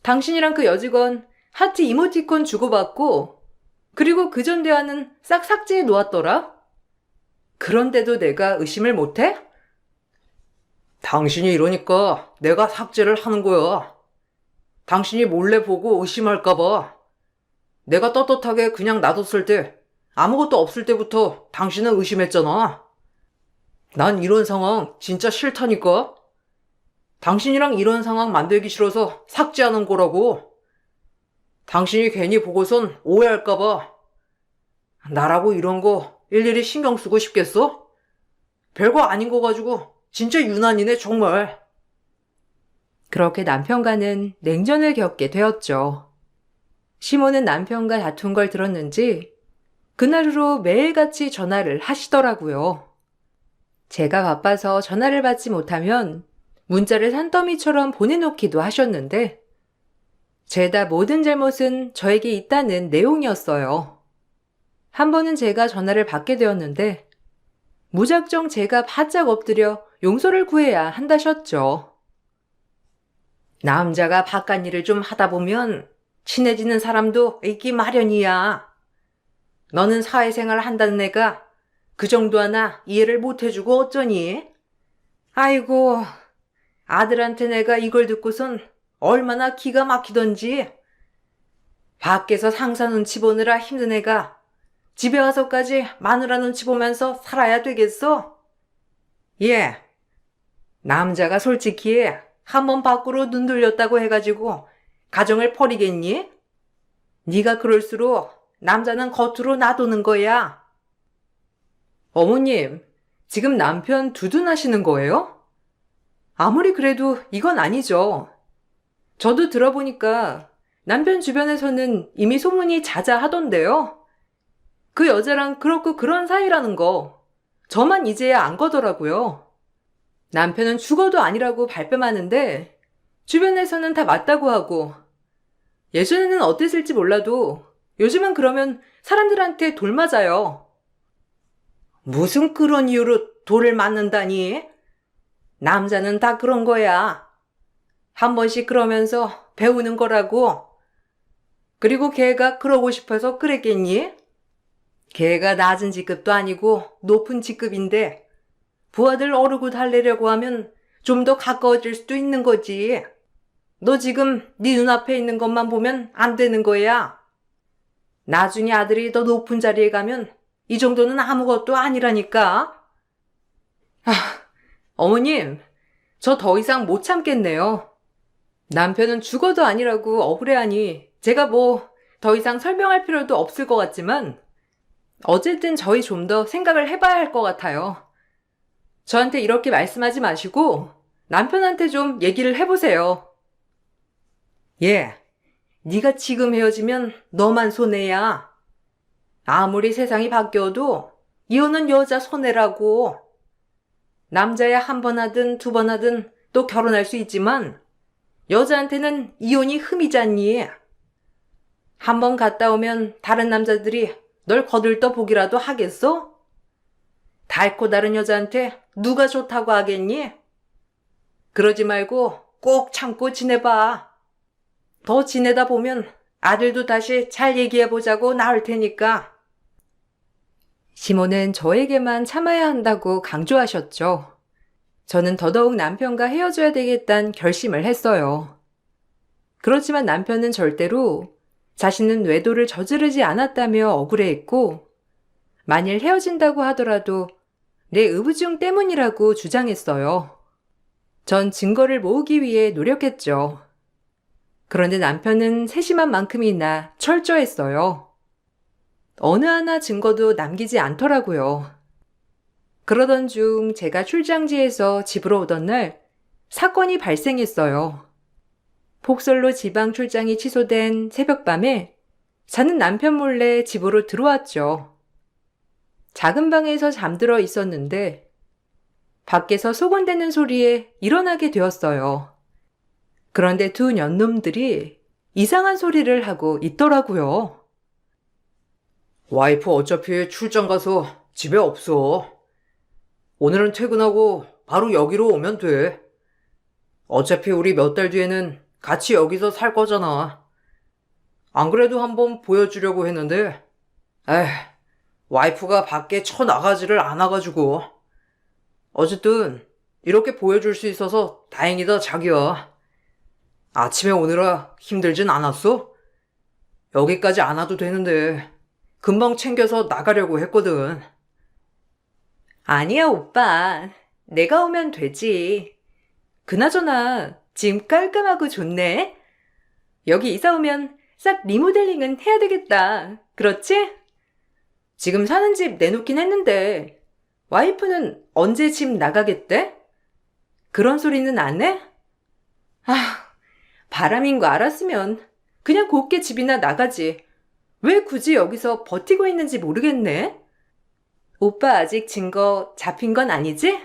당신이랑 그 여직원 하트 이모티콘 주고받고 그리고 그전 대화는 싹 삭제해 놓았더라. 그런데도 내가 의심을 못해? 당신이 이러니까 내가 삭제를 하는 거야. 당신이 몰래 보고 의심할까봐. 내가 떳떳하게 그냥 놔뒀을 때 아무것도 없을 때부터 당신은 의심했잖아. 난 이런 상황 진짜 싫다니까. 당신이랑 이런 상황 만들기 싫어서 삭제하는 거라고. 당신이 괜히 보고선 오해할까봐. 나라고 이런 거 일일이 신경 쓰고 싶겠어? 별거 아닌 거 가지고 진짜 유난이네 정말. 그렇게 남편과는 냉전을 겪게 되었죠. 시모는 남편과 다툰 걸 들었는지 그날로 매일같이 전화를 하시더라고요. 제가 바빠서 전화를 받지 못하면 문자를 산더미처럼 보내놓기도 하셨는데 죄다 모든 잘못은 저에게 있다는 내용이었어요. 한 번은 제가 전화를 받게 되었는데 무작정 제가 바짝 엎드려 용서를 구해야 한다셨죠. 남자가 바깥 일을 좀 하다 보면 친해지는 사람도 있기 마련이야. 너는 사회생활 한다는 애가 그 정도 하나 이해를 못해주고 어쩌니? 아이고, 아들한테 내가 이걸 듣고선 얼마나 기가 막히던지. 밖에서 상사 눈치 보느라 힘든 애가 집에 와서까지 마누라 눈치 보면서 살아야 되겠어? 예. 남자가 솔직히 한번 밖으로 눈 돌렸다고 해가지고 가정을 버리겠니? 네가 그럴수록 남자는 겉으로 놔두는 거야. 어머님, 지금 남편 두둔하시는 거예요? 아무리 그래도 이건 아니죠. 저도 들어보니까 남편 주변에서는 이미 소문이 자자하던데요. 그 여자랑 그렇고 그런 사이라는 거 저만 이제야 안 거더라고요. 남편은 죽어도 아니라고 발뺌하는데 주변에서는 다 맞다고 하고 예전에는 어땠을지 몰라도 요즘은 그러면 사람들한테 돌 맞아요. 무슨 그런 이유로 돌을 맞는다니? 남자는 다 그런 거야. 한 번씩 그러면서 배우는 거라고. 그리고 걔가 그러고 싶어서 그랬겠니? 걔가 낮은 직급도 아니고 높은 직급인데 부하들 어르고 달래려고 하면 좀 더 가까워질 수도 있는 거지. 너 지금 네 눈앞에 있는 것만 보면 안 되는 거야. 나중에 아들이 더 높은 자리에 가면 이 정도는 아무것도 아니라니까. 어머님, 저 더 이상 못 참겠네요. 남편은 죽어도 아니라고 억울해하니 제가 뭐 더 이상 설명할 필요도 없을 것 같지만 어쨌든 저희 좀 더 생각을 해봐야 할 것 같아요. 저한테 이렇게 말씀하지 마시고 남편한테 좀 얘기를 해보세요. 예, 네가 지금 헤어지면 너만 손해야. 아무리 세상이 바뀌어도 이혼은 여자 손해라고. 남자야 한 번 하든 두 번 하든 또 결혼할 수 있지만 여자한테는 이혼이 흠이잖니. 한 번 갔다 오면 다른 남자들이 널 거들떠 보기라도 하겠어? 닳고 다른 여자한테 누가 좋다고 하겠니? 그러지 말고 꼭 참고 지내봐. 더 지내다 보면 아들도 다시 잘 얘기해보자고 나올 테니까. 시몬은 저에게만 참아야 한다고 강조하셨죠. 저는 더더욱 남편과 헤어져야 되겠다는 결심을 했어요. 그렇지만 남편은 절대로 자신은 외도를 저지르지 않았다며 억울해했고, 만일 헤어진다고 하더라도 내 의부중 때문이라고 주장했어요. 전 증거를 모으기 위해 노력했죠. 그런데 남편은 세심한 만큼이나 철저했어요. 어느 하나 증거도 남기지 않더라고요. 그러던 중 제가 출장지에서 집으로 오던 날 사건이 발생했어요. 폭설로 지방 출장이 취소된 새벽밤에 저는 남편 몰래 집으로 들어왔죠. 작은 방에서 잠들어 있었는데 밖에서 소곤대는 소리에 일어나게 되었어요. 그런데 두 년놈들이 이상한 소리를 하고 있더라고요. 와이프 어차피 출장 가서 집에 없어. 오늘은 퇴근하고 바로 여기로 오면 돼. 어차피 우리 몇 달 뒤에는 같이 여기서 살 거잖아. 안 그래도 한번 보여주려고 했는데, 와이프가 밖에 쳐나가지를 않아가지고. 어쨌든 이렇게 보여줄 수 있어서 다행이다, 자기야. 아침에 오느라 힘들진 않았어? 여기까지 안 와도 되는데 금방 챙겨서 나가려고 했거든. 아니야, 오빠. 내가 오면 되지. 그나저나 지금 깔끔하고 좋네. 여기 이사 오면 싹 리모델링은 해야 되겠다. 그렇지? 지금 사는 집 내놓긴 했는데 와이프는 언제 집 나가겠대? 그런 소리는 안 해? 바람인 거 알았으면 그냥 곱게 집이나 나가지. 왜 굳이 여기서 버티고 있는지 모르겠네. 오빠 아직 증거 잡힌 건 아니지?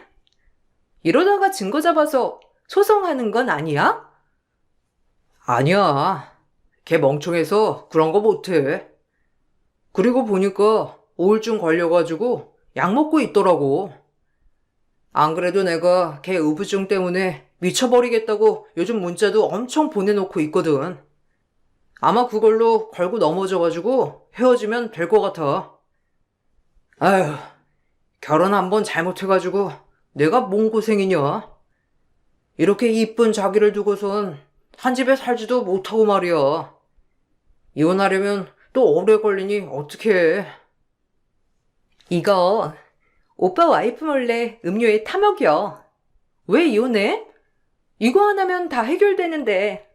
이러다가 증거 잡아서 소송하는 건 아니야? 아니야. 걔 멍청해서 그런 거 못해. 그리고 보니까 우울증 걸려가지고 약 먹고 있더라고. 안 그래도 내가 걔 우부증 때문에 미쳐버리겠다고 요즘 문자도 엄청 보내놓고 있거든. 아마 그걸로 걸고 넘어져가지고 헤어지면 될 것 같아. 아휴, 결혼 한번 잘못해가지고 내가 뭔 고생이냐. 이렇게 이쁜 자기를 두고선 한 집에 살지도 못하고 말이야. 이혼하려면 또 오래 걸리니 어떡해. 이거 오빠 와이프 몰래 음료에 타먹여. 왜 이혼해? 이거 하나면 다 해결되는데.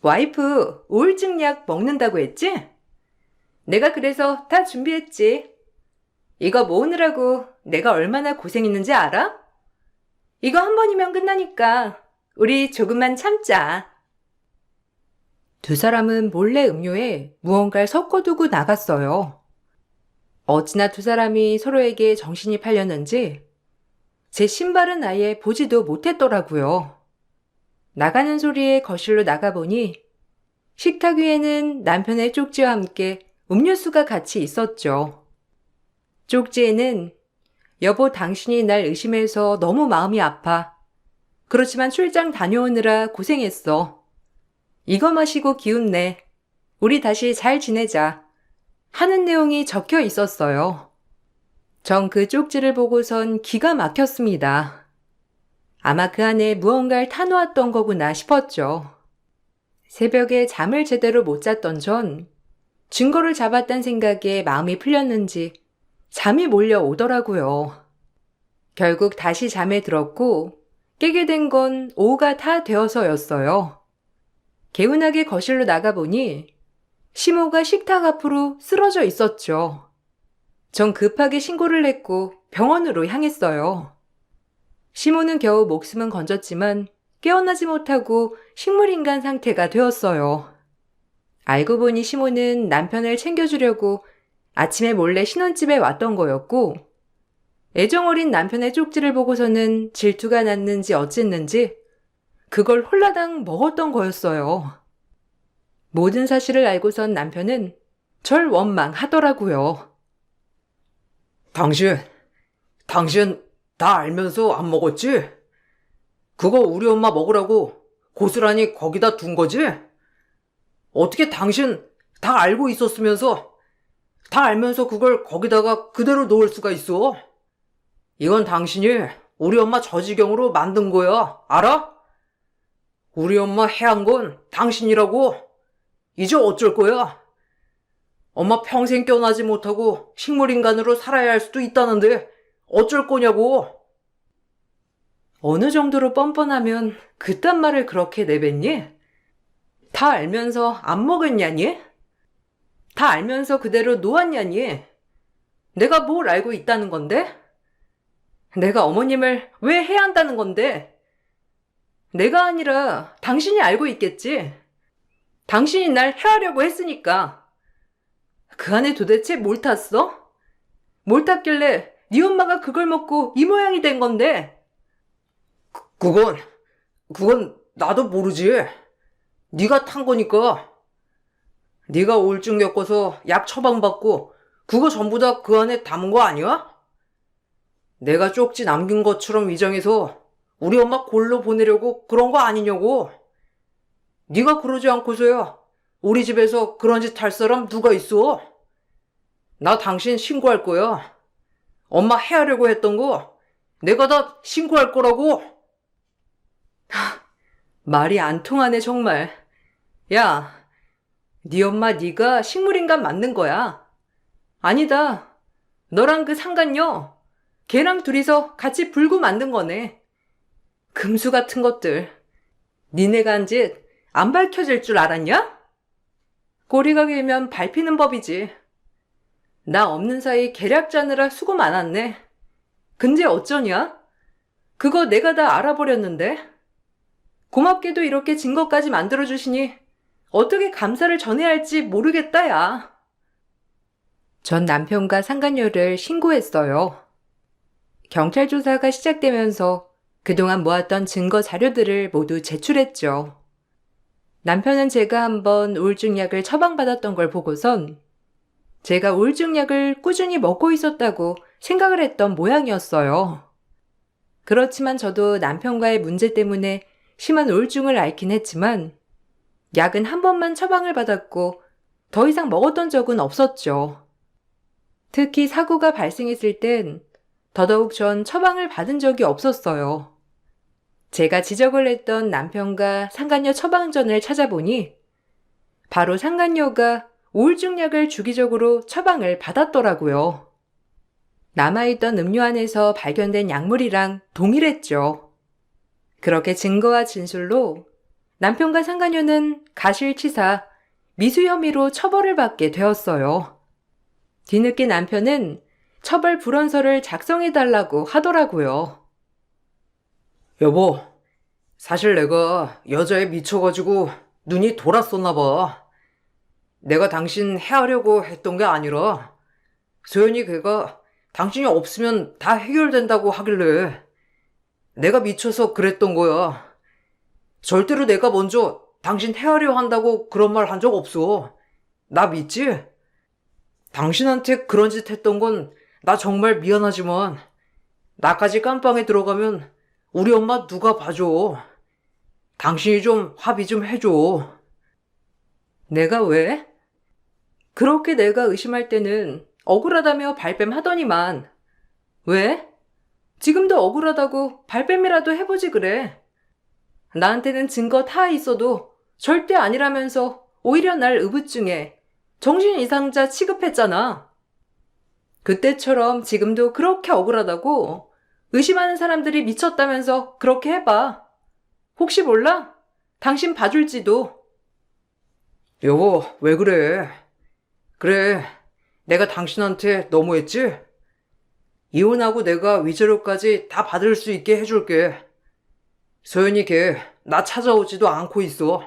와이프 우울증 약 먹는다고 했지? 내가 그래서 다 준비했지. 이거 모으느라고 내가 얼마나 고생했는지 알아? 이거 한 번이면 끝나니까 우리 조금만 참자. 두 사람은 몰래 음료에 무언가를 섞어두고 나갔어요. 어찌나 두 사람이 서로에게 정신이 팔렸는지 제 신발은 아예 보지도 못했더라고요. 나가는 소리에 거실로 나가보니 식탁 위에는 남편의 쪽지와 함께 음료수가 같이 있었죠. 쪽지에는 여보 당신이 날 의심해서 너무 마음이 아파. 그렇지만 출장 다녀오느라 고생했어. 이거 마시고 기운내. 우리 다시 잘 지내자. 하는 내용이 적혀 있었어요. 전 그 쪽지를 보고선 기가 막혔습니다. 아마 그 안에 무언가를 타놓았던 거구나 싶었죠. 새벽에 잠을 제대로 못 잤던 전 증거를 잡았단 생각에 마음이 풀렸는지 잠이 몰려오더라고요. 결국 다시 잠에 들었고 깨게 된 건 오후가 다 되어서였어요. 개운하게 거실로 나가보니 시모가 식탁 앞으로 쓰러져 있었죠. 전 급하게 신고를 했고 병원으로 향했어요. 시모는 겨우 목숨은 건졌지만 깨어나지 못하고 식물인간 상태가 되었어요. 알고 보니 시모는 남편을 챙겨주려고 아침에 몰래 신혼집에 왔던 거였고 애정어린 남편의 쪽지를 보고서는 질투가 났는지 어쨌는지 그걸 홀라당 먹었던 거였어요. 모든 사실을 알고선 남편은 절 원망하더라고요. 당신, 당신 다 알면서 안 먹었지? 그거 우리 엄마 먹으라고 고스란히 거기다 둔 거지? 어떻게 당신 다 알고 있었으면서 다 알면서 그걸 거기다가 그대로 놓을 수가 있어? 이건 당신이 우리 엄마 저 지경으로 만든 거야. 알아? 우리 엄마 해한 건 당신이라고. 이제 어쩔 거야? 엄마 평생 깨어나지 못하고 식물인간으로 살아야 할 수도 있다는데 어쩔 거냐고. 어느 정도로 뻔뻔하면 그딴 말을 그렇게 내뱉니? 다 알면서 안 먹었냐니? 다 알면서 그대로 놓았냐니? 내가 뭘 알고 있다는 건데? 내가 어머님을 왜 해야 한다는 건데? 내가 아니라 당신이 알고 있겠지? 당신이 날 해하려고 했으니까. 그 안에 도대체 뭘 탔어? 뭘 탔길래 네 엄마가 그걸 먹고 이 모양이 된 건데? 그건 나도 모르지. 네가 탄 거니까. 네가 우울증 겪어서 약 처방받고 그거 전부 다 그 안에 담은 거 아니야? 내가 쪽지 남긴 것처럼 위장해서 우리 엄마 골로 보내려고 그런 거 아니냐고. 네가 그러지 않고서야 우리 집에서 그런 짓 할 사람 누가 있어? 나 당신 신고할 거야. 엄마 해하려고 했던 거 내가 다 신고할 거라고. 말이 안 통하네 정말. 야, 네 엄마 네가 식물인간 맞는 거야. 아니다. 너랑 그 상간녀 걔랑 둘이서 같이 불구 만든 거네. 금수 같은 것들. 니네가 한 짓 안 밝혀질 줄 알았냐? 꼬리가 길면 밟히는 법이지. 나 없는 사이 계략 짜느라 수고 많았네. 근데 어쩌냐? 그거 내가 다 알아버렸는데. 고맙게도 이렇게 증거까지 만들어주시니 어떻게 감사를 전해야 할지 모르겠다, 야. 전 남편과 상간녀를 신고했어요. 경찰 조사가 시작되면서 그동안 모았던 증거 자료들을 모두 제출했죠. 남편은 제가 한번 우울증약을 처방받았던 걸 보고선 제가 우울증약을 꾸준히 먹고 있었다고 생각을 했던 모양이었어요. 그렇지만 저도 남편과의 문제 때문에 심한 우울증을 앓긴 했지만 약은 한 번만 처방을 받았고 더 이상 먹었던 적은 없었죠. 특히 사고가 발생했을 땐 더더욱 전 처방을 받은 적이 없었어요. 제가 지적을 했던 남편과 상간녀 처방전을 찾아보니 바로 상간녀가 우울증약을 주기적으로 처방을 받았더라고요. 남아있던 음료 안에서 발견된 약물이랑 동일했죠. 그렇게 증거와 진술로 남편과 상간녀는 가실치사, 미수 혐의로 처벌을 받게 되었어요. 뒤늦게 남편은 처벌 불원서를 작성해달라고 하더라고요. 여보, 사실 내가 여자에 미쳐가지고 눈이 돌았었나 봐. 내가 당신 해하려고 했던 게 아니라 소연이 걔가 당신이 없으면 다 해결된다고 하길래 내가 미쳐서 그랬던 거야. 절대로 내가 먼저 당신 해하려 한다고 그런 말 한 적 없어. 나 믿지? 당신한테 그런 짓 했던 건 나 정말 미안하지만 나까지 깜빵에 들어가면 우리 엄마 누가 봐줘. 당신이 좀 합의 좀 해줘. 내가 왜? 그렇게 내가 의심할 때는 억울하다며 발뺌하더니만. 왜? 지금도 억울하다고 발뺌이라도 해보지 그래. 나한테는 증거 다 있어도 절대 아니라면서 오히려 날 의붓증에 정신 이상자 취급했잖아. 그때처럼 지금도 그렇게 억울하다고 의심하는 사람들이 미쳤다면서 그렇게 해봐. 혹시 몰라? 당신 봐줄지도. 여보, 왜 그래? 그래, 내가 당신한테 너무했지? 이혼하고 내가 위자료까지 다 받을 수 있게 해줄게. 소연이 걔 나 찾아오지도 않고 있어.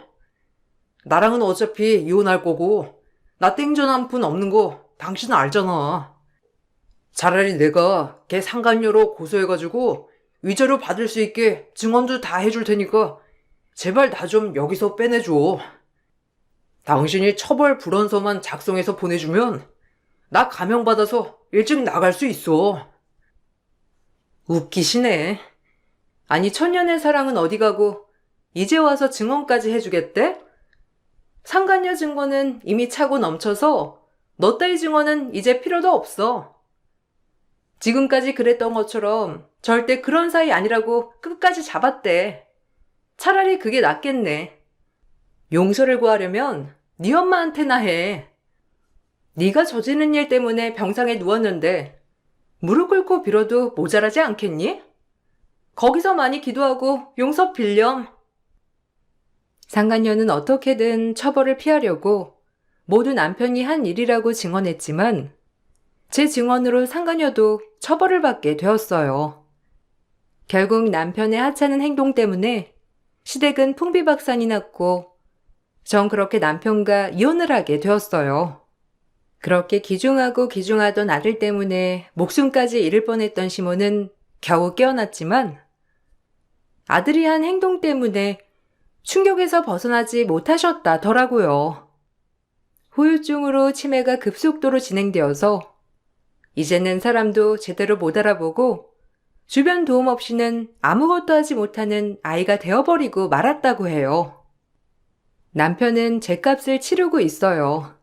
나랑은 어차피 이혼할 거고 나 땡전 한 푼 없는 거 당신 알잖아. 차라리 내가 걔 상간녀로 고소해가지고 위자료 받을 수 있게 증언도 다 해줄 테니까 제발 나 좀 여기서 빼내줘. 당신이 처벌 불원서만 작성해서 보내주면 나 감형받아서 일찍 나갈 수 있어. 웃기시네. 아니, 천년의 사랑은 어디 가고 이제 와서 증언까지 해주겠대? 상간녀 증거는 이미 차고 넘쳐서 너 따위 증언은 이제 필요도 없어. 지금까지 그랬던 것처럼 절대 그런 사이 아니라고 끝까지 잡았대. 차라리 그게 낫겠네. 용서를 구하려면 네 엄마한테나 해. 네가 저지른 일 때문에 병상에 누웠는데 무릎 꿇고 빌어도 모자라지 않겠니? 거기서 많이 기도하고 용서 빌렴. 상간녀는 어떻게든 처벌을 피하려고 모두 남편이 한 일이라고 증언했지만 제 증언으로 상간녀도 처벌을 받게 되었어요. 결국 남편의 하찮은 행동 때문에 시댁은 풍비박산이 났고 전 그렇게 남편과 이혼을 하게 되었어요. 그렇게 기중하고 기중하던 아들 때문에 목숨까지 잃을 뻔했던 시모는 겨우 깨어났지만 아들이 한 행동 때문에 충격에서 벗어나지 못하셨다더라고요. 후유증으로 치매가 급속도로 진행되어서 이제는 사람도 제대로 못 알아보고 주변 도움 없이는 아무것도 하지 못하는 아이가 되어버리고 말았다고 해요. 남편은 죗값을 치르고 있어요.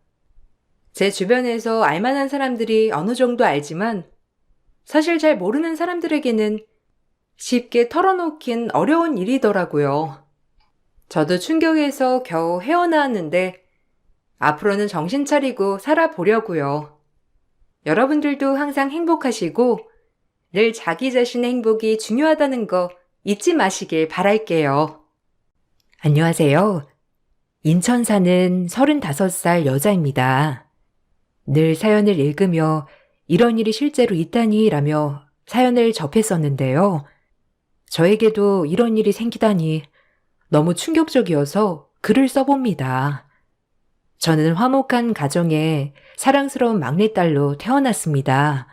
제 주변에서 알만한 사람들이 어느 정도 알지만 사실 잘 모르는 사람들에게는 쉽게 털어놓긴 어려운 일이더라고요. 저도 충격에서 겨우 헤어나왔는데 앞으로는 정신 차리고 살아보려고요. 여러분들도 항상 행복하시고 늘 자기 자신의 행복이 중요하다는 거 잊지 마시길 바랄게요. 안녕하세요. 인천 사는 35살 여자입니다. 늘 사연을 읽으며 이런 일이 실제로 있다니 라며 사연을 접했었는데요. 저에게도 이런 일이 생기다니 너무 충격적이어서 글을 써봅니다. 저는 화목한 가정에 사랑스러운 막내딸로 태어났습니다.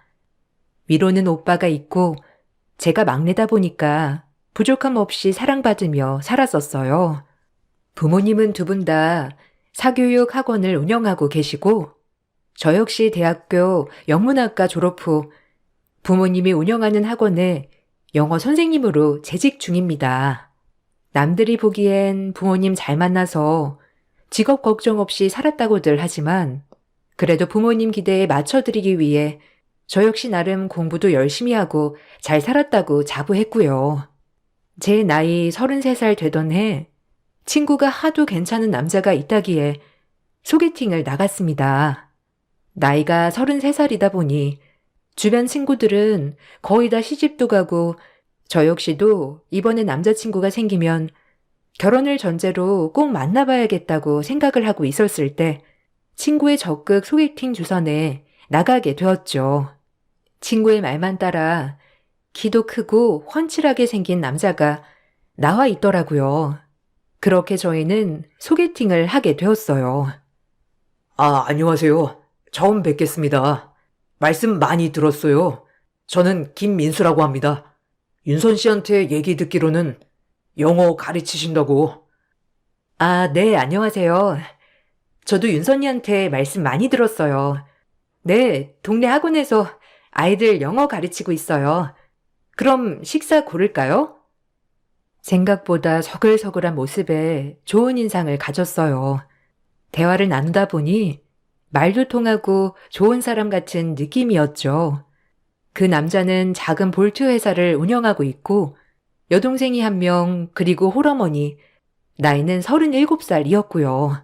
위로는 오빠가 있고 제가 막내다 보니까 부족함 없이 사랑받으며 살았었어요. 부모님은 두 분 다 사교육 학원을 운영하고 계시고 저 역시 대학교 영문학과 졸업 후 부모님이 운영하는 학원에 영어 선생님으로 재직 중입니다. 남들이 보기엔 부모님 잘 만나서 직업 걱정 없이 살았다고들 하지만 그래도 부모님 기대에 맞춰드리기 위해 저 역시 나름 공부도 열심히 하고 잘 살았다고 자부했고요. 제 나이 33살 되던 해 친구가 하도 괜찮은 남자가 있다기에 소개팅을 나갔습니다. 나이가 33살이다 보니 주변 친구들은 거의 다 시집도 가고 저 역시도 이번에 남자친구가 생기면 결혼을 전제로 꼭 만나봐야겠다고 생각을 하고 있었을 때 친구의 적극 소개팅 주선에 나가게 되었죠. 친구의 말만 따라 키도 크고 훤칠하게 생긴 남자가 나와 있더라고요. 그렇게 저희는 소개팅을 하게 되었어요. 안녕하세요. 처음 뵙겠습니다. 말씀 많이 들었어요. 저는 김민수라고 합니다. 윤선 씨한테 얘기 듣기로는 영어 가르치신다고. 네, 안녕하세요. 저도 윤선이한테 말씀 많이 들었어요. 네, 동네 학원에서 아이들 영어 가르치고 있어요. 그럼 식사 고를까요? 생각보다 서글서글한 모습에 좋은 인상을 가졌어요. 대화를 나누다 보니 말도 통하고 좋은 사람 같은 느낌이었죠. 그 남자는 작은 볼트 회사를 운영하고 있고 여동생이 1명 그리고 홀어머니, 나이는 37살이었고요.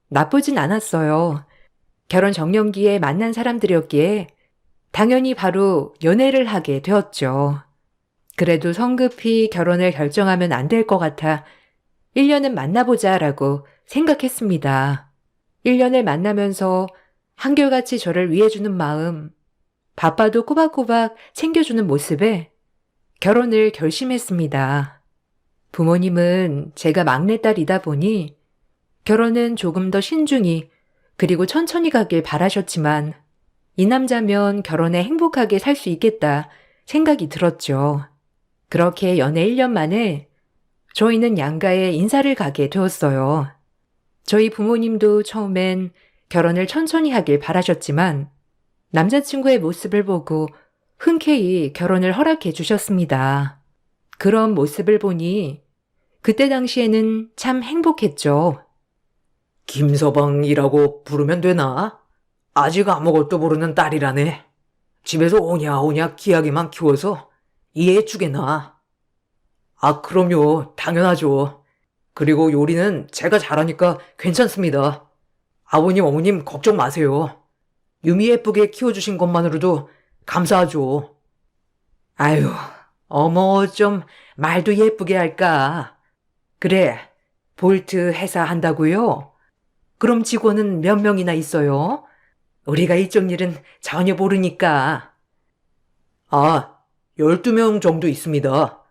나쁘진 않았어요. 결혼 정년기에 만난 사람들이었기에 당연히 바로 연애를 하게 되었죠. 그래도 성급히 결혼을 결정하면 안 될 것 같아 1년은 만나보자라고 생각했습니다. 1년을 만나면서 한결같이 저를 위해주는 마음, 바빠도 꼬박꼬박 챙겨주는 모습에 결혼을 결심했습니다. 부모님은 제가 막내딸이다 보니 결혼은 조금 더 신중히 그리고 천천히 가길 바라셨지만 이 남자면 결혼에 행복하게 살 수 있겠다 생각이 들었죠. 그렇게 연애 1년 만에 저희는 양가에 인사를 가게 되었어요. 저희 부모님도 처음엔 결혼을 천천히 하길 바라셨지만 남자친구의 모습을 보고 흔쾌히 결혼을 허락해 주셨습니다. 그런 모습을 보니 그때 당시에는 참 행복했죠. 김서방이라고 부르면 되나? 아직 아무것도 모르는 딸이라네. 집에서 오냐오냐 귀하게만 키워서 이해해주게나. 아, 그럼요. 당연하죠. 그리고 요리는 제가 잘하니까 괜찮습니다. 아버님, 어머님 걱정 마세요. 유미 예쁘게 키워주신 것만으로도 감사하죠. 아유, 어머, 좀 말도 예쁘게 할까? 그래, 볼트 회사 한다고요? 그럼 직원은 몇 명이나 있어요? 우리가 이쪽 일은 전혀 모르니까. 아, 12명 정도 있습니다.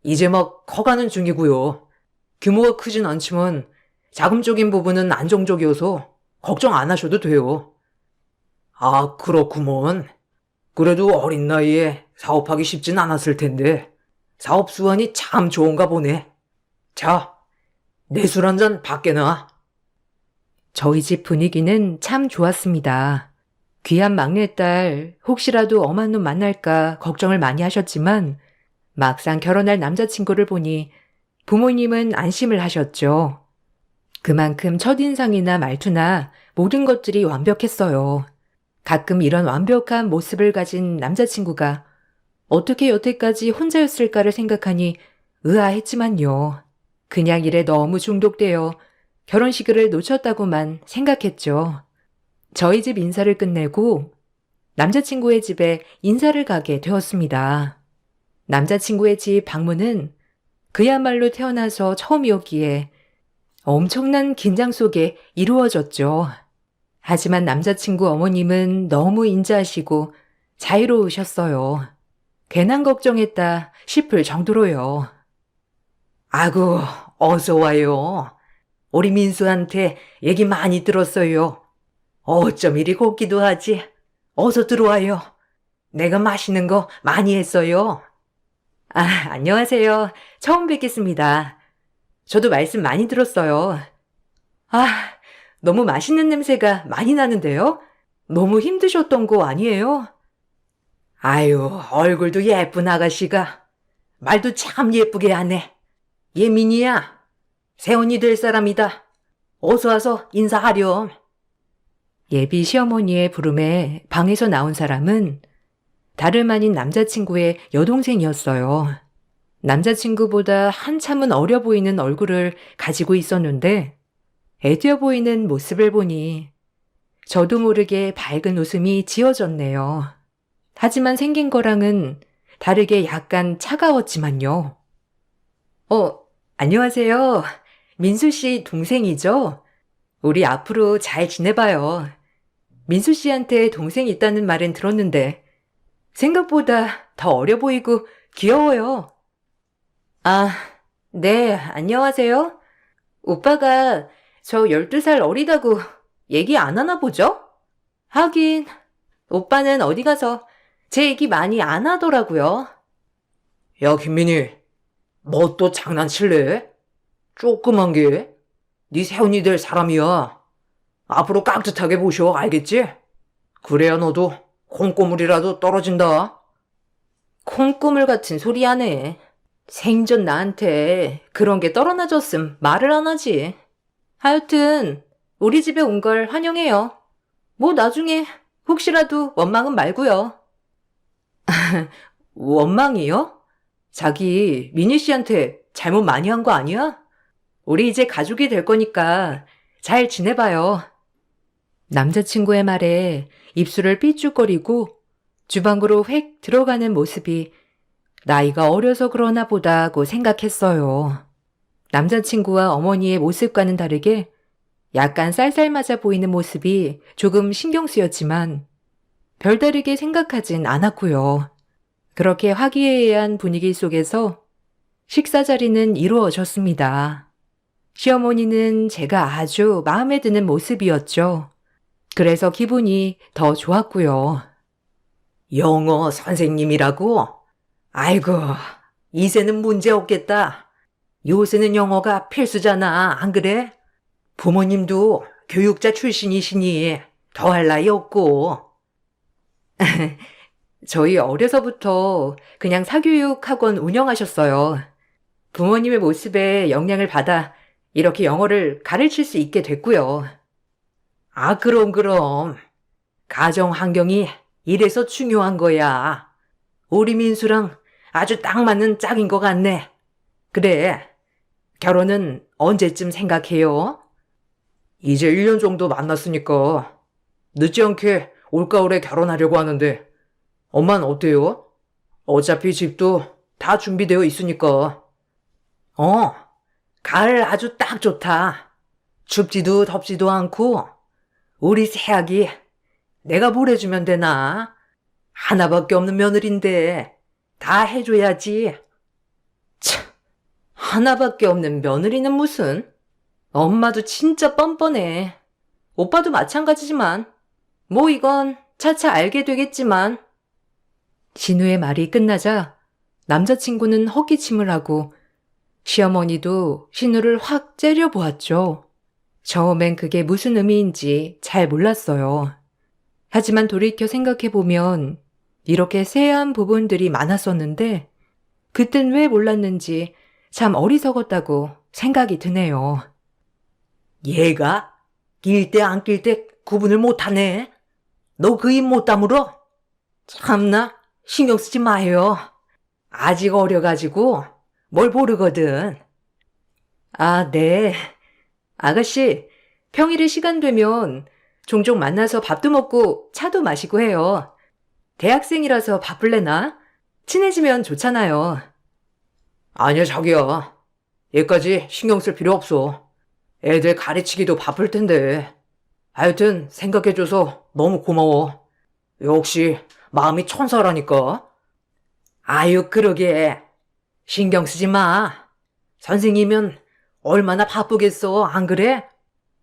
이제 막 커가는 중이고요. 규모가 크진 않지만 자금적인 부분은 안정적이어서 걱정 안 하셔도 돼요. 아, 그렇구먼. 그래도 어린 나이에 사업하기 쉽진 않았을 텐데 사업 수완이 참 좋은가 보네. 자, 내 술 한 잔 밖에 놔. 저희 집 분위기는 참 좋았습니다. 귀한 막내딸 혹시라도 엄한 놈 만날까 걱정을 많이 하셨지만 막상 결혼할 남자친구를 보니 부모님은 안심을 하셨죠. 그만큼 첫인상이나 말투나 모든 것들이 완벽했어요. 가끔 이런 완벽한 모습을 가진 남자친구가 어떻게 여태까지 혼자였을까를 생각하니 의아했지만요. 그냥 일에 너무 중독되어 결혼식을 놓쳤다고만 생각했죠. 저희 집 인사를 끝내고 남자친구의 집에 인사를 가게 되었습니다. 남자친구의 집 방문은 그야말로 태어나서 처음이었기에 엄청난 긴장 속에 이루어졌죠. 하지만 남자친구 어머님은 너무 인자하시고 자유로우셨어요. 괜한 걱정했다 싶을 정도로요. 아구, 어서 와요. 우리 민수한테 얘기 많이 들었어요. 어쩜 이리 곱기도 하지. 어서 들어와요. 내가 맛있는 거 많이 했어요. 아, 안녕하세요. 처음 뵙겠습니다. 저도 말씀 많이 들었어요. 아, 너무 맛있는 냄새가 많이 나는데요? 너무 힘드셨던 거 아니에요? 아유, 얼굴도 예쁜 아가씨가. 말도 참 예쁘게 하네. 예민이야. 새언니 될 사람이다. 어서 와서 인사하렴. 예비 시어머니의 부름에 방에서 나온 사람은 다름 아닌 남자친구의 여동생이었어요. 남자친구보다 한참은 어려 보이는 얼굴을 가지고 있었는데 애되어 보이는 모습을 보니 저도 모르게 밝은 웃음이 지어졌네요. 하지만 생긴 거랑은 다르게 약간 차가웠지만요. 안녕하세요. 민수 씨 동생이죠? 우리 앞으로 잘 지내봐요. 민수 씨한테 동생이 있다는 말은 들었는데 생각보다 더 어려 보이고 귀여워요. 아, 네, 안녕하세요. 오빠가 저 12살 어리다고 얘기 안 하나 보죠? 하긴, 오빠는 어디 가서 제 얘기 많이 안 하더라고요. 야, 김민희. 뭐 또 장난칠래? 조그만 게. 네 새언니 될 사람이야. 앞으로 깍듯하게 보셔, 알겠지? 그래야 너도 콩고물이라도 떨어진다. 콩고물 같은 소리 하네. 생전 나한테 그런 게 떨어나졌음 말을 안 하지. 하여튼 우리 집에 온 걸 환영해요. 뭐 나중에 혹시라도 원망은 말고요. 원망이요? 자기 민희 씨한테 잘못 많이 한 거 아니야? 우리 이제 가족이 될 거니까 잘 지내봐요. 남자친구의 말에 입술을 삐죽거리고 주방으로 획 들어가는 모습이 나이가 어려서 그러나 보다고 생각했어요. 남자친구와 어머니의 모습과는 다르게 약간 쌀쌀맞아 보이는 모습이 조금 신경 쓰였지만 별다르게 생각하진 않았고요. 그렇게 화기애애한 분위기 속에서 식사 자리는 이루어졌습니다. 시어머니는 제가 아주 마음에 드는 모습이었죠. 그래서 기분이 더 좋았고요. 영어 선생님이라고? 아이고, 이제는 문제 없겠다. 요새는 영어가 필수잖아, 안 그래? 부모님도 교육자 출신이시니 더할 나위 없고. 저희 어려서부터 그냥 사교육 학원 운영하셨어요. 부모님의 모습에 영향을 받아 이렇게 영어를 가르칠 수 있게 됐고요. 아, 그럼. 가정 환경이 이래서 중요한 거야. 우리 민수랑 아주 딱 맞는 짝인 것 같네. 그래, 결혼은 언제쯤 생각해요? 이제 1년 정도 만났으니까 늦지 않게 올가을에 결혼하려고 하는데 엄마는 어때요? 어차피 집도 다 준비되어 있으니까. 가을 아주 딱 좋다. 춥지도 덥지도 않고 우리 새아기 내가 뭘 해주면 되나? 하나밖에 없는 며느리인데 다 해줘야지. 참, 하나밖에 없는 며느리는 무슨? 엄마도 진짜 뻔뻔해. 오빠도 마찬가지지만 뭐 이건 차차 알게 되겠지만. 진우의 말이 끝나자 남자친구는 헛기침을 하고 시어머니도 신우를 확 째려보았죠. 처음엔 그게 무슨 의미인지 잘 몰랐어요. 하지만 돌이켜 생각해보면 이렇게 세한 부분들이 많았었는데 그땐 왜 몰랐는지 참 어리석었다고 생각이 드네요. 얘가 낄 때 안 낄 때 구분을 못하네. 너 그 입 못 다물어? 참나 신경 쓰지 마요. 아직 어려가지고 뭘 모르거든. 아, 네. 아가씨, 평일에 시간 되면 종종 만나서 밥도 먹고 차도 마시고 해요. 대학생이라서 바쁠래나? 친해지면 좋잖아요. 아니야, 자기야. 얘까지 신경 쓸 필요 없어. 애들 가르치기도 바쁠 텐데. 하여튼 생각해줘서 너무 고마워. 역시 마음이 천사라니까. 아유, 그러게. 신경 쓰지 마. 선생님은 얼마나 바쁘겠어, 안 그래?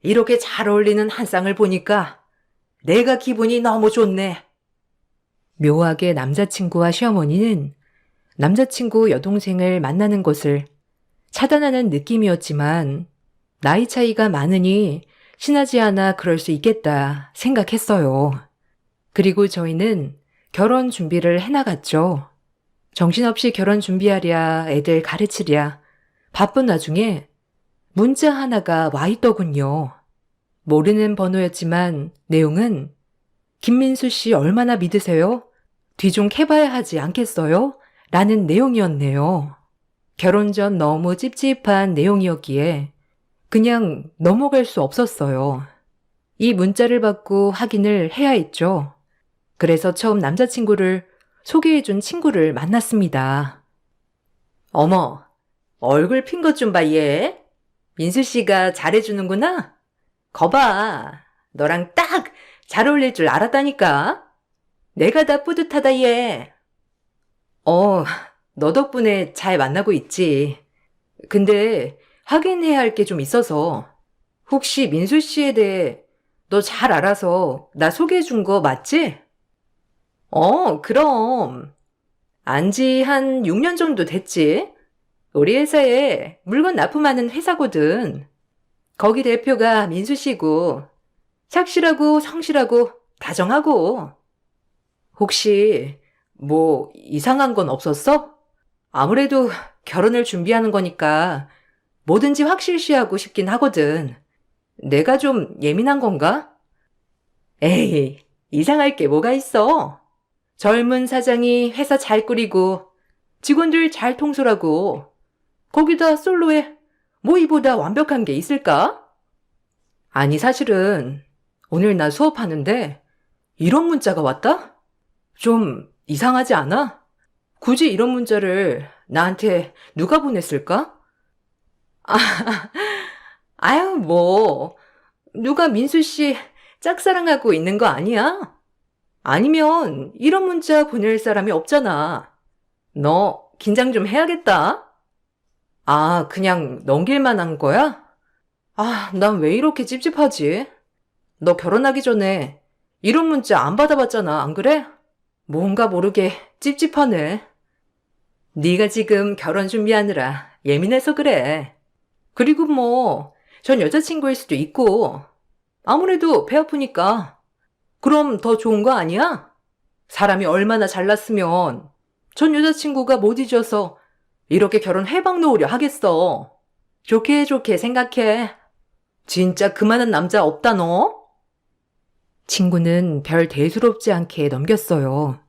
이렇게 잘 어울리는 한 쌍을 보니까 내가 기분이 너무 좋네. 묘하게 남자친구와 시어머니는 남자친구 여동생을 만나는 것을 차단하는 느낌이었지만 나이 차이가 많으니 친하지 않아 그럴 수 있겠다 생각했어요. 그리고 저희는 결혼 준비를 해나갔죠. 정신없이 결혼 준비하랴, 애들 가르치랴, 바쁜 와중에 문자 하나가 와 있더군요. 모르는 번호였지만 내용은 김민수 씨 얼마나 믿으세요? 뒤 좀 캐봐야 하지 않겠어요? 라는 내용이었네요. 결혼 전 너무 찝찝한 내용이었기에 그냥 넘어갈 수 없었어요. 이 문자를 받고 확인을 해야 했죠. 그래서 처음 남자친구를 소개해준 친구를 만났습니다. 어머, 얼굴 핀 것 좀 봐, 얘. 민수 씨가 잘해주는구나? 거봐, 너랑 딱 잘 어울릴 줄 알았다니까. 내가 다 뿌듯하다, 얘. 너 덕분에 잘 만나고 있지. 근데 확인해야 할 게 좀 있어서. 혹시 민수 씨에 대해 너 잘 알아서 나 소개해준 거 맞지? 그럼. 안지 한 6년 정도 됐지? 우리 회사에 물건 납품하는 회사거든. 거기 대표가 민수 씨고, 착실하고 성실하고 다정하고. 혹시 뭐 이상한 건 없었어? 아무래도 결혼을 준비하는 거니까 뭐든지 확실시하고 싶긴 하거든. 내가 좀 예민한 건가? 에이, 이상할 게 뭐가 있어? 젊은 사장이 회사 잘 꾸리고 직원들 잘 통솔하고 거기다 솔로에 뭐 이보다 완벽한 게 있을까? 아니, 사실은 오늘 나 수업하는데 이런 문자가 왔다? 좀 이상하지 않아? 굳이 이런 문자를 나한테 누가 보냈을까? 아유, 뭐 누가 민수 씨 짝사랑하고 있는 거 아니야? 아니면 이런 문자 보낼 사람이 없잖아. 너 긴장 좀 해야겠다. 아, 그냥 넘길만 한 거야? 아, 난 왜 이렇게 찝찝하지? 너 결혼하기 전에 이런 문자 안 받아봤잖아, 안 그래? 뭔가 모르게 찝찝하네. 네가 지금 결혼 준비하느라 예민해서 그래. 그리고 뭐 전 여자친구일 수도 있고 아무래도 배 아프니까. 그럼 더 좋은 거 아니야? 사람이 얼마나 잘났으면 전 여자친구가 못 잊어서 이렇게 결혼 해방 놓으려 하겠어. 좋게 좋게 생각해. 진짜 그만한 남자 없다 너? 친구는 별 대수롭지 않게 넘겼어요.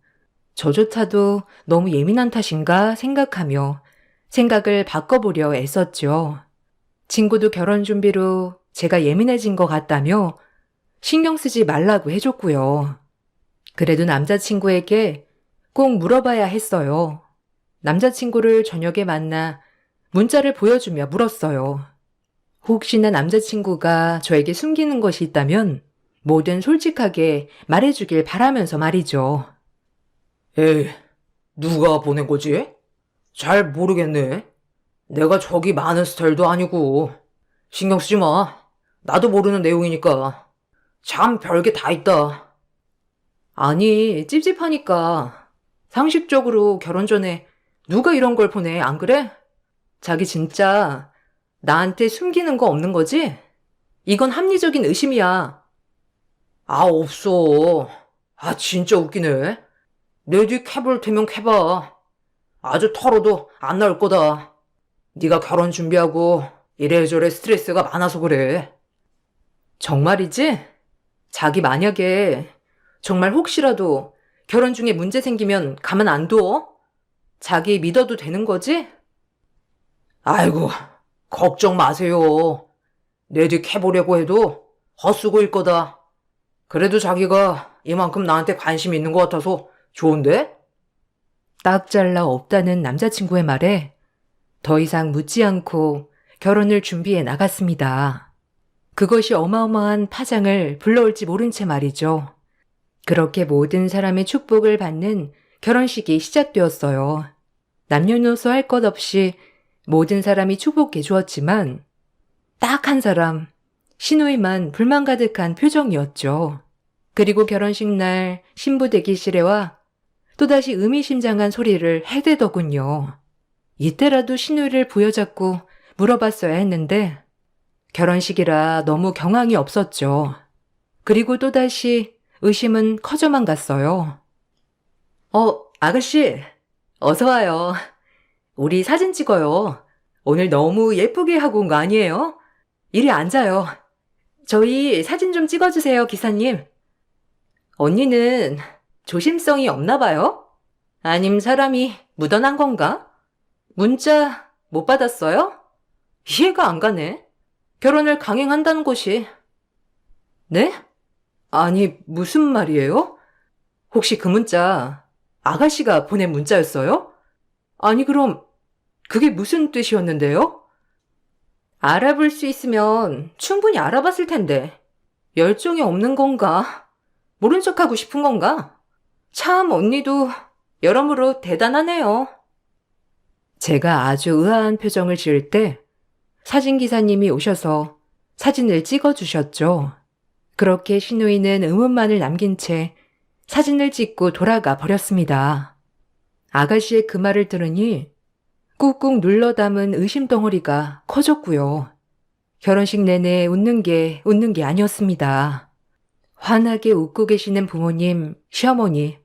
저조차도 너무 예민한 탓인가 생각하며 생각을 바꿔보려 애썼죠. 친구도 결혼 준비로 제가 예민해진 것 같다며 신경 쓰지 말라고 해줬고요. 그래도 남자친구에게 꼭 물어봐야 했어요. 남자친구를 저녁에 만나 문자를 보여주며 물었어요. 혹시나 남자친구가 저에게 숨기는 것이 있다면 뭐든 솔직하게 말해주길 바라면서 말이죠. 에이, 누가 보낸 거지? 잘 모르겠네. 내가 저기 많은 스타일도 아니고. 신경 쓰지 마. 나도 모르는 내용이니까. 참 별게 다 있다. 아니, 찝찝하니까. 상식적으로 결혼 전에 누가 이런 걸 보내, 안 그래? 자기 진짜 나한테 숨기는 거 없는 거지? 이건 합리적인 의심이야. 아, 없어. 아, 진짜 웃기네. 내 뒤 캐볼 테면 캐봐. 아주 털어도 안 나올 거다. 네가 결혼 준비하고 이래저래 스트레스가 많아서 그래. 정말이지? 자기 만약에 정말 혹시라도 결혼 중에 문제 생기면 가만 안 둬? 자기 믿어도 되는 거지? 아이고, 걱정 마세요. 내 뒤 캐보려고 해도 헛수고일 거다. 그래도 자기가 이만큼 나한테 관심이 있는 것 같아서 좋은데? 딱 잘라 없다는 남자친구의 말에 더 이상 묻지 않고 결혼을 준비해 나갔습니다. 그것이 어마어마한 파장을 불러올지 모른 채 말이죠. 그렇게 모든 사람의 축복을 받는 결혼식이 시작되었어요. 남녀노소 할 것 없이 모든 사람이 축복해 주었지만 딱 한 사람, 신우이만 불만 가득한 표정이었죠. 그리고 결혼식 날 신부 대기실에 와 또다시 의미심장한 소리를 해대더군요. 이때라도 신우이를 부여잡고 물어봤어야 했는데 결혼식이라 너무 경황이 없었죠. 그리고 또다시 의심은 커져만 갔어요. 아가씨, 어서 와요. 우리 사진 찍어요. 오늘 너무 예쁘게 하고 온 거 아니에요? 이리 앉아요. 저희 사진 좀 찍어주세요, 기사님. 언니는 조심성이 없나 봐요? 아님 사람이 묻어난 건가? 문자 못 받았어요? 이해가 안 가네. 결혼을 강행한다는 것이. 네? 아니, 무슨 말이에요? 혹시 그 문자 아가씨가 보낸 문자였어요? 아니, 그럼 그게 무슨 뜻이었는데요? 알아볼 수 있으면 충분히 알아봤을 텐데. 열정이 없는 건가? 모른 척하고 싶은 건가? 참 언니도 여러모로 대단하네요. 제가 아주 의아한 표정을 지을 때 사진기사님이 오셔서 사진을 찍어주셨죠. 그렇게 신우이는 의문만을 남긴 채 사진을 찍고 돌아가 버렸습니다. 아가씨의 그 말을 들으니 꾹꾹 눌러 담은 의심 덩어리가 커졌고요. 결혼식 내내 웃는 게 아니었습니다. 환하게 웃고 계시는 부모님, 시어머니,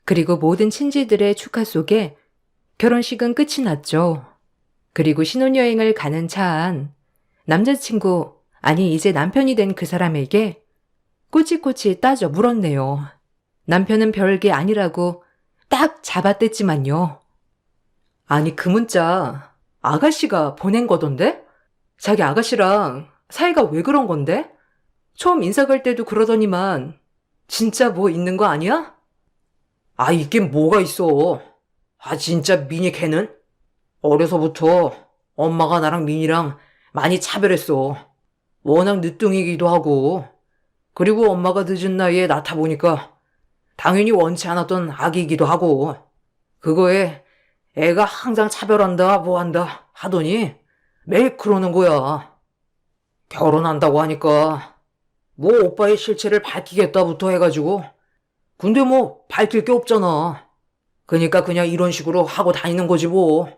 그리고 모든 친지들의 축하 속에 결혼식은 끝이 났죠. 그리고 신혼여행을 가는 차 안 남자친구, 아니 이제 남편이 된 그 사람에게 꼬치꼬치 따져 물었네요. 남편은 별게 아니라고 딱 잡아댔지만요. 아니 그 문자 아가씨가 보낸 거던데? 자기 아가씨랑 사이가 왜 그런 건데? 처음 인사 갈 때도 그러더니만 진짜 뭐 있는 거 아니야? 아, 있긴 뭐가 있어. 아, 진짜 미니 걔는? 어려서부터 엄마가 나랑 민이랑 많이 차별했어. 워낙 늦둥이기도 하고. 그리고 엄마가 늦은 나이에 낳다 보니까 당연히 원치 않았던 아기이기도 하고. 그거에 애가 항상 차별한다 뭐한다 하더니 매일 그러는 거야. 결혼한다고 하니까 뭐 오빠의 실체를 밝히겠다부터 해가지고 근데 뭐 밝힐 게 없잖아. 그러니까 그냥 이런 식으로 하고 다니는 거지 뭐.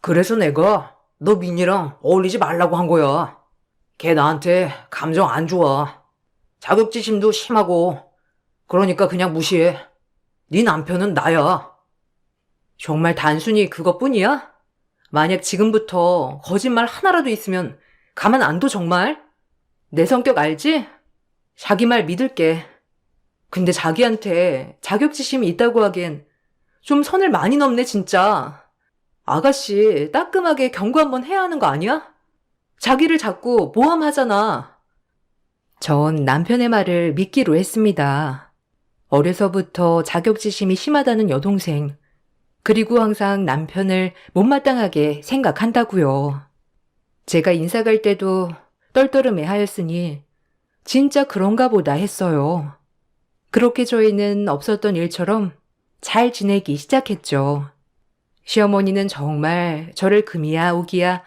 그래서 내가 너 민이랑 어울리지 말라고 한 거야. 걔 나한테 감정 안 좋아. 자격지심도 심하고 그러니까 그냥 무시해. 네 남편은 나야. 정말 단순히 그것뿐이야? 만약 지금부터 거짓말 하나라도 있으면 가만 안 둬, 정말? 내 성격 알지? 자기 말 믿을게. 근데 자기한테 자격지심이 있다고 하기엔 좀 선을 많이 넘네, 진짜. 아가씨, 따끔하게 경고 한번 해야 하는 거 아니야? 자기를 자꾸 모함하잖아. 전 남편의 말을 믿기로 했습니다. 어려서부터 자격지심이 심하다는 여동생, 그리고 항상 남편을 못마땅하게 생각한다고요. 제가 인사 갈 때도 떨떠름해 하였으니 진짜 그런가 보다 했어요. 그렇게 저희는 없었던 일처럼 잘 지내기 시작했죠. 시어머니는 정말 저를 금이야 오기야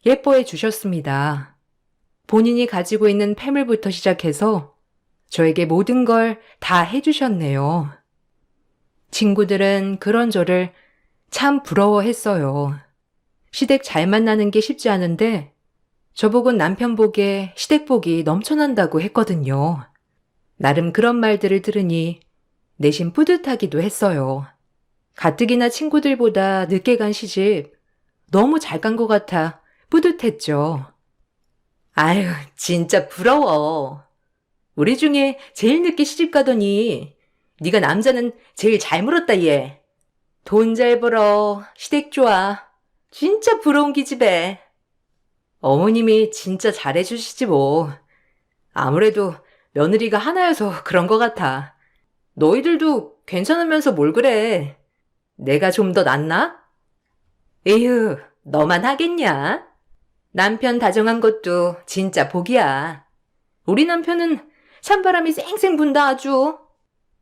예뻐해 주셨습니다. 본인이 가지고 있는 패물부터 시작해서 저에게 모든 걸 다 해주셨네요. 친구들은 그런 저를 참 부러워했어요. 시댁 잘 만나는 게 쉽지 않은데 저보고 남편 복에 시댁 복이 넘쳐난다고 했거든요. 나름 그런 말들을 들으니 내심 뿌듯하기도 했어요. 가뜩이나 친구들보다 늦게 간 시집 너무 잘 간 것 같아 뿌듯했죠. 아유, 진짜 부러워. 우리 중에 제일 늦게 시집 가더니 네가 남자는 제일 잘 물었다 얘. 돈 잘 벌어, 시댁 좋아. 진짜 부러운 기집애. 어머님이 진짜 잘해주시지 뭐. 아무래도 며느리가 하나여서 그런 것 같아. 너희들도 괜찮으면서 뭘 그래. 내가 좀 더 낫나? 에휴, 너만 하겠냐? 남편 다정한 것도 진짜 복이야. 우리 남편은 찬바람이 쌩쌩 분다 아주.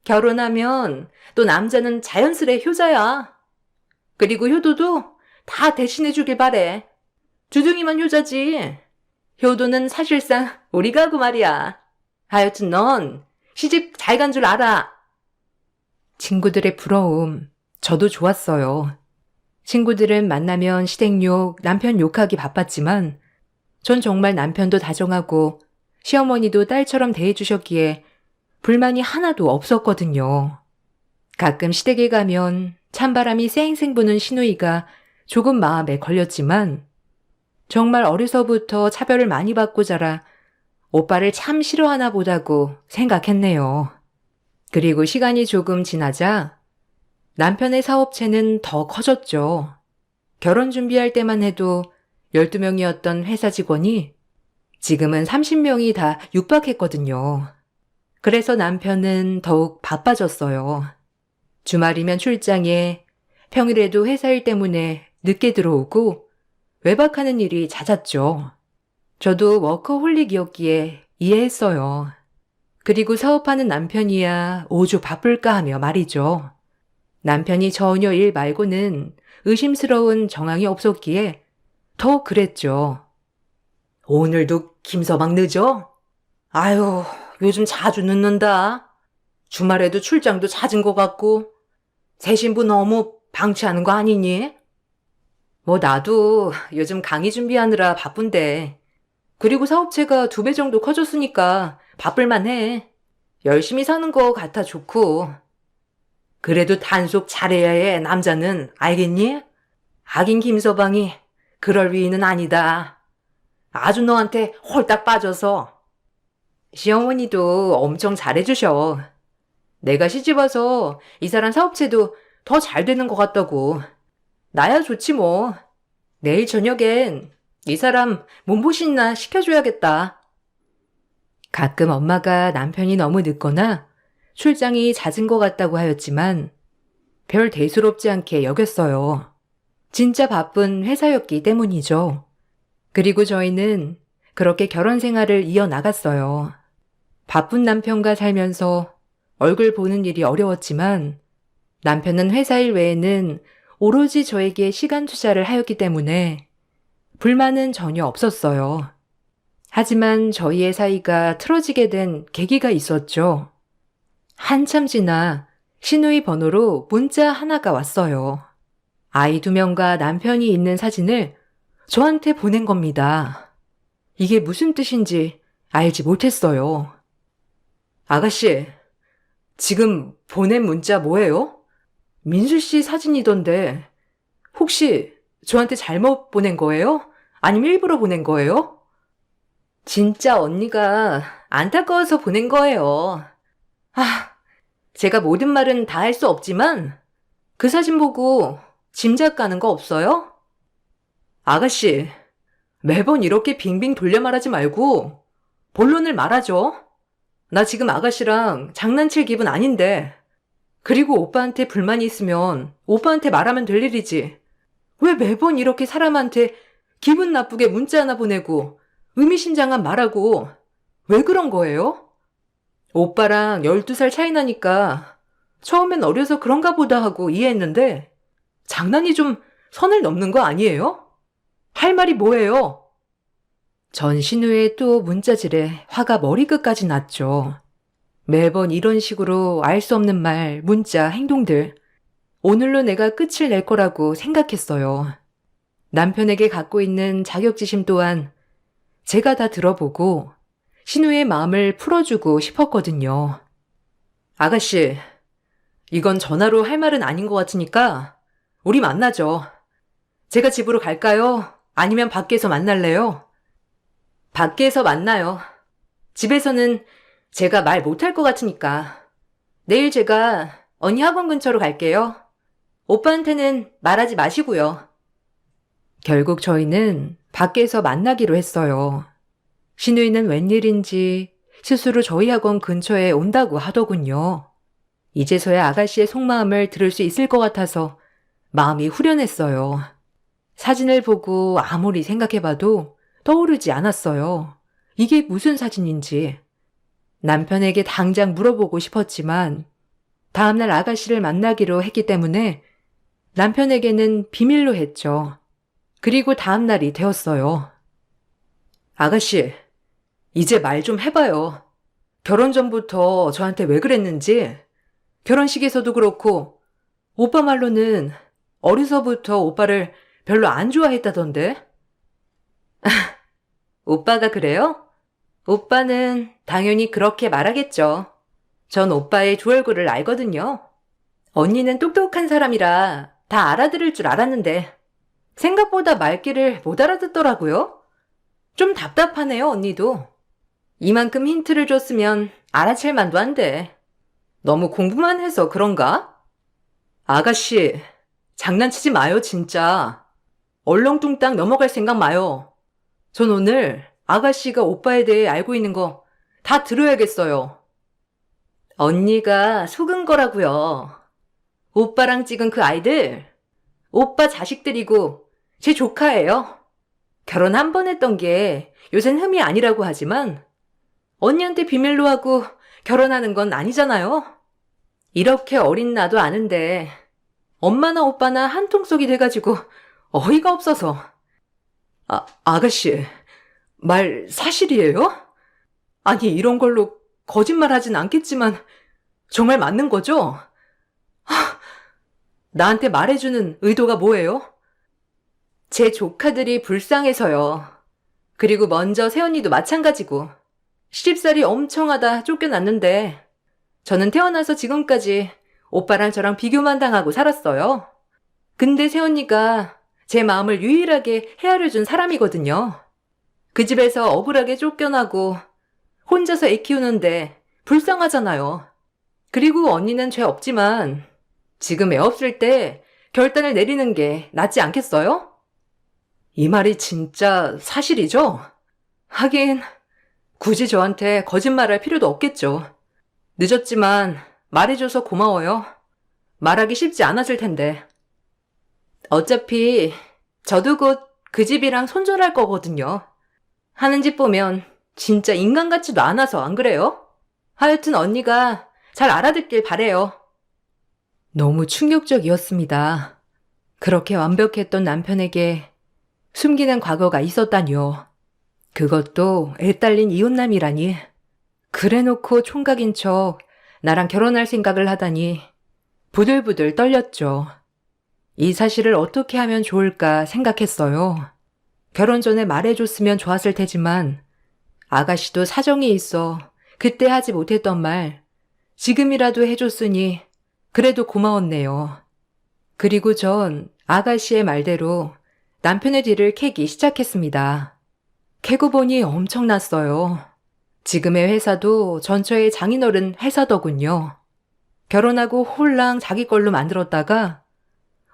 결혼하면 또 남자는 자연스레 효자야. 그리고 효도도 다 대신해 주길 바래. 주둥이만 효자지. 효도는 사실상 우리가 하고 말이야. 하여튼 넌 시집 잘 간 줄 알아. 친구들의 부러움, 저도 좋았어요. 친구들은 만나면 시댁욕, 남편 욕하기 바빴지만 전 정말 남편도 다정하고 시어머니도 딸처럼 대해주셨기에 불만이 하나도 없었거든요. 가끔 시댁에 가면 찬바람이 쌩쌩 부는 시누이가 조금 마음에 걸렸지만 정말 어려서부터 차별을 많이 받고 자라 오빠를 참 싫어하나 보다고 생각했네요. 그리고 시간이 조금 지나자 남편의 사업체는 더 커졌죠. 결혼 준비할 때만 해도 12명이었던 회사 직원이 지금은 30명이 다 육박했거든요. 그래서 남편은 더욱 바빠졌어요. 주말이면 출장에, 평일에도 회사 일 때문에 늦게 들어오고 외박하는 일이 잦았죠. 저도 워커홀릭이었기에 이해했어요. 그리고 사업하는 남편이야 오죽 바쁠까 하며 말이죠. 남편이 전혀 일 말고는 의심스러운 정황이 없었기에 더 그랬죠. 오늘도 김서방 늦어? 아유, 요즘 자주 늦는다. 주말에도 출장도 잦은 것 같고 새 신부 너무 방치하는 거 아니니? 뭐 나도 요즘 강의 준비하느라 바쁜데 그리고 사업체가 2배 정도 커졌으니까 바쁠만 해. 열심히 사는 거 같아 좋고. 그래도 단속 잘해야 해, 남자는. 알겠니? 하긴 김서방이 그럴 위인은 아니다. 아주 너한테 홀딱 빠져서. 시어머니도 엄청 잘해주셔. 내가 시집와서 이 사람 사업체도 더 잘 되는 것 같다고. 나야 좋지 뭐. 내일 저녁엔 이 사람 몸보신이나 시켜줘야겠다. 가끔 엄마가 남편이 너무 늦거나 출장이 잦은 것 같다고 하였지만 별 대수롭지 않게 여겼어요. 진짜 바쁜 회사였기 때문이죠. 그리고 저희는 그렇게 결혼 생활을 이어나갔어요. 바쁜 남편과 살면서 얼굴 보는 일이 어려웠지만 남편은 회사 일 외에는 오로지 저에게 시간 투자를 하였기 때문에 불만은 전혀 없었어요. 하지만 저희의 사이가 틀어지게 된 계기가 있었죠. 한참 지나 시누이 번호로 문자 하나가 왔어요. 아이 2명과 남편이 있는 사진을 저한테 보낸 겁니다. 이게 무슨 뜻인지 알지 못했어요. 아가씨, 지금 보낸 문자 뭐예요? 민수 씨 사진이던데 혹시 저한테 잘못 보낸 거예요? 아니면 일부러 보낸 거예요? 진짜 언니가 안타까워서 보낸 거예요. 제가 모든 말은 다 할 수 없지만 그 사진 보고 짐작 가는 거 없어요? 아가씨, 매번 이렇게 빙빙 돌려 말하지 말고 본론을 말하죠. 나 지금 아가씨랑 장난칠 기분 아닌데. 그리고 오빠한테 불만이 있으면 오빠한테 말하면 될 일이지. 왜 매번 이렇게 사람한테 기분 나쁘게 문자 하나 보내고 의미심장한 말하고 왜 그런 거예요? 오빠랑 12살 차이 나니까 처음엔 어려서 그런가 보다 하고 이해했는데 장난이 좀 선을 넘는 거 아니에요? 할 말이 뭐예요? 전 신우의 또 문자질에 화가 머리끝까지 났죠. 매번 이런 식으로 알 수 없는 말, 문자, 행동들. 오늘로 내가 끝을 낼 거라고 생각했어요. 남편에게 갖고 있는 자격지심 또한 제가 다 들어보고 신우의 마음을 풀어주고 싶었거든요. 아가씨, 이건 전화로 할 말은 아닌 것 같으니까 우리 만나죠. 제가 집으로 갈까요? 아니면 밖에서 만날래요? 밖에서 만나요. 집에서는 제가 말 못할 것 같으니까. 내일 제가 언니 학원 근처로 갈게요. 오빠한테는 말하지 마시고요. 결국 저희는 밖에서 만나기로 했어요. 신우이는 웬일인지 스스로 저희 학원 근처에 온다고 하더군요. 이제서야 아가씨의 속마음을 들을 수 있을 것 같아서 마음이 후련했어요. 사진을 보고 아무리 생각해봐도 떠오르지 않았어요. 이게 무슨 사진인지. 남편에게 당장 물어보고 싶었지만 다음날 아가씨를 만나기로 했기 때문에 남편에게는 비밀로 했죠. 그리고 다음날이 되었어요. 아가씨, 이제 말 좀 해봐요. 결혼 전부터 저한테 왜 그랬는지. 결혼식에서도 그렇고 오빠 말로는 어려서부터 오빠를 별로 안 좋아했다던데. 오빠가 그래요? 오빠는 당연히 그렇게 말하겠죠. 전 오빠의 두 얼굴을 알거든요. 언니는 똑똑한 사람이라 다 알아들을 줄 알았는데 생각보다 말귀를 못 알아듣더라고요. 좀 답답하네요, 언니도. 이만큼 힌트를 줬으면 알아챌 만도 한데 너무 공부만 해서 그런가? 아가씨, 장난치지 마요, 진짜. 얼렁뚱땅 넘어갈 생각 마요. 전 오늘 아가씨가 오빠에 대해 알고 있는 거 다 들어야겠어요. 언니가 속은 거라고요. 오빠랑 찍은 그 아이들, 오빠 자식들이고 제 조카예요. 결혼 한 번 했던 게 요샌 흠이 아니라고 하지만 언니한테 비밀로 하고 결혼하는 건 아니잖아요. 이렇게 어린 나도 아는데 엄마나 오빠나 한통속이 돼가지고 어이가 없어서. 아가씨, 말 사실이에요? 아니, 이런 걸로 거짓말 하진 않겠지만 정말 맞는 거죠? 나한테 말해주는 의도가 뭐예요? 제 조카들이 불쌍해서요. 그리고 먼저 새언니도 마찬가지고 시집살이 엄청 하다 쫓겨났는데 저는 태어나서 지금까지 오빠랑 저랑 비교만 당하고 살았어요. 근데 새언니가 제 마음을 유일하게 헤아려준 사람이거든요. 그 집에서 억울하게 쫓겨나고 혼자서 애 키우는데 불쌍하잖아요. 그리고 언니는 죄 없지만 지금 애 없을 때 결단을 내리는 게 낫지 않겠어요? 이 말이 진짜 사실이죠? 하긴 굳이 저한테 거짓말할 필요도 없겠죠. 늦었지만 말해줘서 고마워요. 말하기 쉽지 않았을 텐데. 어차피 저도 곧 그 집이랑 손절할 거거든요. 하는 짓 보면 진짜 인간 같지도 않아서 안 그래요? 하여튼 언니가 잘 알아듣길 바래요. 너무 충격적이었습니다. 그렇게 완벽했던 남편에게 숨기는 과거가 있었다니요. 그것도 애 딸린 이웃남이라니. 그래놓고 총각인 척 나랑 결혼할 생각을 하다니 부들부들 떨렸죠. 이 사실을 어떻게 하면 좋을까 생각했어요. 결혼 전에 말해줬으면 좋았을 테지만 아가씨도 사정이 있어 그때 하지 못했던 말 지금이라도 해줬으니 그래도 고마웠네요. 그리고 전 아가씨의 말대로 남편의 뒤를 캐기 시작했습니다. 캐고 보니 엄청났어요. 지금의 회사도 전처의 장인어른 회사더군요. 결혼하고 홀랑 자기 걸로 만들었다가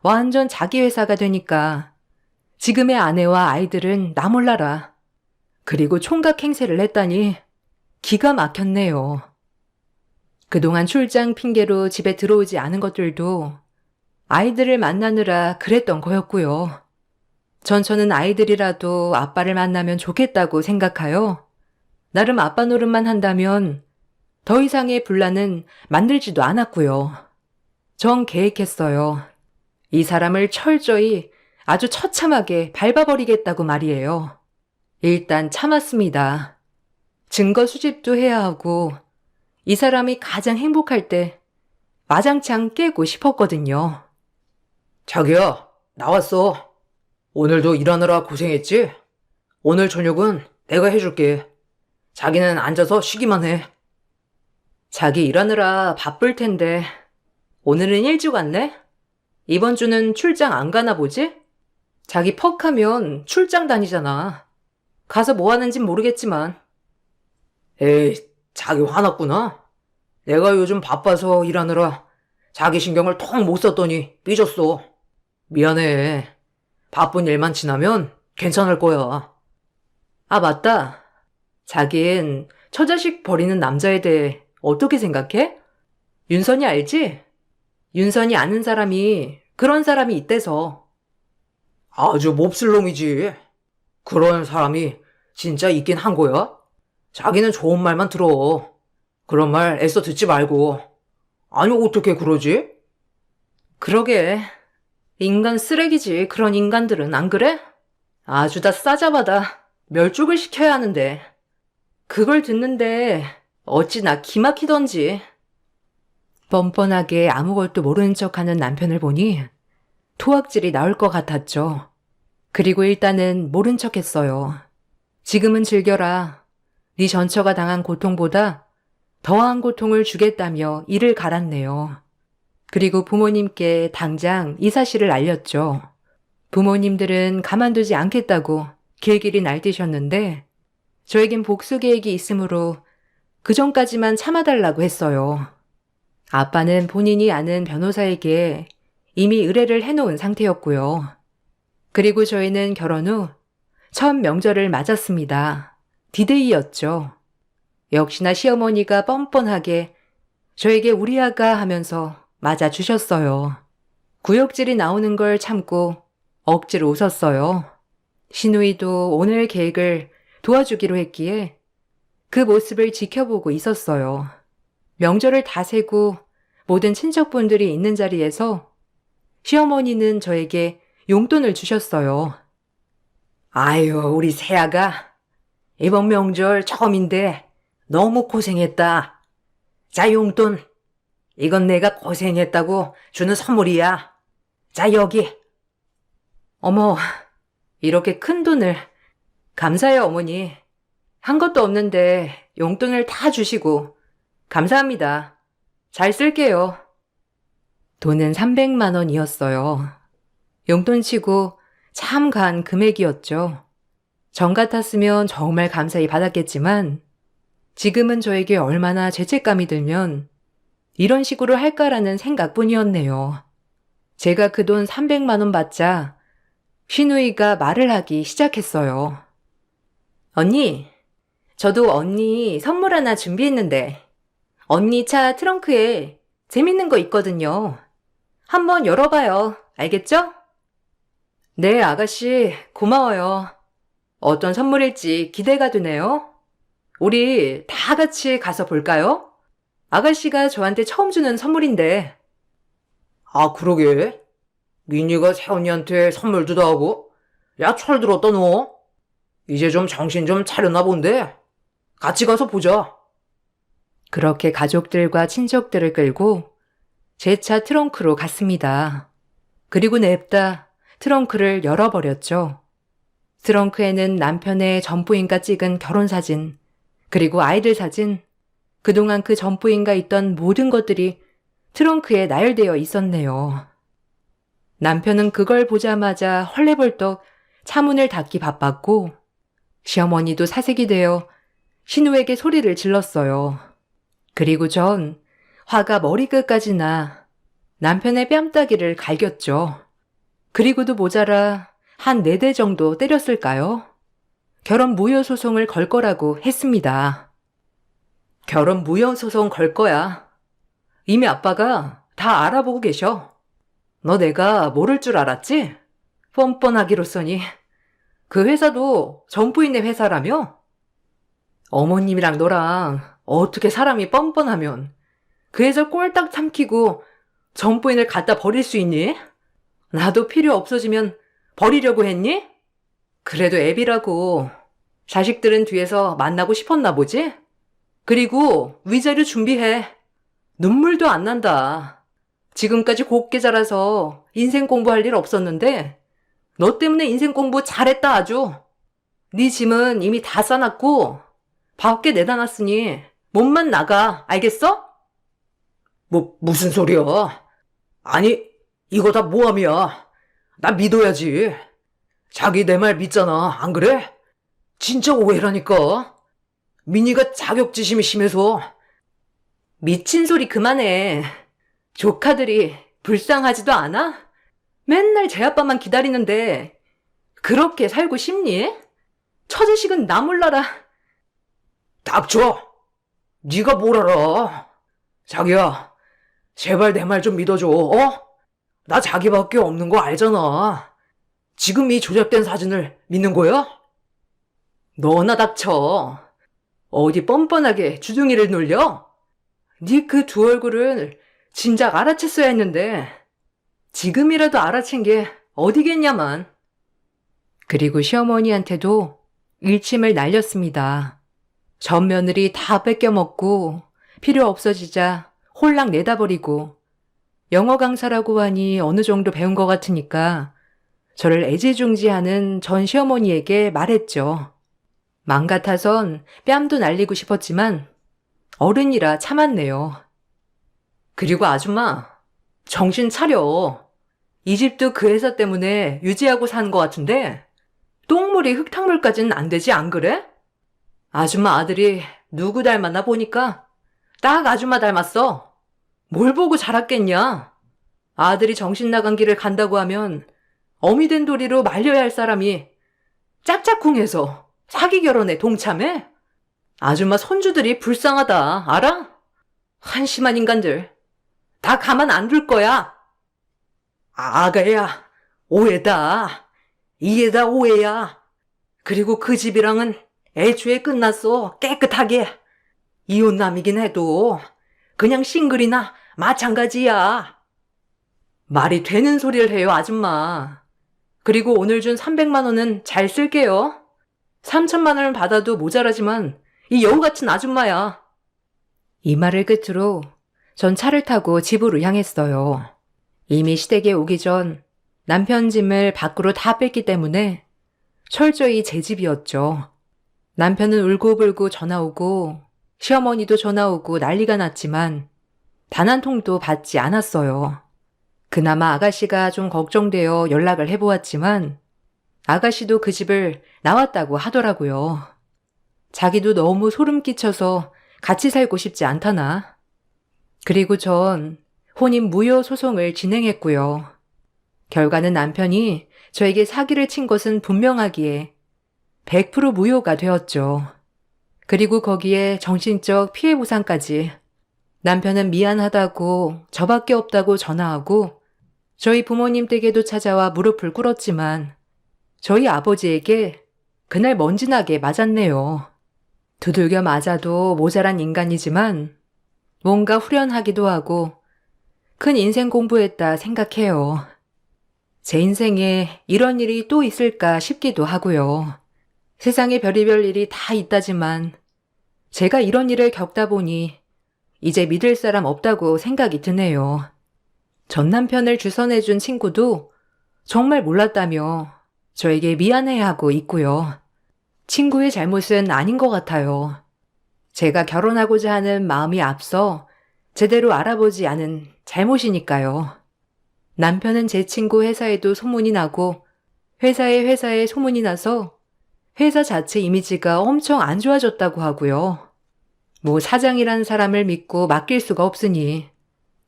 완전 자기 회사가 되니까 지금의 아내와 아이들은 나 몰라라. 그리고 총각 행세를 했다니 기가 막혔네요. 그동안 출장 핑계로 집에 들어오지 않은 것들도 아이들을 만나느라 그랬던 거였고요. 전처는 아이들이라도 아빠를 만나면 좋겠다고 생각하여 나름 아빠 노릇만 한다면 더 이상의 분란은 만들지도 않았고요. 전 계획했어요. 이 사람을 철저히 아주 처참하게 밟아버리겠다고 말이에요. 일단 참았습니다. 증거 수집도 해야 하고 이 사람이 가장 행복할 때 와장창 깨고 싶었거든요. 자기야, 나왔어. 오늘도 일하느라 고생했지? 오늘 저녁은 내가 해줄게. 자기는 앉아서 쉬기만 해. 자기 일하느라 바쁠 텐데 오늘은 일찍 왔네? 이번 주는 출장 안 가나 보지? 자기 퍽하면 출장 다니잖아. 가서 뭐 하는진 모르겠지만. 에이, 자기 화났구나. 내가 요즘 바빠서 일하느라 자기 신경을 통 못 썼더니 삐졌어. 미안해. 바쁜 일만 지나면 괜찮을 거야. 아, 맞다. 자긴 처자식 버리는 남자에 대해 어떻게 생각해? 윤선이 알지? 윤선이 아는 사람이 그런 사람이 있대서. 아주 몹쓸 놈이지. 그런 사람이 진짜 있긴 한 거야? 자기는 좋은 말만 들어. 그런 말 애써 듣지 말고. 아니, 어떻게 그러지? 그러게. 인간 쓰레기지, 그런 인간들은. 안 그래? 아주 다 싸잡아다 멸죽을 시켜야 하는데. 그걸 듣는데 어찌나 기막히던지. 뻔뻔하게 아무것도 모르는 척하는 남편을 보니 토악질이 나올 것 같았죠. 그리고 일단은 모른 척했어요. 지금은 즐겨라. 네 전처가 당한 고통보다 더한 고통을 주겠다며 이를 갈았네요. 그리고 부모님께 당장 이 사실을 알렸죠. 부모님들은 가만두지 않겠다고 길길이 날뛰셨는데 저에겐 복수 계획이 있으므로 그 전까지만 참아달라고 했어요. 아빠는 본인이 아는 변호사에게 이미 의뢰를 해놓은 상태였고요. 그리고 저희는 결혼 후 첫 명절을 맞았습니다. 디데이였죠. 역시나 시어머니가 뻔뻔하게 저에게 우리 아가 하면서 맞아주셨어요. 구역질이 나오는 걸 참고 억지로 웃었어요. 시누이도 오늘 계획을 도와주기로 했기에 그 모습을 지켜보고 있었어요. 명절을 다 세고 모든 친척분들이 있는 자리에서 시어머니는 저에게 용돈을 주셨어요. 아유, 우리 새아가 이번 명절 처음인데 너무 고생했다. 자, 용돈. 이건 내가 고생했다고 주는 선물이야. 자, 여기. 어머, 이렇게 큰 돈을. 감사해요, 어머니. 한 것도 없는데 용돈을 다 주시고. 감사합니다. 잘 쓸게요. 돈은 300만 원이었어요. 용돈치고 참 간 금액이었죠. 전 같았으면 정말 감사히 받았겠지만 지금은 저에게 얼마나 죄책감이 들면 이런 식으로 할까라는 생각뿐이었네요. 제가 그 돈 300만 원 받자 시누이가 말을 하기 시작했어요. 언니, 저도 언니 선물 하나 준비했는데 언니 차 트렁크에 재밌는 거 있거든요. 한번 열어봐요. 알겠죠? 네, 아가씨, 고마워요. 어떤 선물일지 기대가 되네요. 우리 다 같이 가서 볼까요? 아가씨가 저한테 처음 주는 선물인데. 아, 그러게. 민니가 새언니한테 선물도 하고. 야, 철들었다, 너. 이제 좀 정신 좀 차렸나 본데. 같이 가서 보자. 그렇게 가족들과 친척들을 끌고 제 차 트렁크로 갔습니다. 그리고 냅다 트렁크를 열어버렸죠. 트렁크에는 남편의 전부인과 찍은 결혼사진, 그리고 아이들 사진, 그동안 그 전부인과 있던 모든 것들이 트렁크에 나열되어 있었네요. 남편은 그걸 보자마자 헐레벌떡 차문을 닫기 바빴고 시어머니도 사색이 되어 신우에게 소리를 질렀어요. 그리고 전 화가 머리끝까지 나 남편의 뺨따기를 갈겼죠. 그리고도 모자라 한 4대 정도 때렸을까요? 결혼 무효 소송을 걸 거라고 했습니다. 결혼 무효 소송 걸 거야. 이미 아빠가 다 알아보고 계셔. 너 내가 모를 줄 알았지? 뻔뻔하기로써니. 그 회사도 전부인의 회사라며? 어머님이랑 너랑 어떻게 사람이 뻔뻔하면 그 회사 꼴딱 삼키고 전부인을 갖다 버릴 수 있니? 나도 필요 없어지면 버리려고 했니? 그래도 애비라고 자식들은 뒤에서 만나고 싶었나 보지? 그리고 위자료 준비해. 눈물도 안 난다. 지금까지 곱게 자라서 인생 공부할 일 없었는데 너 때문에 인생 공부 잘했다 아주. 네 짐은 이미 다 싸놨고 밖에 내다 놨으니 몸만 나가. 알겠어? 무슨 소리야? 아니, 이거 다 모함이야. 나 믿어야지. 자기 내 말 믿잖아, 안 그래? 진짜 오해라니까. 민희가 자격지심이 심해서. 미친 소리 그만해. 조카들이 불쌍하지도 않아? 맨날 제 아빠만 기다리는데 그렇게 살고 싶니? 처자식은 나 몰라라. 닥쳐! 네가 뭘 알아? 자기야, 제발 내 말 좀 믿어줘, 어? 나 자기밖에 없는 거 알잖아. 지금 이 조작된 사진을 믿는 거야? 너나 닥쳐. 어디 뻔뻔하게 주둥이를 놀려? 네 그 두 얼굴을 진작 알아챘어야 했는데 지금이라도 알아챈 게 어디겠냐만. 그리고 시어머니한테도 일침을 날렸습니다. 전 며느리 다 뺏겨먹고 필요 없어지자 홀랑 내다버리고 영어 강사라고 하니 어느 정도 배운 것 같으니까 저를 애지중지하는 전 시어머니에게 말했죠. 맘 같아선 뺨도 날리고 싶었지만 어른이라 참았네요. 그리고 아줌마, 정신 차려. 이 집도 그 회사 때문에 유지하고 사는 것 같은데 똥물이 흙탕물까지는 안 되지, 안 그래? 아줌마 아들이 누구 닮았나 보니까 딱 아줌마 닮았어. 뭘 보고 자랐겠냐? 아들이 정신 나간 길을 간다고 하면 어미 된 도리로 말려야 할 사람이 짝짝꿍해서 사기 결혼에 동참해? 아줌마 손주들이 불쌍하다, 알아? 한심한 인간들. 다 가만 안 둘 거야. 아가야, 오해다. 이게 다 오해야. 그리고 그 집이랑은 애초에 끝났어, 깨끗하게. 이혼남이긴 해도 그냥 싱글이나 마찬가지야. 말이 되는 소리를 해요, 아줌마. 그리고 오늘 준 300만 원은 잘 쓸게요. 3천만 원을 받아도 모자라지만 이 여우 같은 아줌마야. 이 말을 끝으로 전 차를 타고 집으로 향했어요. 이미 시댁에 오기 전 남편 짐을 밖으로 다 뺐기 때문에 철저히 제 집이었죠. 남편은 울고불고 전화 오고 시어머니도 전화 오고 난리가 났지만 단 한 통도 받지 않았어요. 그나마 아가씨가 좀 걱정되어 연락을 해보았지만 아가씨도 그 집을 나왔다고 하더라고요. 자기도 너무 소름 끼쳐서 같이 살고 싶지 않다나. 그리고 전 혼인 무효 소송을 진행했고요. 결과는 남편이 저에게 사기를 친 것은 분명하기에 100% 무효가 되었죠. 그리고 거기에 정신적 피해 보상까지. 남편은 미안하다고 저밖에 없다고 전화하고 저희 부모님 댁에도 찾아와 무릎을 꿇었지만 저희 아버지에게 그날 먼지나게 맞았네요. 두들겨 맞아도 모자란 인간이지만 뭔가 후련하기도 하고 큰 인생 공부했다 생각해요. 제 인생에 이런 일이 또 있을까 싶기도 하고요. 세상에 별의별 일이 다 있다지만 제가 이런 일을 겪다 보니 이제 믿을 사람 없다고 생각이 드네요. 전 남편을 주선해준 친구도 정말 몰랐다며 저에게 미안해하고 있고요. 친구의 잘못은 아닌 것 같아요. 제가 결혼하고자 하는 마음이 앞서 제대로 알아보지 않은 잘못이니까요. 남편은 제 친구 회사에도 소문이 나고 회사에 소문이 나서 회사 자체 이미지가 엄청 안 좋아졌다고 하고요. 뭐 사장이란 사람을 믿고 맡길 수가 없으니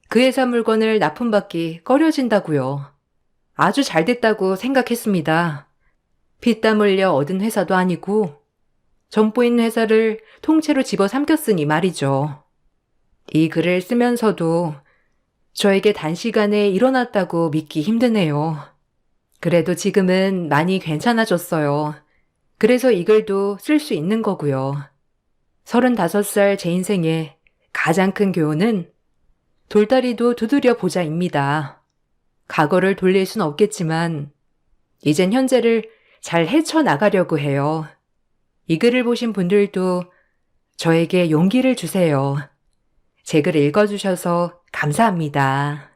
그 회사 물건을 납품받기 꺼려진다고요. 아주 잘 됐다고 생각했습니다. 피땀 흘려 얻은 회사도 아니고 점포인 회사를 통째로 집어삼켰으니 말이죠. 이 글을 쓰면서도 저에게 단시간에 일어났다고 믿기 힘드네요. 그래도 지금은 많이 괜찮아졌어요. 그래서 이 글도 쓸 수 있는 거고요. 35살 제 인생의 가장 큰 교훈은 돌다리도 두드려 보자입니다. 과거를 돌릴 순 없겠지만 이젠 현재를 잘 헤쳐나가려고 해요. 이 글을 보신 분들도 저에게 용기를 주세요. 제 글 읽어주셔서 감사합니다.